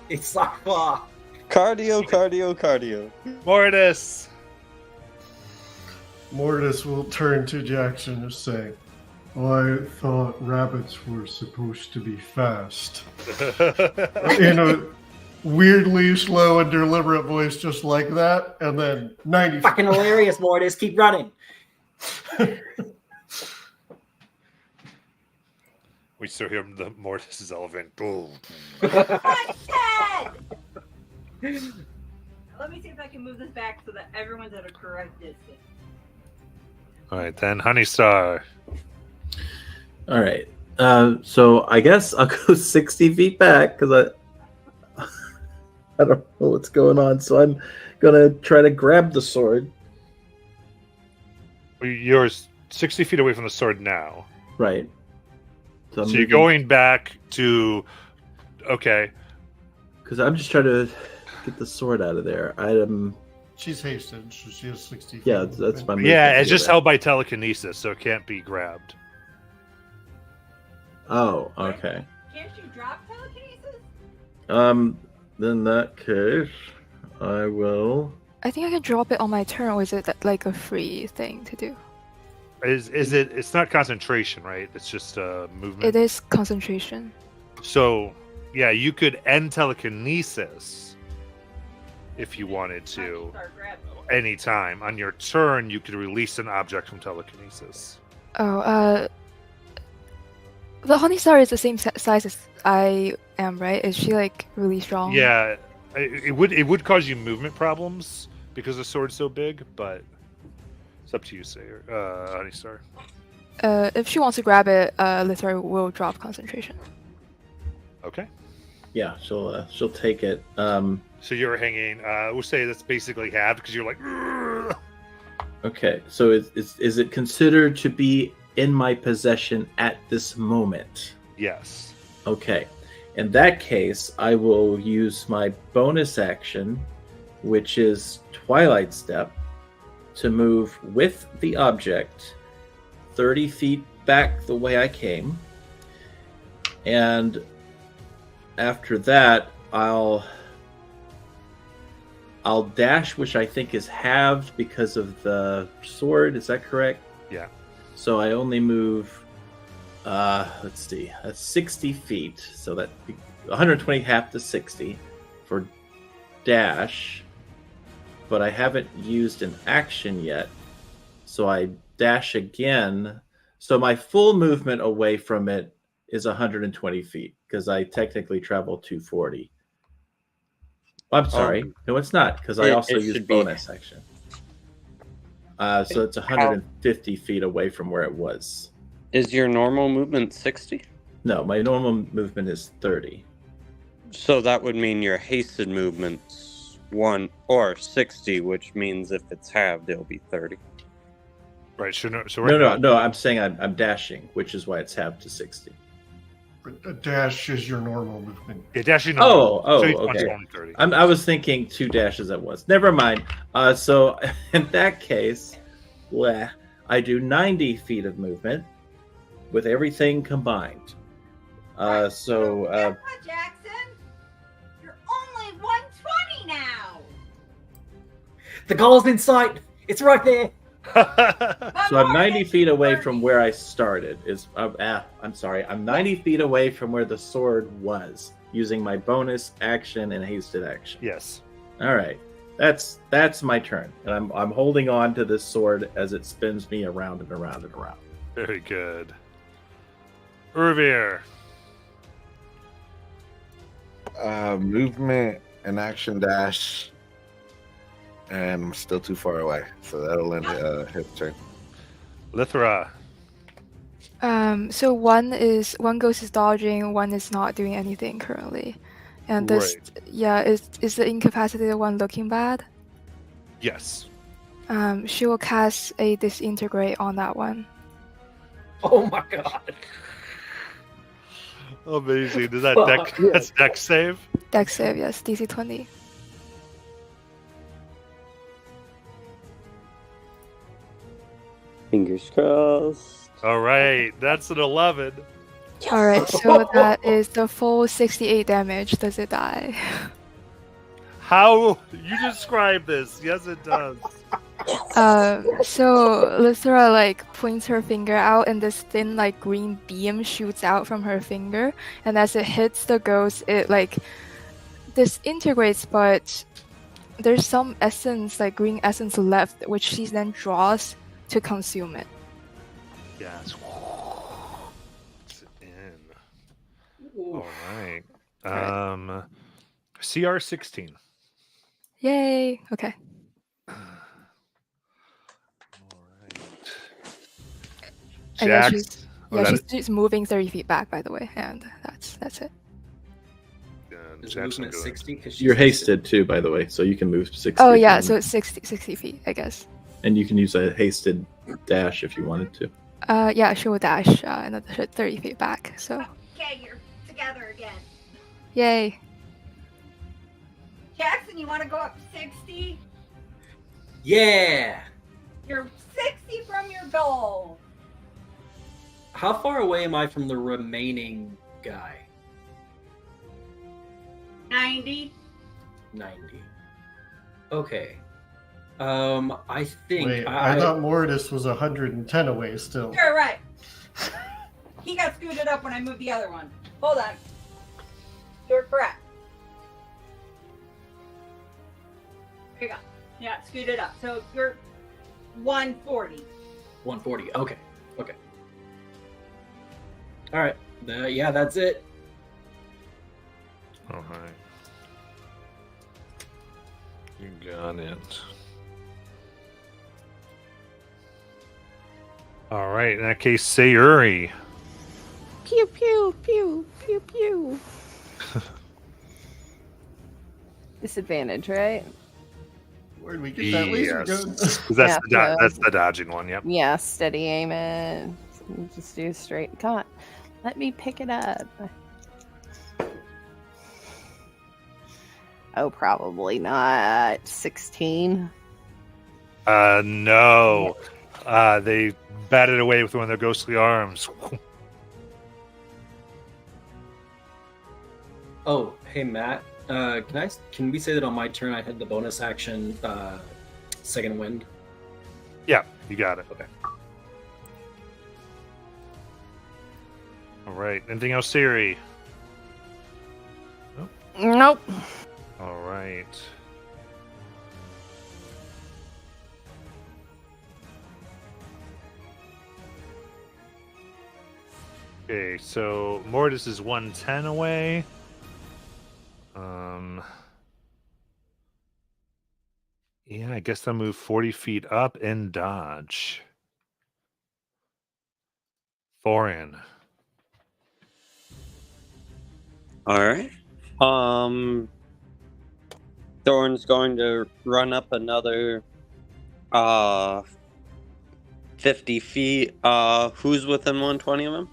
It's so far. cardio. Mortis. Mortis will turn to Jackson and say, I thought rabbits were supposed to be fast. In a weirdly slow and deliberate voice, just like that, and then 90. Fucking hilarious, Mortis. Keep running. We still hear the Mortis is elephant. Boom. Ted! Let me see if I can move this back so that everyone's at a correct distance. All right, then Honey Star. All right. So I guess I'll go 60 feet back because I don't know what's going on. So I'm gonna try to grab the sword. You're 60 feet away from the sword now. Right. So I'm you're going back to. Okay. because I'm just trying to get the sword out of there. She's hasted, so she has 60 feet. Yeah, that's my move. Yeah, to it's do just that. held by telekinesis, so it can't be grabbed. Oh, okay. Can't you drop telekinesis? Then in that case, I will. I think I can drop it on my turn, or is it like a free thing to do? Is it? It's not concentration, right? It's just movement. It is concentration. So, yeah, you could end telekinesis if you wanted to. Start grabbing. Anytime on your turn, you could release an object from telekinesis. Oh, the honey star is the same size as I am, right? Is she like really strong? Yeah, it would cause you movement problems because the sword's so big, but it's up to you, Sayer, Honey Star. If she wants to grab it, Lithar will drop concentration. Okay. Yeah, she'll take it. So you're hanging. We'll say that's basically halved because you're like. "Urgh." Okay, so is it considered to be in my possession at this moment? Yes. Okay. In that case, I will use my bonus action, which is Twilight Step, to move with the object 30 feet back the way I came. And after that, I'll dash, which I think is halved because of the sword. Is that correct? Yeah. So I only move, let's see, that's 60 feet. So that 120 half to 60 for dash. But I haven't used an action yet. So I dash again. So my full movement away from it is 120 feet because I technically travel 240. I'm sorry. No, it's not, because I It- also it used should be- bonus action. So it's 150 feet away from where it was. Is your normal movement 60? No, my normal movement is 30. So that would mean your hasted movement's 1 or 60, which means if it's halved, it'll be 30. Right. So right now, No. I'm saying I'm dashing, which is why it's halved to 60. A dash is your normal movement. yeah, dashing. Oh, so each one's okay. only 30. I was thinking 2 dashes at once. Never mind. So in that case, I do 90 feet of movement with everything combined. Guess what, Jackson? You're only 120 now. The goal's in sight. It's right there. So I'm 90 feet away from where I started. I'm sorry. I'm 90 feet away from where the sword was, using my bonus action and hasted action. Yes. All right, that's my turn, and I'm holding on to this sword as it spins me around and around and around. Very good. Urvir. Movement and action dash, and I'm still too far away, so that'll end his turn. Lithra. So one ghost is dodging, one is not doing anything currently, and this is the incapacitated one looking bad. Yes. She will cast a disintegrate on that one. Oh my god. Amazing. Does that Fuck. that's deck save? Dex save, yes, DC 20. Fingers crossed. All right. That's an 11. All right, so that is the full 68 damage. Does it die? How you describe this? Yes, it does. So Lythra like points her finger out, and this thin like green beam shoots out from her finger, and as it hits the ghost, it like disintegrates, but there's some essence, like green essence left, which she then draws to consume it. Yes. It's in. All right. CR 16. Yay! Okay. All right. And then Jax. Oh, she's moving 30 feet back, by the way, and that's it. Is Jackson movement goes. 60? 'Cause You're she's hasted too, by the way, so you can move 60. Oh if you yeah, want. so it's 60 feet, I guess. And you can use a hasted dash if you wanted to. Yeah, she will dash another 30 feet back. So Okay, you're together again. yay! Jackson, you want to go up 60? Yeah. You're 60 from your goal. How far away am I from the remaining guy? 90. 90. Okay. I think Wait, I thought Mordis was 110 away still. You're right. He got scooted up when I moved the other one. Hold on. You're correct. Here you go. Yeah, scooted up. So you're 140. 140. Okay. Okay. All right. Yeah, that's it. All right. You got it. All right. In that case, Sayuri. Pew pew pew pew pew. Disadvantage, right? Where'd we get that laser gun? 'Cause that's, Yeah, that's the dodging one. Yep. Yeah, steady aim it. Just do a straight cut. Let me pick it up. Oh, probably not. 16. No. They batted away with one of their ghostly arms. Oh, hey Matt. Can we say that on my turn I had the bonus action second wind? Yeah, you got it. Okay. All right. Anything else, Siri? Nope. All right. Okay, so Mortis is 110 away. Yeah, I guess I'll move 40 feet up and dodge. Thorin. All right. Thorn's going to run up another 50 feet. Who's within 120 of him?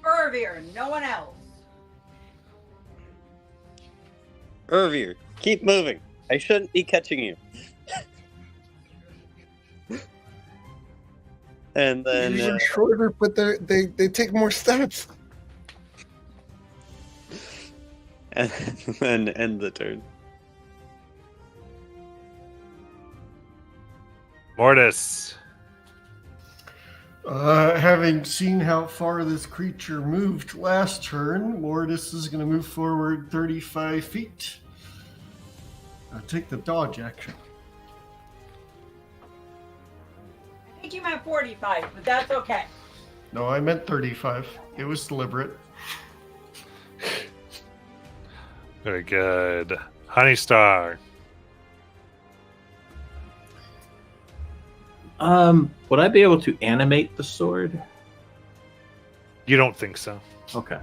Irvir, no one else. Irvir, keep moving. I shouldn't be catching you. And then They're shorter, but they take more steps. and then end the turn. Mortis. Having seen how far this creature moved last turn, Mortis is going to move forward 35 feet. Take the dodge action. I think you meant 45, but that's okay. No, I meant 35. It was deliberate. Very good. Honeystar. Would I be able to animate the sword? You don't think so? Okay,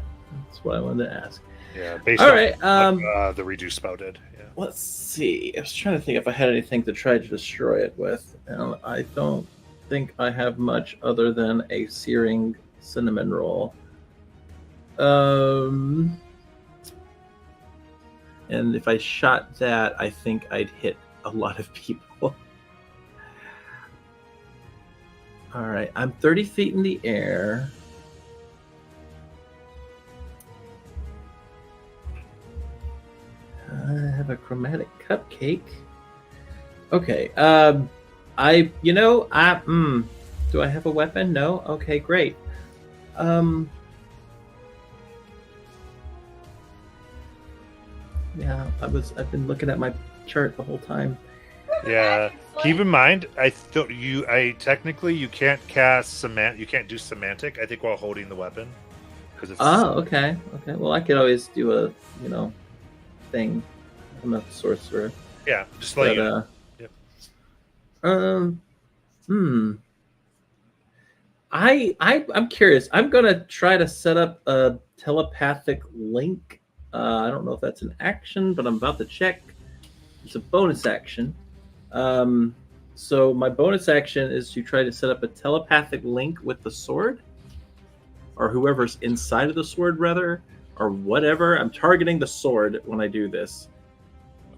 that's what I wanted to ask. Yeah, based All on right. what, the reduced spell did. Yeah. Let's see. I was trying to think if I had anything to try to destroy it with, and I don't think I have much other than a searing cinnamon roll. And if I shot that, I think I'd hit a lot of people. All right, I'm 30 feet in the air. I have a chromatic cupcake. Okay. Do I have a weapon? No. Okay, great. Yeah, I've been looking at my chart the whole time. Yeah. Keep in mind, technically you can't cast you can't do semantic. I think while holding the weapon, because it's. Oh, okay. Well, I could always do a thing. I'm not a sorcerer. Yeah, just let you know. Yep. I'm curious. I'm gonna try to set up a telepathic link. I don't know if that's an action, but I'm about to check. It's a bonus action. So my bonus action is to try to set up a telepathic link with the sword, or whoever's inside of the sword, rather, or whatever. I'm targeting the sword when I do this.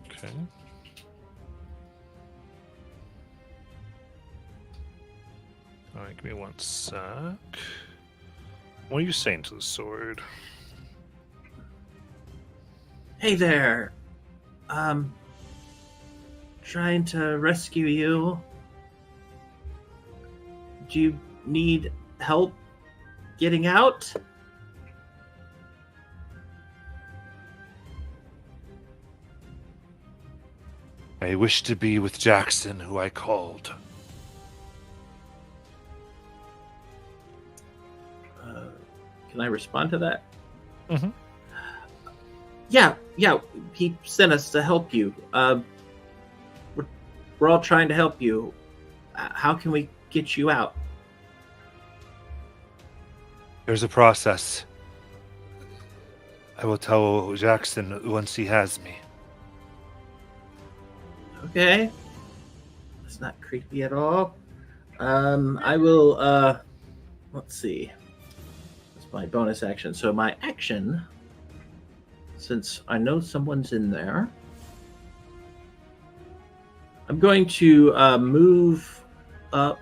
Okay. All right, give me one sec. What are you saying to the sword? Hey there. Trying to rescue you. Do you need help getting out? I wish to be with Jackson, who I called. Can I respond to that? Mm-hmm. Yeah. He sent us to help you. We're all trying to help you. How can we get you out? There's a process. I will tell Jackson once he has me. Okay. That's not creepy at all. I will, let's see. That's my bonus action. So my action, since I know someone's in there, I'm going to move up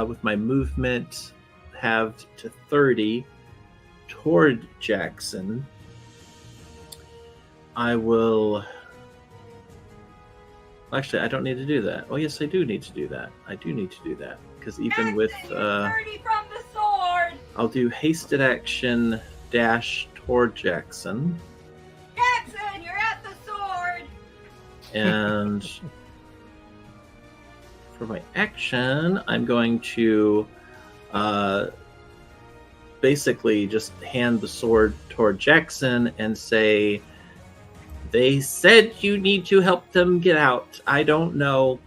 with my movement halved to 30 toward Jackson. I will... Actually, I don't need to do that. Oh, yes, I do need to do that. I do need to do that. Because even Jackson, with... you're 30 from the sword! I'll do hasted action dash toward Jackson. Jackson, you're at the sword! And for my action, I'm going to basically just hand the sword toward Jackson and say, They said you need to help them get out. I don't know,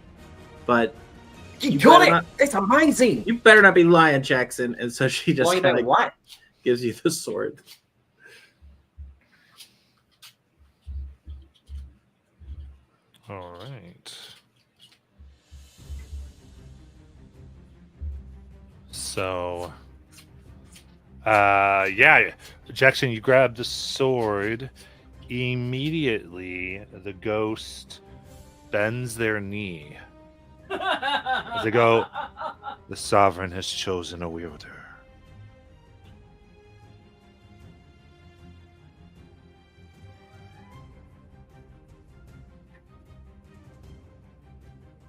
but You got got it! it! It's amazing! you better not be lying, Jackson. And so she just Lying kind about of what? gives you the sword. All right. So, yeah, Jackson, you grab the sword. Immediately, the ghost bends their knee. As they go, The sovereign has chosen a wielder.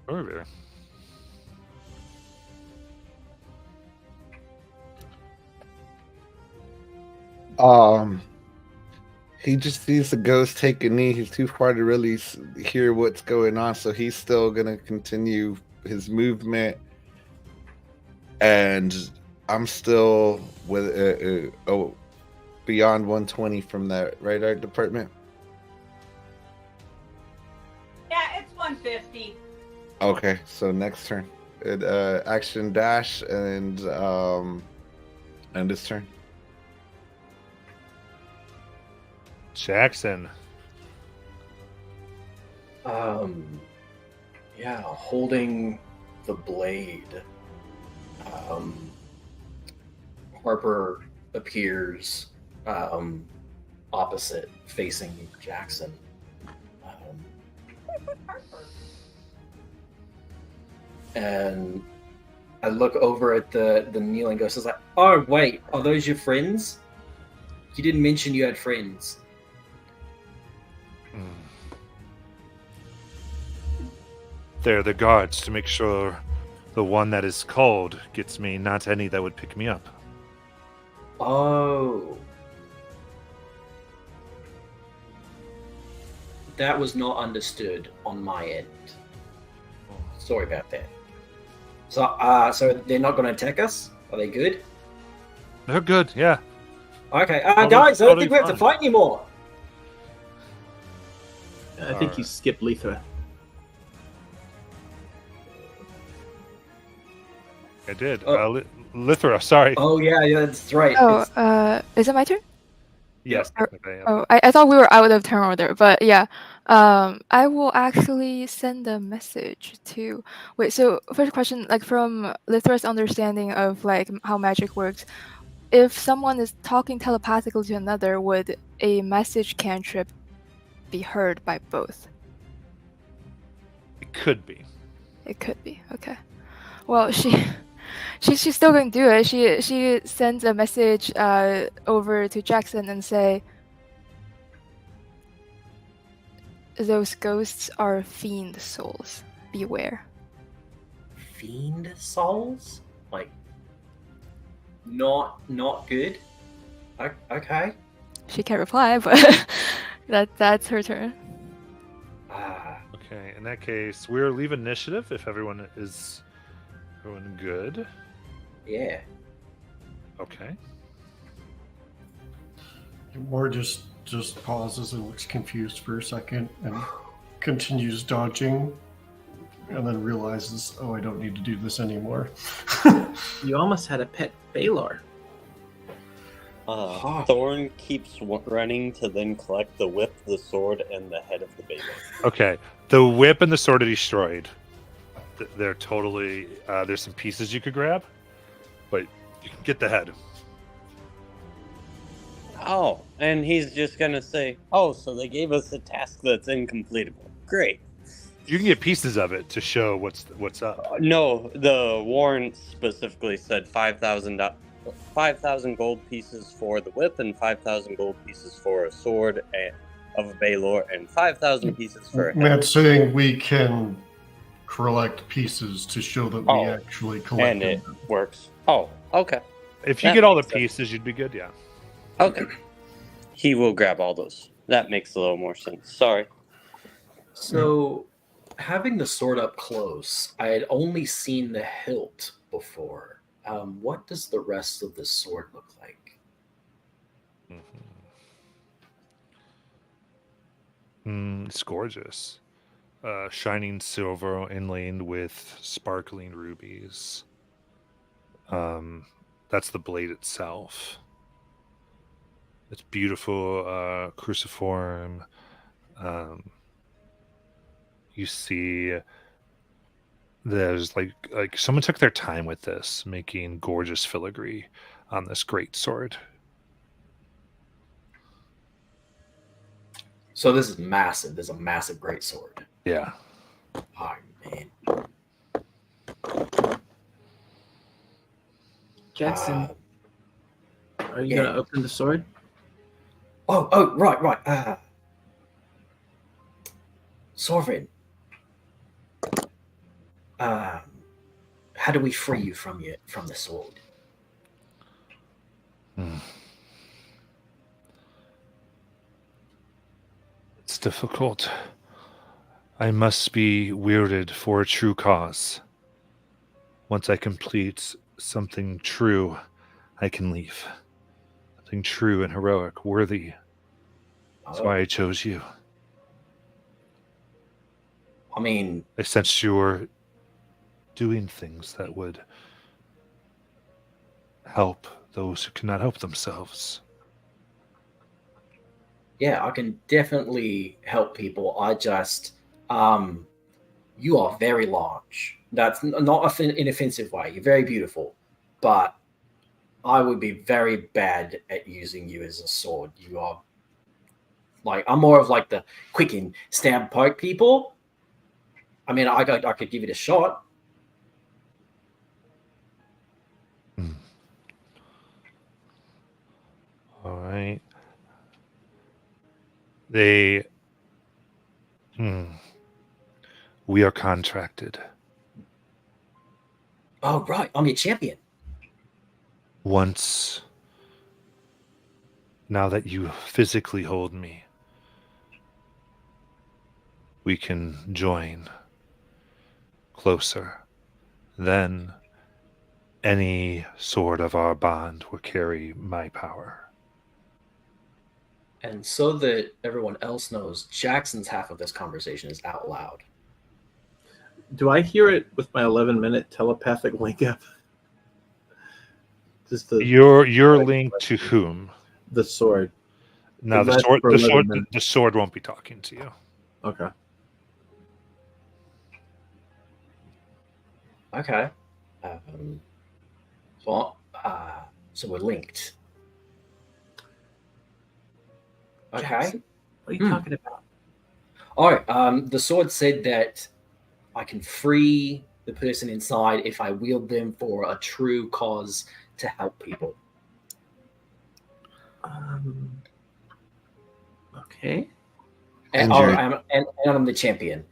Over. He just sees the ghost take a knee. He's too far to really hear what's going on, so he's still gonna continue his movement. And I'm still with beyond 120 from that radar department. Yeah, it's 150. Okay, so next turn, action dash and this turn. Jackson. Yeah, holding the blade. Harper appears opposite, facing Jackson. And I look over at the kneeling ghost. I was like, "Oh wait, are those your friends? You didn't mention you had friends." They're the guards to make sure the one that is called gets me, not any that would pick me up. Oh. That was not understood on my end. Sorry about that. So they're not going to attack us? Are they good? They're good, yeah. Okay, Totally- guys, I don't totally think we have to fine. fight anymore. I think you Alright. skipped Lethra. I did. Oh. Lithra, sorry. Oh yeah, that's right. Oh, It's- is it my turn? Yes. Or- Okay, yeah. Oh, I thought we were out of turn order, but yeah. I will actually send a message to. Wait, so first question, like from Lithra's understanding of like how magic works, if someone is talking telepathically to another, would a message cantrip be heard by both? It could be. It could be. Okay. Well, she's still going to do it. She sends a message over to Jackson and say, "Those ghosts are fiend souls. Beware." Fiend souls? Like, not good? Okay. She can't reply, but that's her turn. Ah, Okay, in that case, we'll leave initiative if everyone good. yeah. Okay. Moore just pauses and looks confused for a second and continues dodging, and then realizes, oh, I don't need to do this anymore. You almost had a pet Balor. Thorn keeps running to then collect the whip, the sword, and the head of the baby. Okay. The whip and the sword are destroyed. They're totally. There's some pieces you could grab, but you can get the head. Oh, and he's just gonna say, "Oh, so they gave us a task that's incompletable. Great." You can get pieces of it to show what's up. No, the warrant specifically said 5,000 gold pieces for the whip and 5,000 gold pieces for a sword of Balor and 5,000 pieces for a head. Matt's saying we can collect pieces to show that we actually And collected it them. works. Oh, okay. If you That get all the makes sense. pieces, you'd be good. Yeah. Okay. He will grab all those. That makes a little more sense. Sorry. So, having the sword up close, I had only seen the hilt before. What does the rest of the sword look like? It's gorgeous. Shining silver inlaid with sparkling rubies. That's the blade itself. It's beautiful, cruciform. You see, there's like someone took their time with this, making gorgeous filigree on this great sword. So this is massive. There's a massive greatsword. Yeah. Oh man. Jackson, are you yeah. gonna open the sword? Oh, right. Sovereign. How do we free you from the sword? It's difficult. I must be wielded for a true cause. Once I complete something true, I can leave. Something true and heroic, worthy. That's why I chose you. I mean, I sensed you were doing things that would help those who cannot help themselves. yeah, I can definitely help people. I just, you are very large. That's not an inoffensive way. You're very beautiful, but I would be very bad at using you as a sword. You are like, I'm more of like the quick and stab poke people. I mean, I could give it a shot. All right. They. We are contracted. Oh, right. I'm your champion. Once. Now that you physically hold me, we can join closer. Then any sword of our bond will carry my power. And so that everyone else knows, Jackson's half of this conversation is out loud. Do I hear it with my 11-minute telepathic link up? Just You're linked to whom? The sword. No, It lasts for 11 minutes. the sword won't be talking to you. Okay. Okay. So we're linked. Okay. Jackson, what are you talking about? All right. The sword said that I can free the person inside if I wield them for a true cause to help people. Okay. And I'm the champion.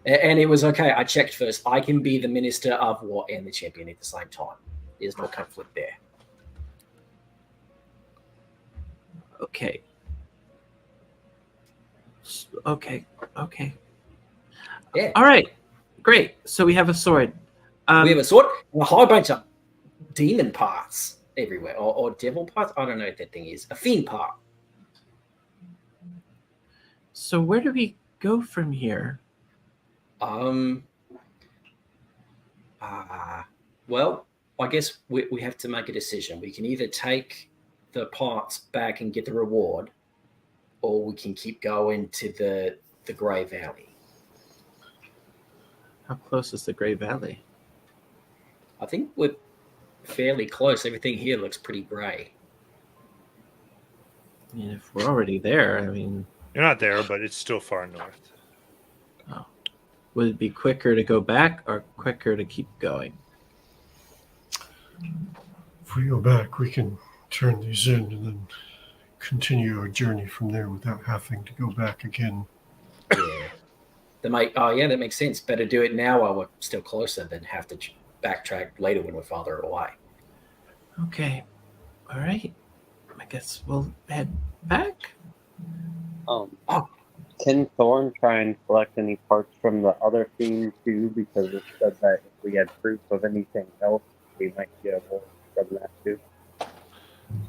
And it was okay. I checked first. I can be the Minister of War and the champion at the same time. There's no conflict there. Okay. Okay. Yeah. All right. Great. So we have a sword. We have a sword and a whole bunch of demon parts everywhere. Or devil parts. I don't know what that thing is. A fiend part. So where do we go from here? Well, I guess we have to make a decision. We can either take the parts back and get the reward, or we can keep going to the Grey Valley. How close is the Grey Valley? I think we're fairly close. Everything here looks pretty grey. I mean, if we're already there, I mean... You're not there, but it's still far north. Oh. Would it be quicker to go back or quicker to keep going? If we go back, we can turn these in and then continue our journey from there without having to go back again. Yeah. That makes sense. Better do it now while we're still closer than have to backtrack later when we're farther away. Okay. All right. I guess we'll head back. Can Thorn try and collect any parts from the other fiend too? Because it said that if we had proof of anything else, we might get more from that too.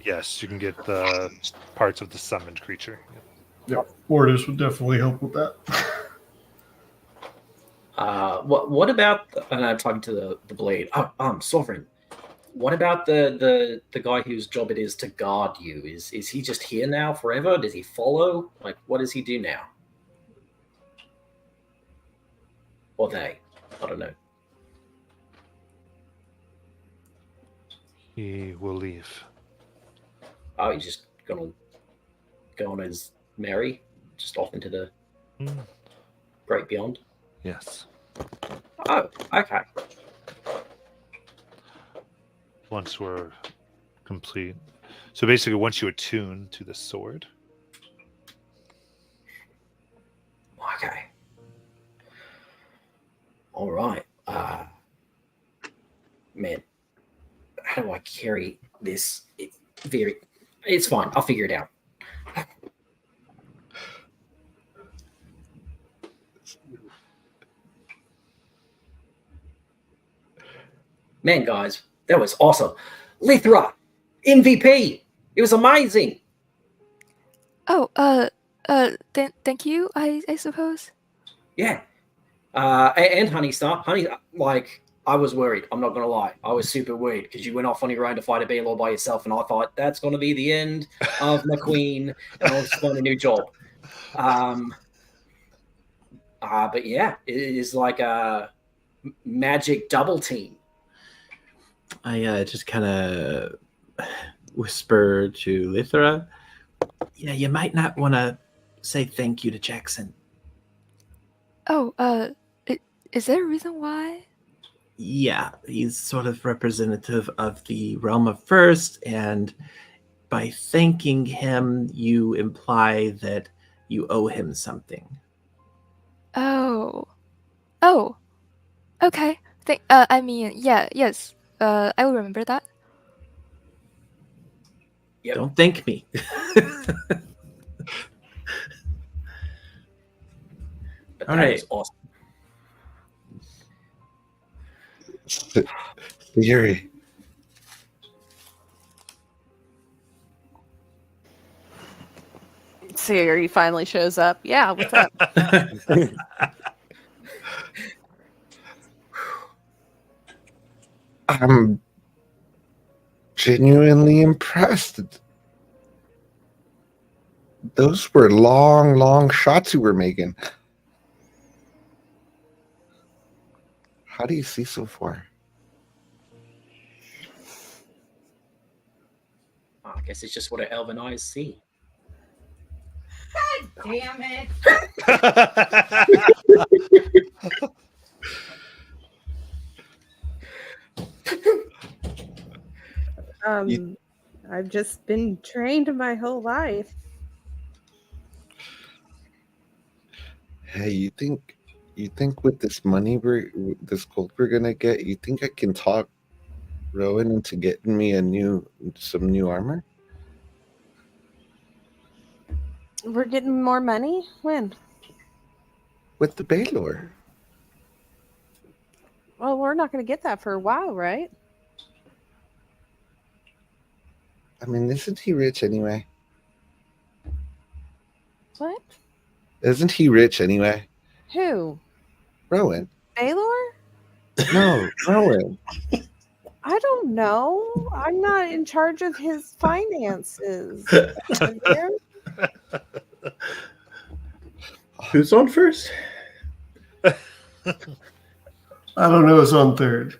Yes, you can get the parts of the summoned creature. Yep. Yeah, Mortis would definitely help with that. What about? And I'm talking to the blade. Sovereign. What about the guy whose job it is to guard you? Is he just here now forever? Does he follow? Like, what does he do now? Or they? I don't know. He will leave. Oh, he's just gonna go on his merry, just off into the great beyond. Yes. Oh, okay. Once we're complete. So basically, once you attune to the sword, Okay. All right. Man, how do I carry this? It's fine. I'll figure it out. Man, guys, that was awesome. Lithra, MVP. It was amazing. Oh, thank you, I suppose. Yeah. And Honey Star. Honey, like, I was worried. I'm not going to lie. I was super worried because you went off on your own to fight a Balor by yourself, and I thought that's going to be the end of my queen, and I'll just find a new job. But yeah, it is like a magic double team. I just kind of whisper to Lithra, yeah, you might not want to say thank you to Jackson. Oh, is there a reason why? Yeah, he's sort of representative of the realm of first, and by thanking him, you imply that you owe him something. Oh, okay. Yes. I will remember that. Yep. Don't thank me. But All that right. was awesome. Theory. Siri finally shows up. Yeah, what's up? I'm genuinely impressed. Those were long shots you were making. How do you see so far? I guess it's just what our elven eyes see. God damn it. I've just been trained my whole life. Hey, you think with this money this gold we're gonna get, you think I can talk Rowan into getting me some new armor? We're getting more money? When? With the Balor. Well, we're not going to get that for a while, right? I mean, isn't he rich anyway? What? Isn't he rich anyway? Who? Rowan. Balor? No, Rowan. I don't know. I'm not in charge of his finances. Who's on first? I don't know who's on third.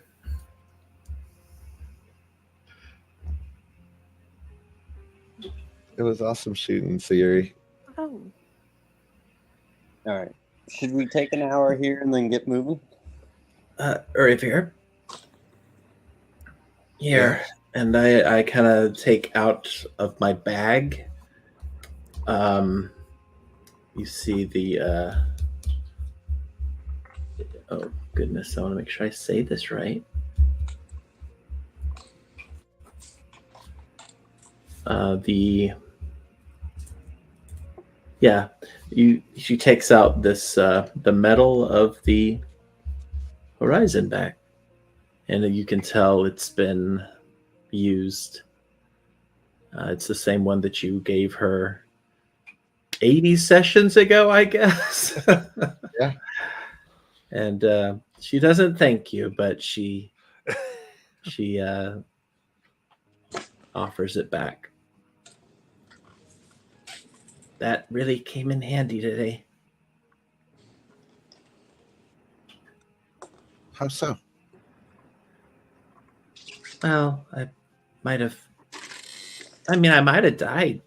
It was awesome shooting, Siri. Oh. All right. Should we take an hour here and then get moving? Here. Here. And I kind of take out of my bag. You see the oh goodness, I want to make sure I say this right. She takes out this the metal of the horizon back, and you can tell it's been used. It's the same one that you gave her, 80 sessions ago, I guess. Yeah. And she doesn't thank you, but she offers it back. That really came in handy today. How so? Well, I might have died.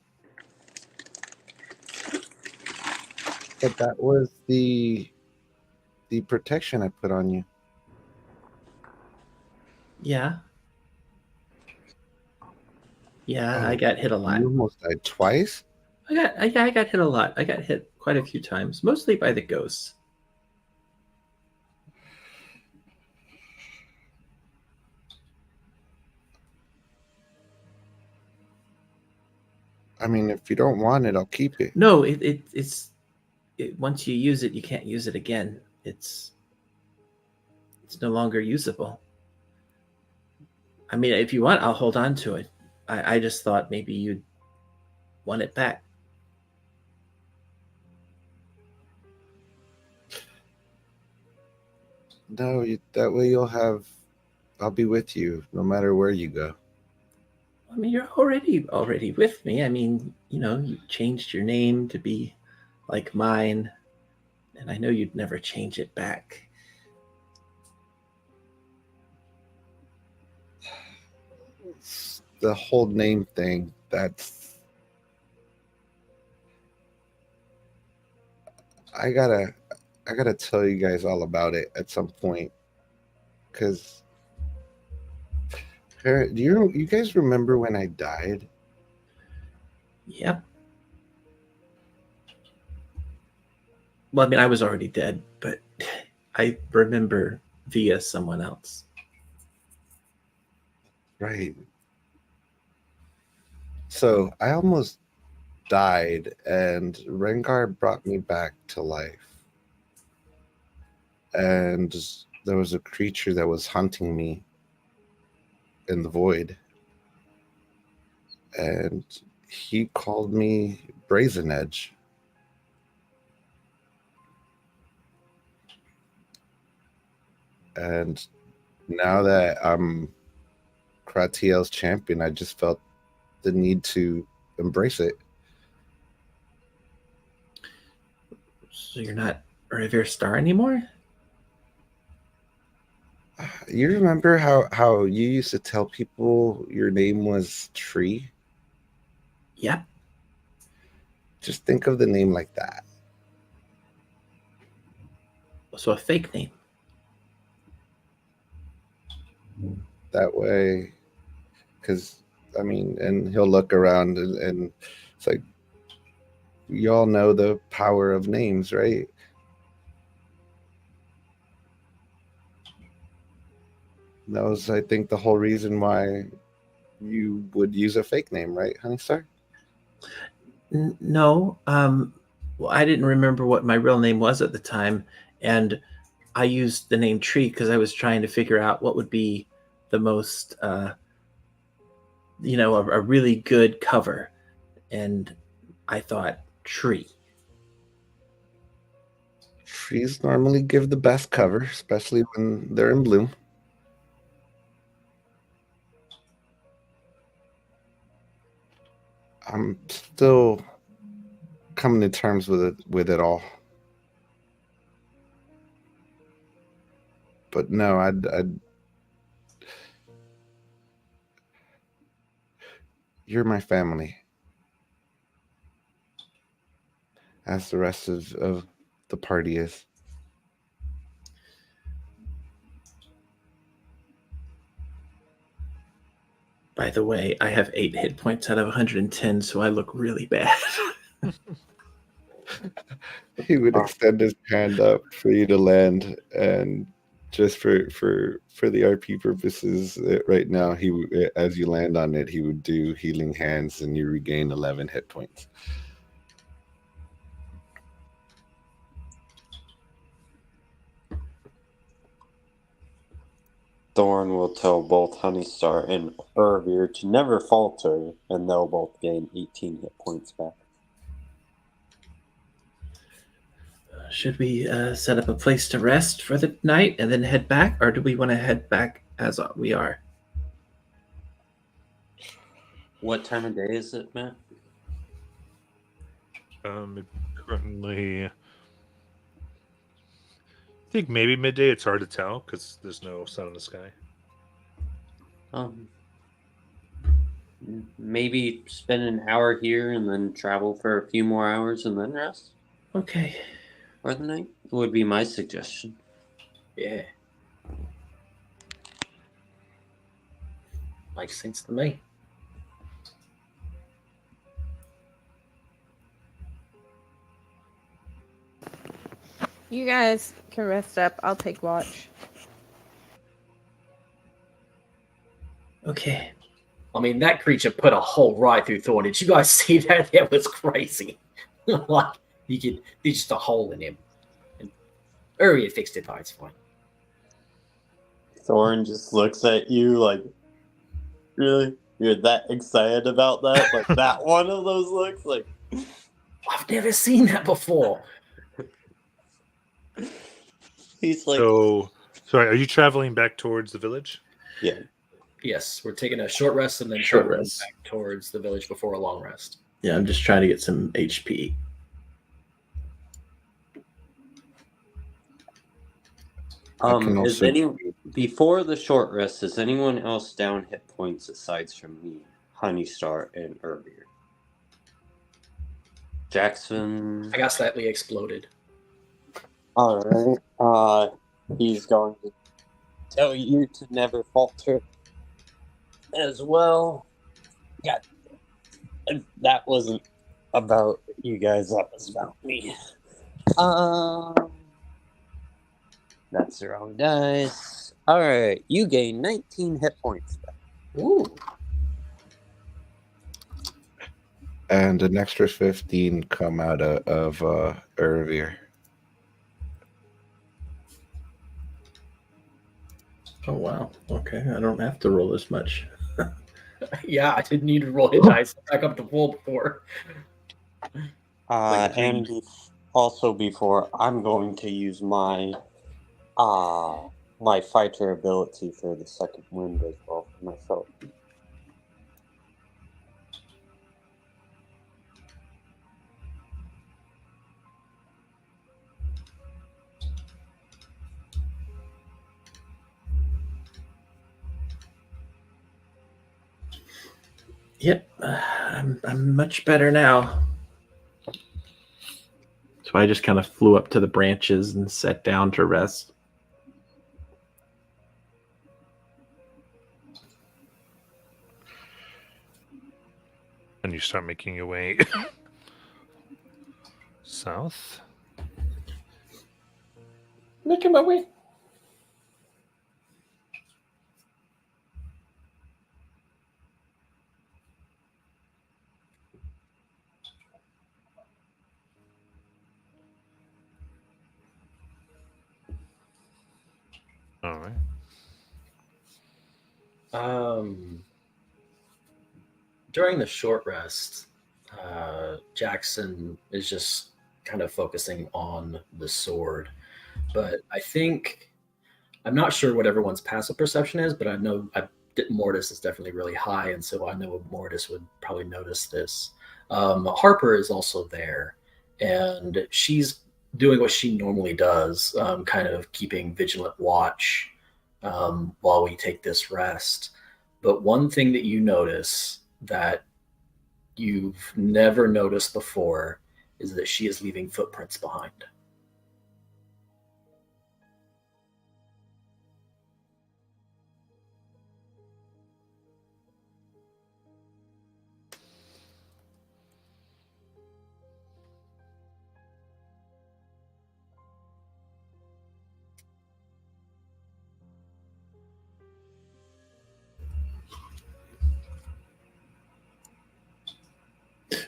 But that was the protection I put on you. Yeah. Yeah, Oh, I got hit a lot. You almost died twice? I got hit a lot. I got hit quite a few times, mostly by the ghosts. I mean, if you don't want it, I'll keep it. No, it's once you use it, you can't use it again. It's no longer usable. I mean, if you want, I'll hold on to it. I just thought maybe you'd want it back. No, that way I'll be with you no matter where you go. I mean, you're already with me. I mean, you changed your name to be like mine, and I know you'd never change it back. It's the whole name thing, I gotta tell you guys all about it at some point. Because do you guys remember when I died? Yep. Well, I mean, I was already dead, but I remember via someone else. Right. So I almost died, and Rengar brought me back to life. And there was a creature that was hunting me in the void. And he called me Brazen Edge. And now that I'm Kratiel's champion, I just felt the need to embrace it. So you're not Revere Star anymore? You remember how you used to tell people your name was Tree? Yep. Just think of the name like that. So a fake name. That way, because, I mean, and he'll look around and it's like, you all know the power of names, right? That was, I think, the whole reason why you would use a fake name, right, Honeystar? No. Well, I didn't remember what my real name was at the time, and I used the name Tree because I was trying to figure out what would be the most, a really good cover, and I thought Tree. Trees normally give the best cover, especially when they're in bloom. I'm still coming to terms with it all. But no, you're my family, as the rest of the party is. By the way, I have 8 hit points out of 110, so I look really bad. He would extend his hand up for you to land, and just for the RP purposes, right now, as you land on it, he would do healing hands, and you regain 11 hit points. Thorn will tell both Honeystar and Urvir to never falter, and they'll both gain 18 hit points back. should we set up a place to rest for the night and then head back, or do we want to head back as we are? What time of day is it, Matt? Currently, I think maybe midday. It's hard to tell because there's no sun in the sky. Maybe spend an hour here and then travel for a few more hours and then rest Okay. for the night would be my suggestion. Yeah. Makes sense to me. You guys can rest up. I'll take watch. Okay. I mean, that creature put a hole right through Thorn. Did you guys see that? That was crazy. Like, there's just a hole in him. And Uri fixed it, though. It's fine. Thorin just looks at you like, really? You're that excited about that? Like that one of those looks? Like, I've never seen that before. he's like, So, sorry, are you traveling back towards the village? yeah. Yes, we're taking a short rest and then Short traveling rest. back towards the village before a long rest. Yeah, I'm just trying to get some HP. can Is also- before the short rest, is anyone else down hit points aside from me, Honeystar, and Irvir? Jackson. I got slightly exploded. All right. He's going to tell you to never falter as well. Yeah. That wasn't about you guys. That was about me. That's the wrong dice. All right. You gain 19 hit points back. Ooh. And an extra 15 come out of Irvir. Oh, wow. Okay, I don't have to roll as much. Yeah, I didn't need to roll hit dice back up to full before. And also before, I'm going to use my my fighter ability for the second wind as well for myself. Yep, I'm much better now. So I just kind of flew up to the branches and sat down to rest. And you start making your way south. Making my way. All right. During the short rest, Jackson is just kind of focusing on the sword. But I think I'm not sure what everyone's passive perception is, but I know Mortis is definitely really high, and so I know Mortis would probably notice this. Harper is also there, and she's doing what she normally does, kind of keeping vigilant watch while we take this rest. But one thing that you notice that you've never noticed before is that she is leaving footprints behind.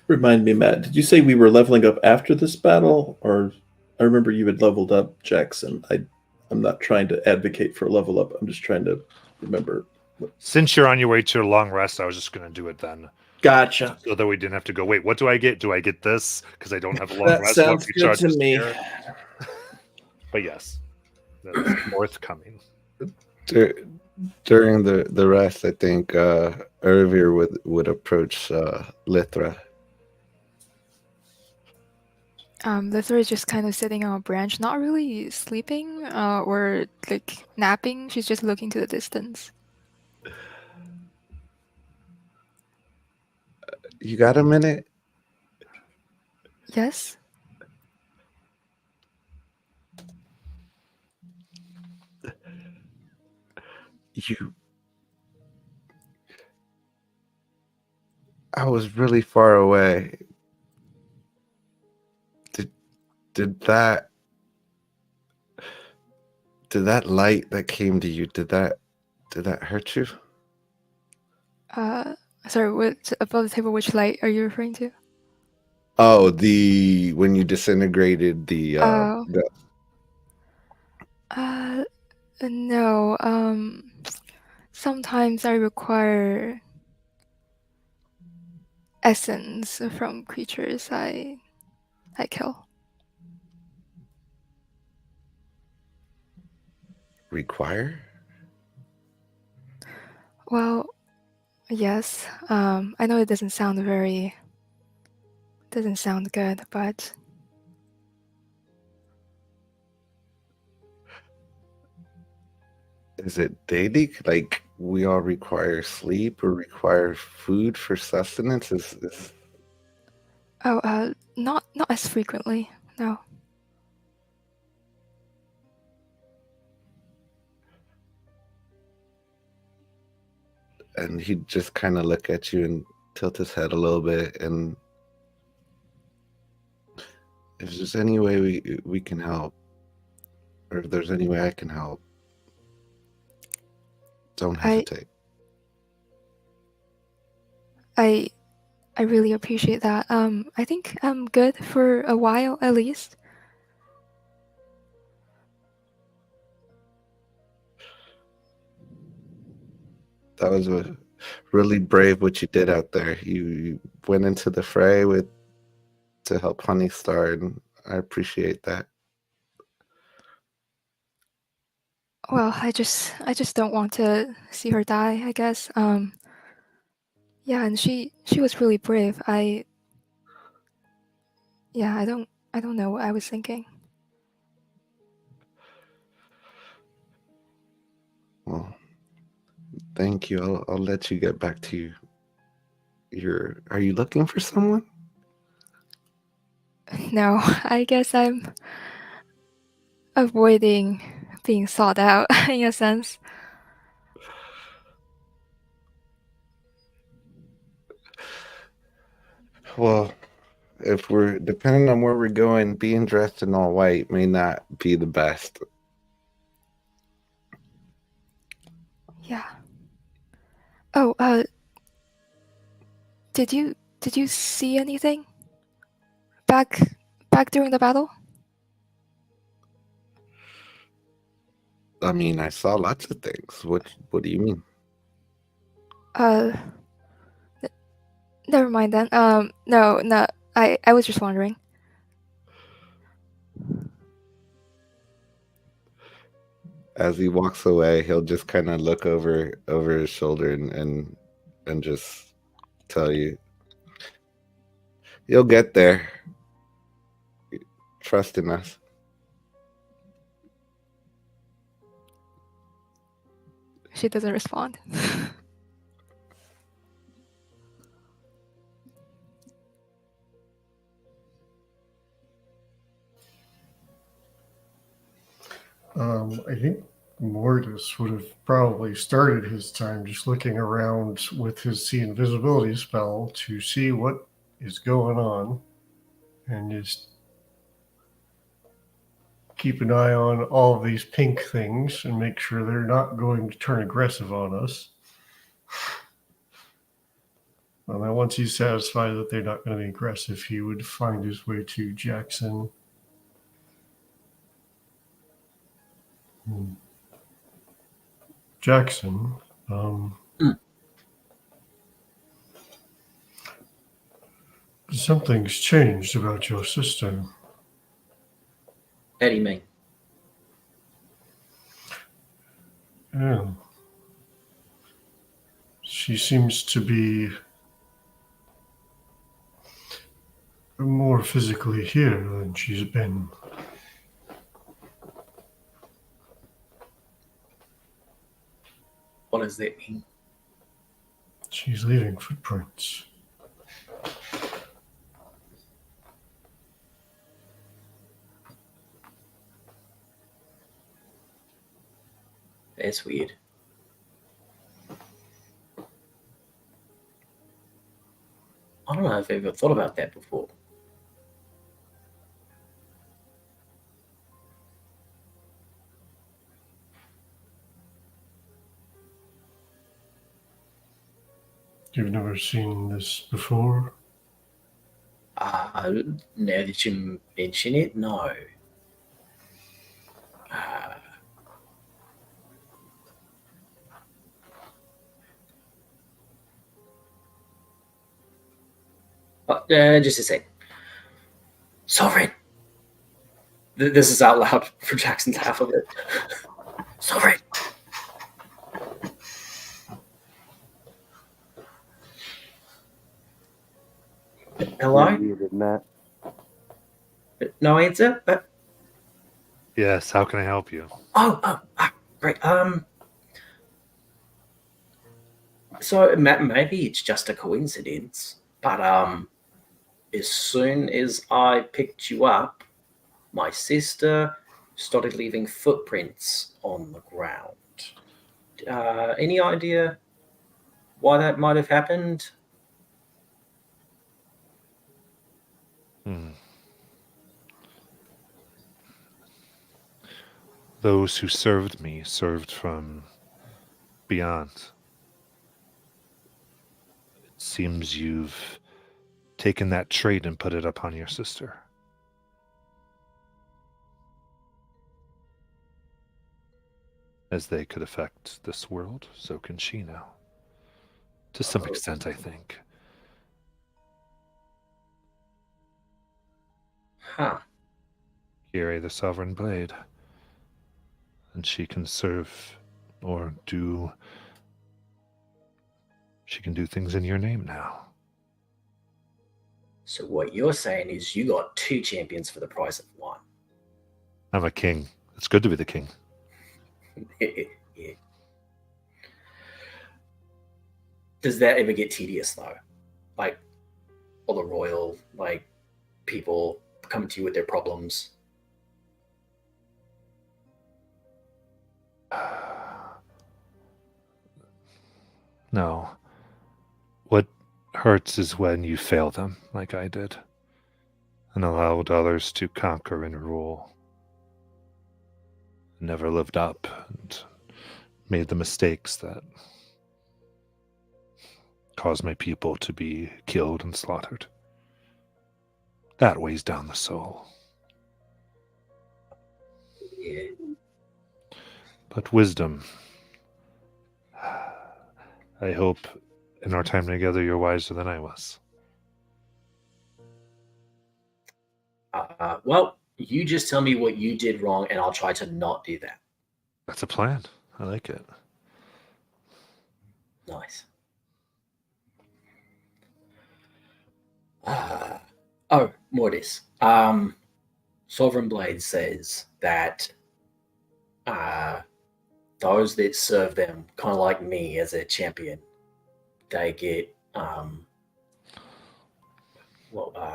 Remind me, Matt, did you say we were leveling up after this battle? Or I remember you had leveled up Jackson. I'm not trying to advocate for a level up. I'm just trying to remember. Since you're on your way to a long rest, I was just going to do it then. Gotcha. so that we didn't have to go. Wait, what do I get? Do I get this because I don't have a long That rest? While sounds good to recharges me. here? But yes, that is forthcoming. During the rest, I think Ervir would approach Lithra. Lithra is just kind of sitting on a branch, not really sleeping or like napping. She's just looking to the distance. You got a minute? Yes. I was really far away. Did that light that came to you, did that hurt you? Sorry, what above the table? Which light are you referring to? Oh, when you disintegrated the Oh. No. Sometimes I require essence from creatures I kill. require? Well, yes. I know it doesn't sound good, but Is it daily? Like we all require sleep or require food for sustenance? Is not as frequently. No. and he'd just kind of look at you and tilt his head a little bit, and if there's any way we can help, or if there's any way I can help, don't hesitate. I really appreciate that. I think I'm good for a while at least. That was really brave what you did out there. You went into the fray to help Honey Star, and I appreciate that. Well, I just don't want to see her die, I guess. Yeah, and she was really brave. I don't know what I was thinking. Well, thank you. I'll let you get back to are you looking for someone? No, I guess I'm avoiding being sought out in a sense. Well, if we're depending on where we're going, being dressed in all white may not be the best. Yeah. Oh, did you see anything back during the battle? I mean, I saw lots of things. What do you mean? Never mind then. No. I was just wondering. As he walks away, he'll just kind of look over his shoulder and just tell you, you'll get there. Trust in us. She doesn't respond. I think Mortis would have probably started his time just looking around with his see invisibility spell to see what is going on and just keep an eye on all of these pink things and make sure they're not going to turn aggressive on us. And then once he's satisfied that they're not going to be aggressive, he would find his way to Jackson. Jackson, Something's changed about your sister. How do you mean? Yeah. She seems to be more physically here than she's been. What does that mean? She's leaving footprints. That's weird. I don't know if I've ever thought about that before. You've never seen this before? Now that you mention it, no. Just a sec. Sovereign! This is out loud for Jackson's half of it. Sovereign! Hello? You're muted, Matt. No answer? Yes, how can I help you? Great. So maybe it's just a coincidence, but as soon as I picked you up, my sister started leaving footprints on the ground. Any idea why that might have happened? Those who served me served from beyond. It seems you've taken that trait and put it upon your sister. As they could affect this world, so can she now. To some extent, I think. Huh. Kiri the Sovereign Blade. And she can serve or do. She can do things in your name now. So what you're saying is you got two champions for the price of one. I'm a king. It's good to be the king. Yeah. Does that ever get tedious though? Like all the royal people coming to you with their problems. No. What hurts is when you fail them, like I did, and allowed others to conquer and rule. Never lived up and made the mistakes that caused my people to be killed and slaughtered. That weighs down the soul. Yeah. But wisdom. I hope in our time together you're wiser than I was. Well, you just tell me what you did wrong and I'll try to not do that. That's a plan. I like it. Nice. Mortis. Sovereign Blade says that those that serve them, kind of like me as a champion, they get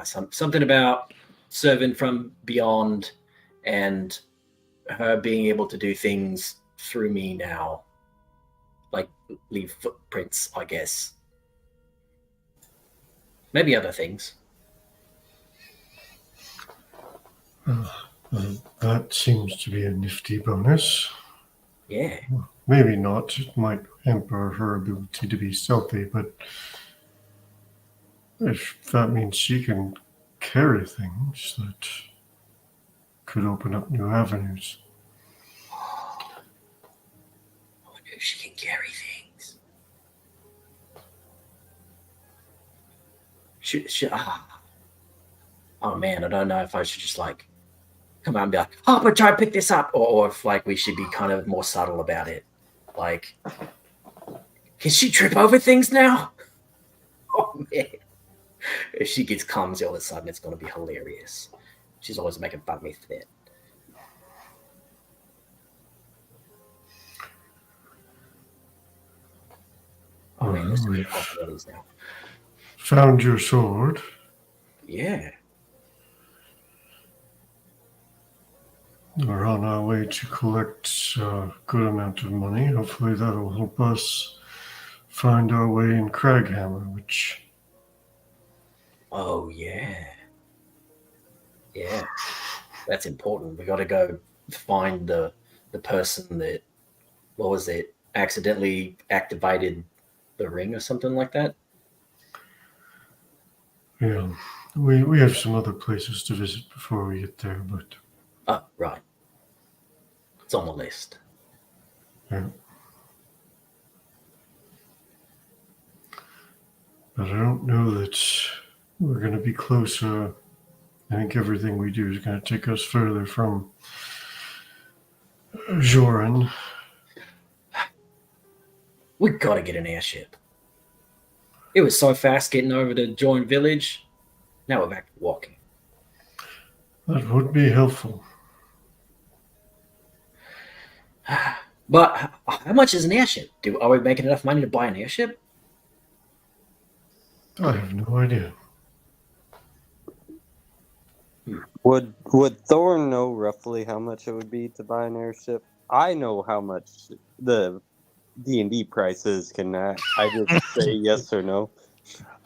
something about serving from beyond and her being able to do things through me now, like leave footprints, I guess. Maybe other things. That seems to be a nifty bonus. Yeah. Maybe not. It might hamper her ability to be stealthy, but if that means she can carry things, that could open up new avenues. I wonder if she can carry things. oh man, I don't know if I should just like come out and be like, oh, but try to pick this up, or if like we should be kind of more subtle about it. Like, can she trip over things now? Oh man. If she gets clumsy all of a sudden, it's going to be hilarious. She's always making fun of me for that. Oh man, there's so many possibilities now. Found your sword. Yeah. We're on our way to collect a good amount of money. Hopefully that will help us find our way in Craghammer, which... Oh, yeah. Yeah. That's important. We got to go find the person that, what was it, accidentally activated the ring or something like that. Yeah, we have some other places to visit before we get there, but... Oh, right. It's on the list. Yeah. But I don't know that we're going to be closer. I think everything we do is going to take us further from Joran. We got to get an airship. It was so fast getting over to Join Village. Now we're back to walking. That would be helpful. But how much is an airship? Are we making enough money to buy an airship? I have no idea. Would Thorn know roughly how much it would be to buy an airship? I know how much the D&D price is. Can I just say yes or no?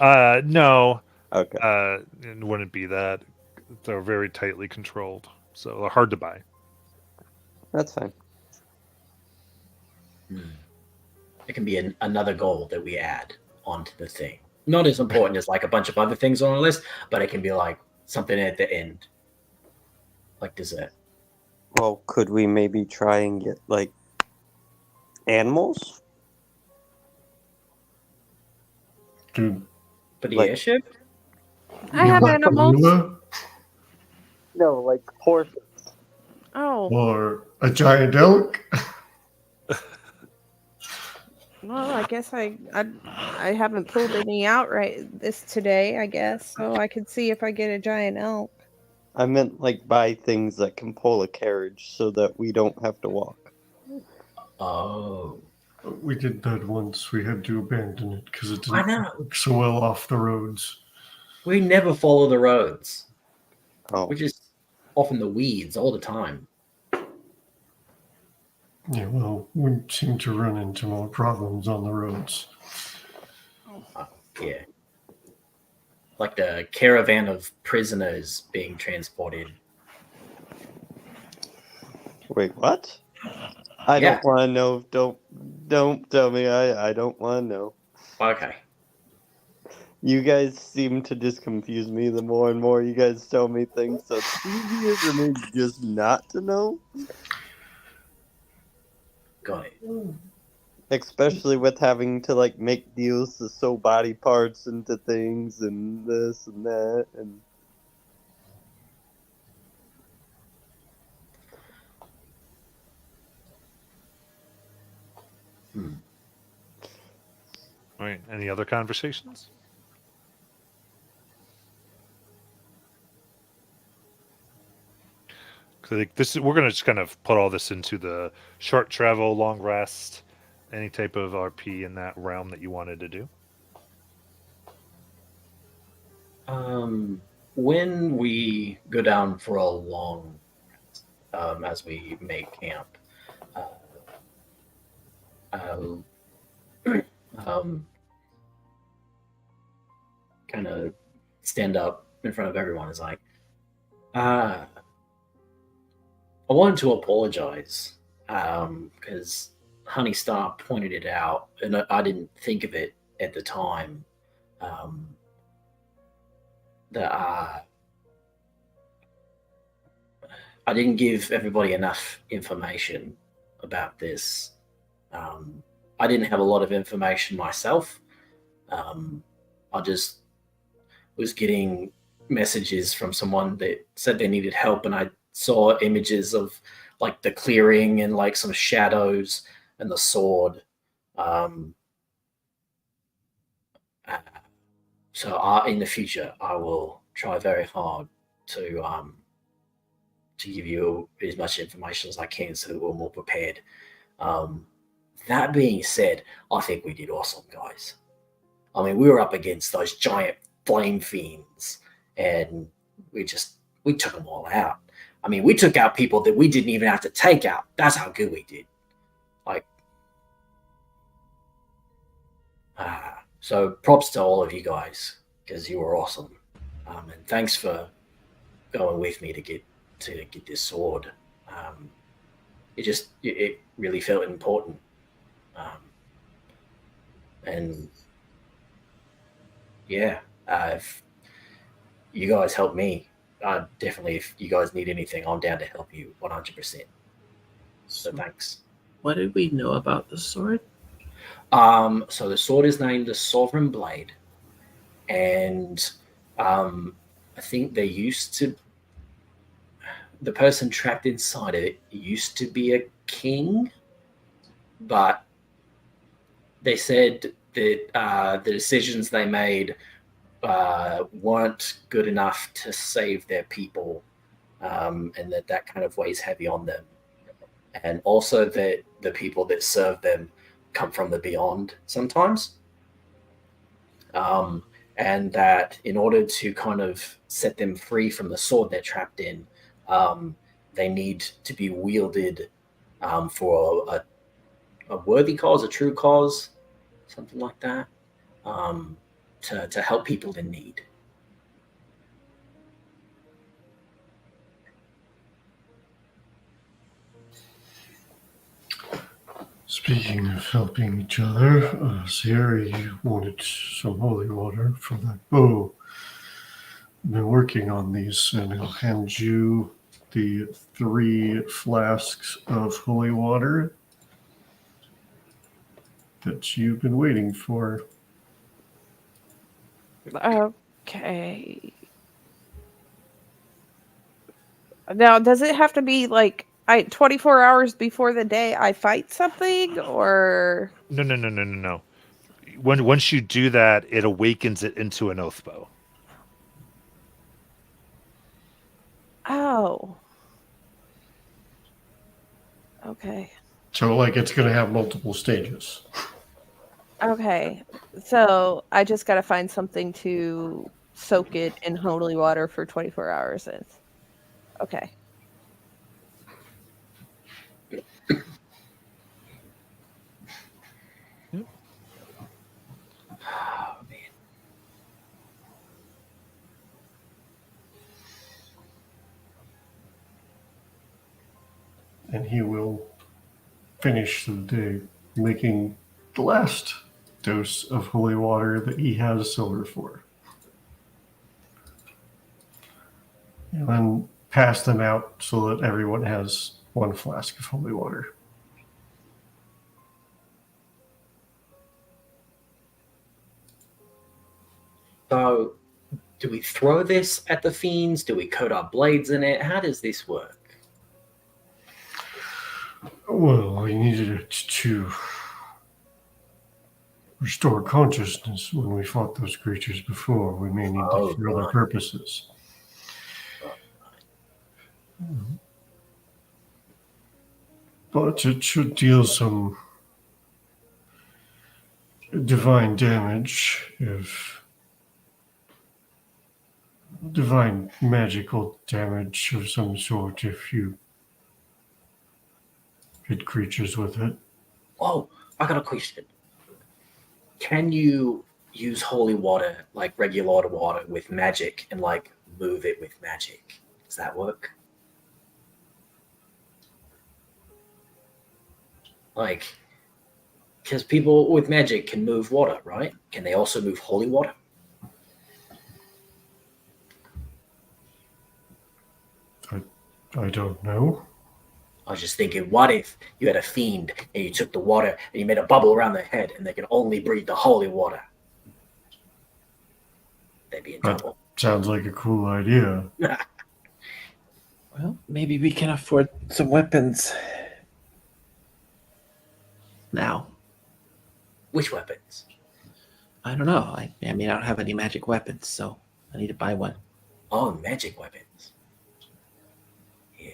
No. Okay. It wouldn't be that. They're very tightly controlled, so they're hard to buy. That's fine. It can be another goal that we add onto the thing. Not as important as like a bunch of other things on our list, but it can be like something at the end, like dessert. Well, could we maybe try and get like animals? Dude, For the Like- airship? I have animals. No, like horses. Oh, Or a giant elk. well, I guess I haven't pulled any out this today, I guess. So I could see if I get a giant elk. I meant like buy things that can pull a carriage so that we don't have to walk. Oh. We did that once. We had to abandon it because it I didn't know. work so well off the roads. We never follow the roads. Oh, We're just off in the weeds all the time. Yeah, well, we seem to run into more problems on the roads. Yeah. Like the caravan of prisoners being transported. wait, what? I Yeah. don't want to know. Don't tell me. I don't want to know. Okay. You guys seem to just confuse me the more and more you guys tell me things, so it's easier for me just not to know. Got it. Especially with having to like make deals to sew body parts into things and this and that and All right. Any other conversations? So like we're gonna just kind of put all this into the short travel, long rest, any type of RP in that realm that you wanted to do. When we go down for a long, as we make camp, kind of stand up in front of everyone is like, I wanted to apologize because Honey Star pointed it out, and I didn't think of it at the time. That I didn't give everybody enough information about this. I didn't have a lot of information myself. I just was getting messages from someone that said they needed help, and I saw images of like the clearing and like some shadows and the sword. So in the future, I will try very hard to give you as much information as I can so that we're more prepared. That being said, I think we did awesome, guys. I mean, we were up against those giant flame fiends, and we took them all out. I mean, we took out people that we didn't even have to take out. That's how good we did. So props to all of you guys, because you were awesome. And thanks for going with me to get this sword. It really felt important. And yeah, if you guys help me, definitely, if you guys need anything, I'm down to help you 100%. So thanks. What did we know about the sword? So the sword is named the Sovereign Blade, and I think the person trapped inside it used to be a king, but they said that the decisions they made weren't good enough to save their people, and that kind of weighs heavy on them. And also that the people that serve them come from the beyond sometimes. And that in order to kind of set them free from the sword they're trapped in, they need to be wielded for a worthy cause, a true cause, something like that, to help people in need. Speaking of helping each other, Sierra, you wanted some holy water for that bow. I've been working on these, and I'll hand you the 3 flasks of holy water that you've been waiting for. Okay. Now, does it have to be like 24 hours before the day I fight something, or? No. Once you do that, it awakens it into an oath bow. Oh. Okay. So, it's going to have multiple stages. Okay. So I just got to find something to soak it in holy water for 24 hours. Okay. Oh, man. And he will finish the day making the last dose of holy water that he has silver for. And then pass them out so that everyone has 1 flask of holy water. So, do we throw this at the fiends? Do we coat our blades in it? How does this work? Well, we needed it to restore consciousness when we fought those creatures before. We may need it for other purposes. But it should deal some divine damage, divine magical damage of some sort if you hit creatures with it. Oh, I got a question. Can you use holy water, like regular water, with magic and move it with magic? Does that work? Because people with magic can move water, right? Can they also move holy water? I don't know. I was just thinking, what if you had a fiend and you took the water and you made a bubble around their head and they can only breathe the holy water? They'd be in trouble. Sounds like a cool idea. Well, maybe we can afford some weapons now. Which weapons? I don't know. I mean, I don't have any magic weapons, so I need to buy one. Oh, magic weapons. Yeah.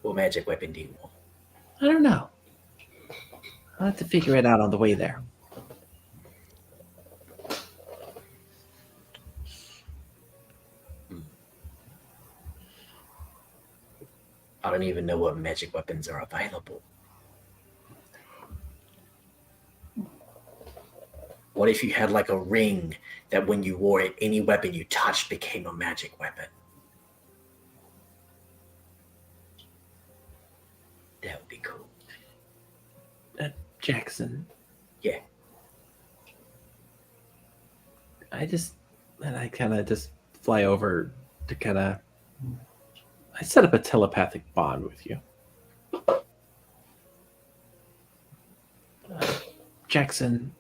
What magic weapon do you want? I don't know. I'll have to figure it out on the way there. I don't even know what magic weapons are available. What if you had like a ring that when you wore it, any weapon you touched became a magic weapon? That would be cool. Jackson. Yeah. I kind of just fly over to kind of. I set up a telepathic bond with you. Jackson.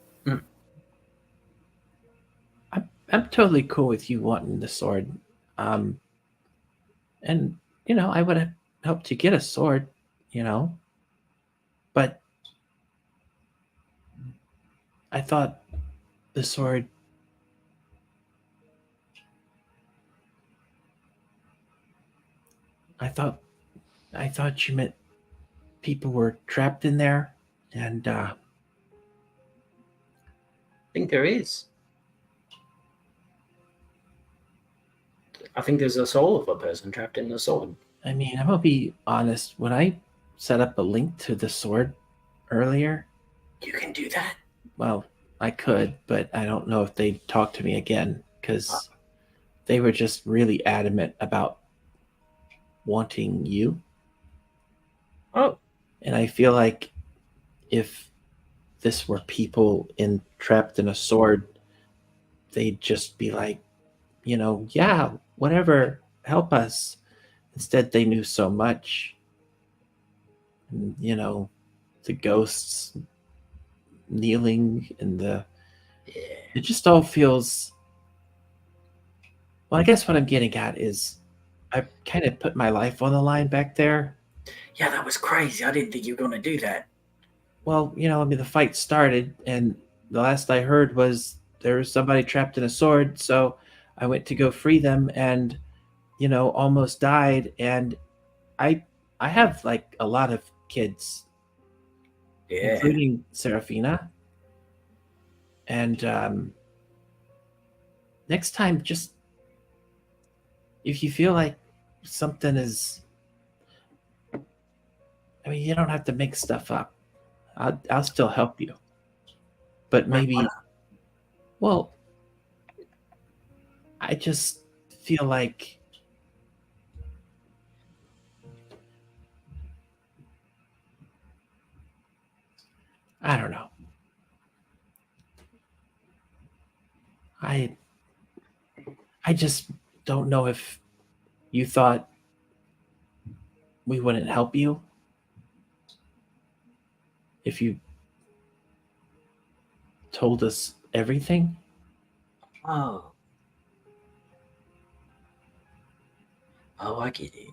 I'm totally cool with you wanting the sword. And, I would have helped you get a sword, But I thought the sword. I thought you meant people were trapped in there, and I think there is. I think there's a soul of a person trapped in the sword. I mean, I'm gonna be honest. When I set up a link to the sword earlier, You can do that. well, I could, but I don't know if they'd talk to me again because they were just really adamant about wanting you. Oh, And I feel like if this were people trapped in a sword, they'd just be like, yeah, whatever, help us. Instead, they knew so much. And, the ghosts kneeling and yeah. it just all feels. Well, I guess what I'm getting at is I kind of put my life on the line back there. Yeah, that was crazy. I didn't think you were going to do that. Well, the fight started, and the last I heard was there was somebody trapped in a sword, so I went to go free them and, almost died. And I have like a lot of kids, Yeah. including Serafina. And next time, just if you feel like something is, I mean, you don't have to make stuff up. I'll still help you, but maybe. Well, I just feel like I don't know. I just don't know if you thought we wouldn't help you if you told us everything. Oh. Oh, I get it.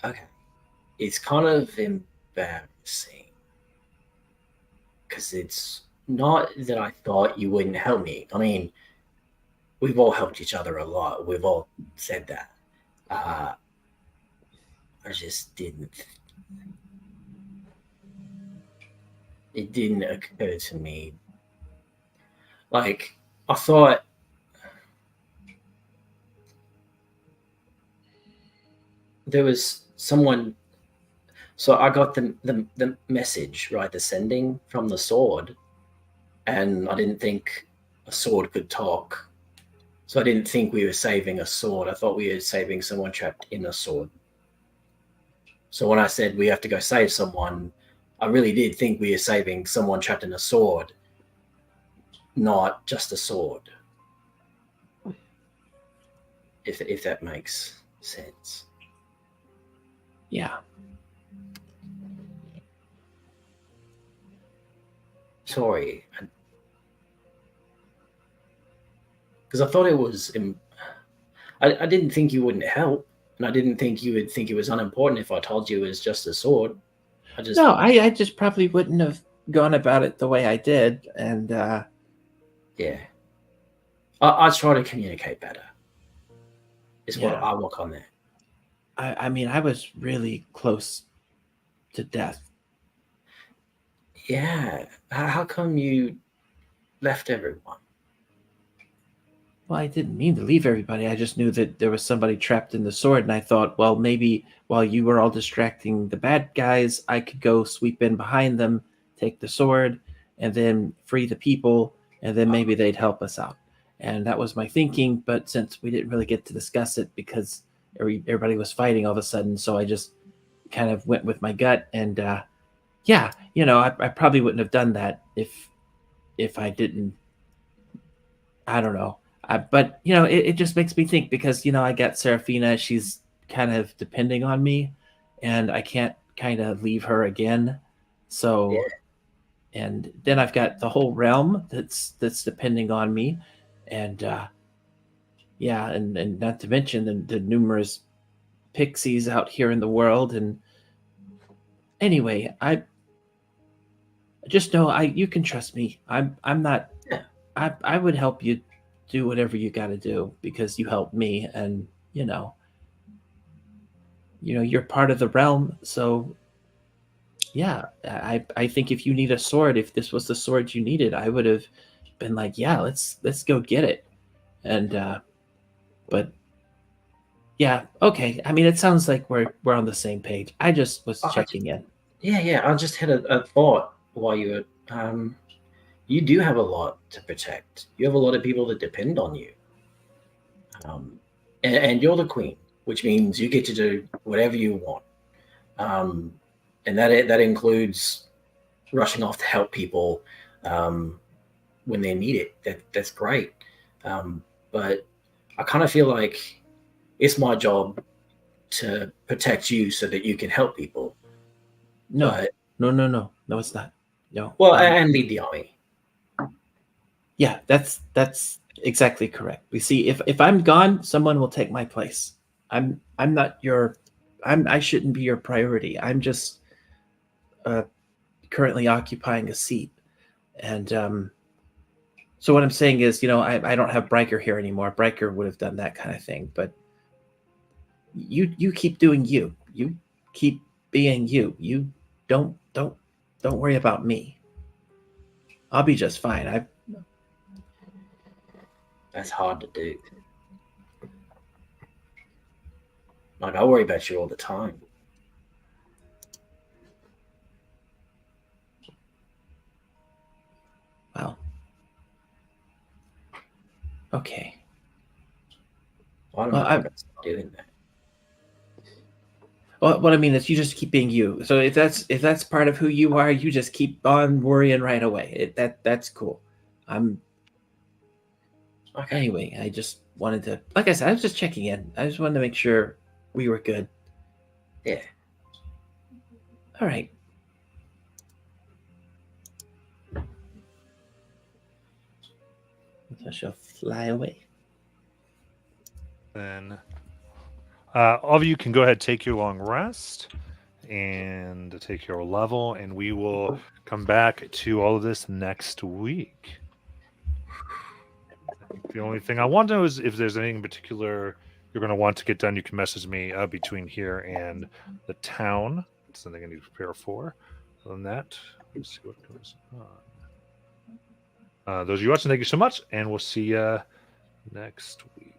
Okay. It's kind of embarrassing because it's not that I thought you wouldn't help me. I mean, we've all helped each other a lot. We've all said that. I just didn't. It didn't occur to me. Like, I thought there was someone. So I got the message, right? The sending from the sword, and I didn't think a sword could talk. So I didn't think we were saving a sword. I thought we were saving someone trapped in a sword. So when I said we have to go save someone, I really did think we were saving someone trapped in a sword, not just a sword. If that makes sense. Yeah. Sorry. Because I thought it was. I didn't think you wouldn't help, and I didn't think you would think it was unimportant if I told you it was just a sword. I just. No, I just probably wouldn't have gone about it the way I did, and Yeah. I try to communicate better. Is what Yeah. I work on there. I mean, I was really close to death. Yeah. How come you left everyone? Well, I didn't mean to leave everybody. I just knew that there was somebody trapped in the sword, and I thought, well, maybe while you were all distracting the bad guys, I could go sweep in behind them, take the sword, and then free the people, and then maybe they'd help us out. And that was my thinking, but since we didn't really get to discuss it because everybody was fighting all of a sudden, so I just kind of went with my gut. And yeah, I probably wouldn't have done that if I didn't. I don't know. But it just makes me think because I got Serafina. She's kind of depending on me, and I can't kind of leave her again. So, and then I've got the whole realm that's depending on me, and yeah, and not to mention the numerous pixies out here in the world. And anyway, I just know you can trust me. I'm not. Yeah. I would help you do whatever you got to do because you helped me, and you're part of the realm. So yeah, I think if you need a sword, if this was the sword you needed, I would have been like, yeah, let's go get it. And but yeah, okay. I mean, it sounds like we're on the same page. I just was checking in. Yeah. I just had a thought while you were. You do have a lot to protect. You have a lot of people that depend on you. And you're the queen, which means you get to do whatever you want. And that includes rushing off to help people when they need it. That's great. But I kind of feel like it's my job to protect you so that you can help people. No, But, no, it's not. No. well, and lead the army. Yeah, that's exactly correct. We see if I'm gone, someone will take my place. I'm not your I shouldn't be your priority. I'm just currently occupying a seat. And so what I'm saying is, I don't have Bryker here anymore. Bryker would have done that kind of thing, but you keep doing you. You keep being you. You don't worry about me. I'll be just fine. That's hard to do. Like, I worry about you all the time. Well, okay. I don't Well, know if I'm going to stop doing that. Well, what I mean is, you just keep being you. So if that's part of who you are, you just keep on worrying right away. That's cool. Okay. Anyway, I just wanted to, like I said, I was just checking in. I just wanted to make sure we were good. Yeah. All right. I shall fly away. Then all of you can go ahead, take your long rest and take your level, and we will come back to all of this next week. I think the only thing I want to know is if there's anything in particular you're going to want to get done, you can message me between here and the town. It's something I need to prepare for. Other than that, let's see what goes on. Those of you watching, thank you so much, and we'll see you next week.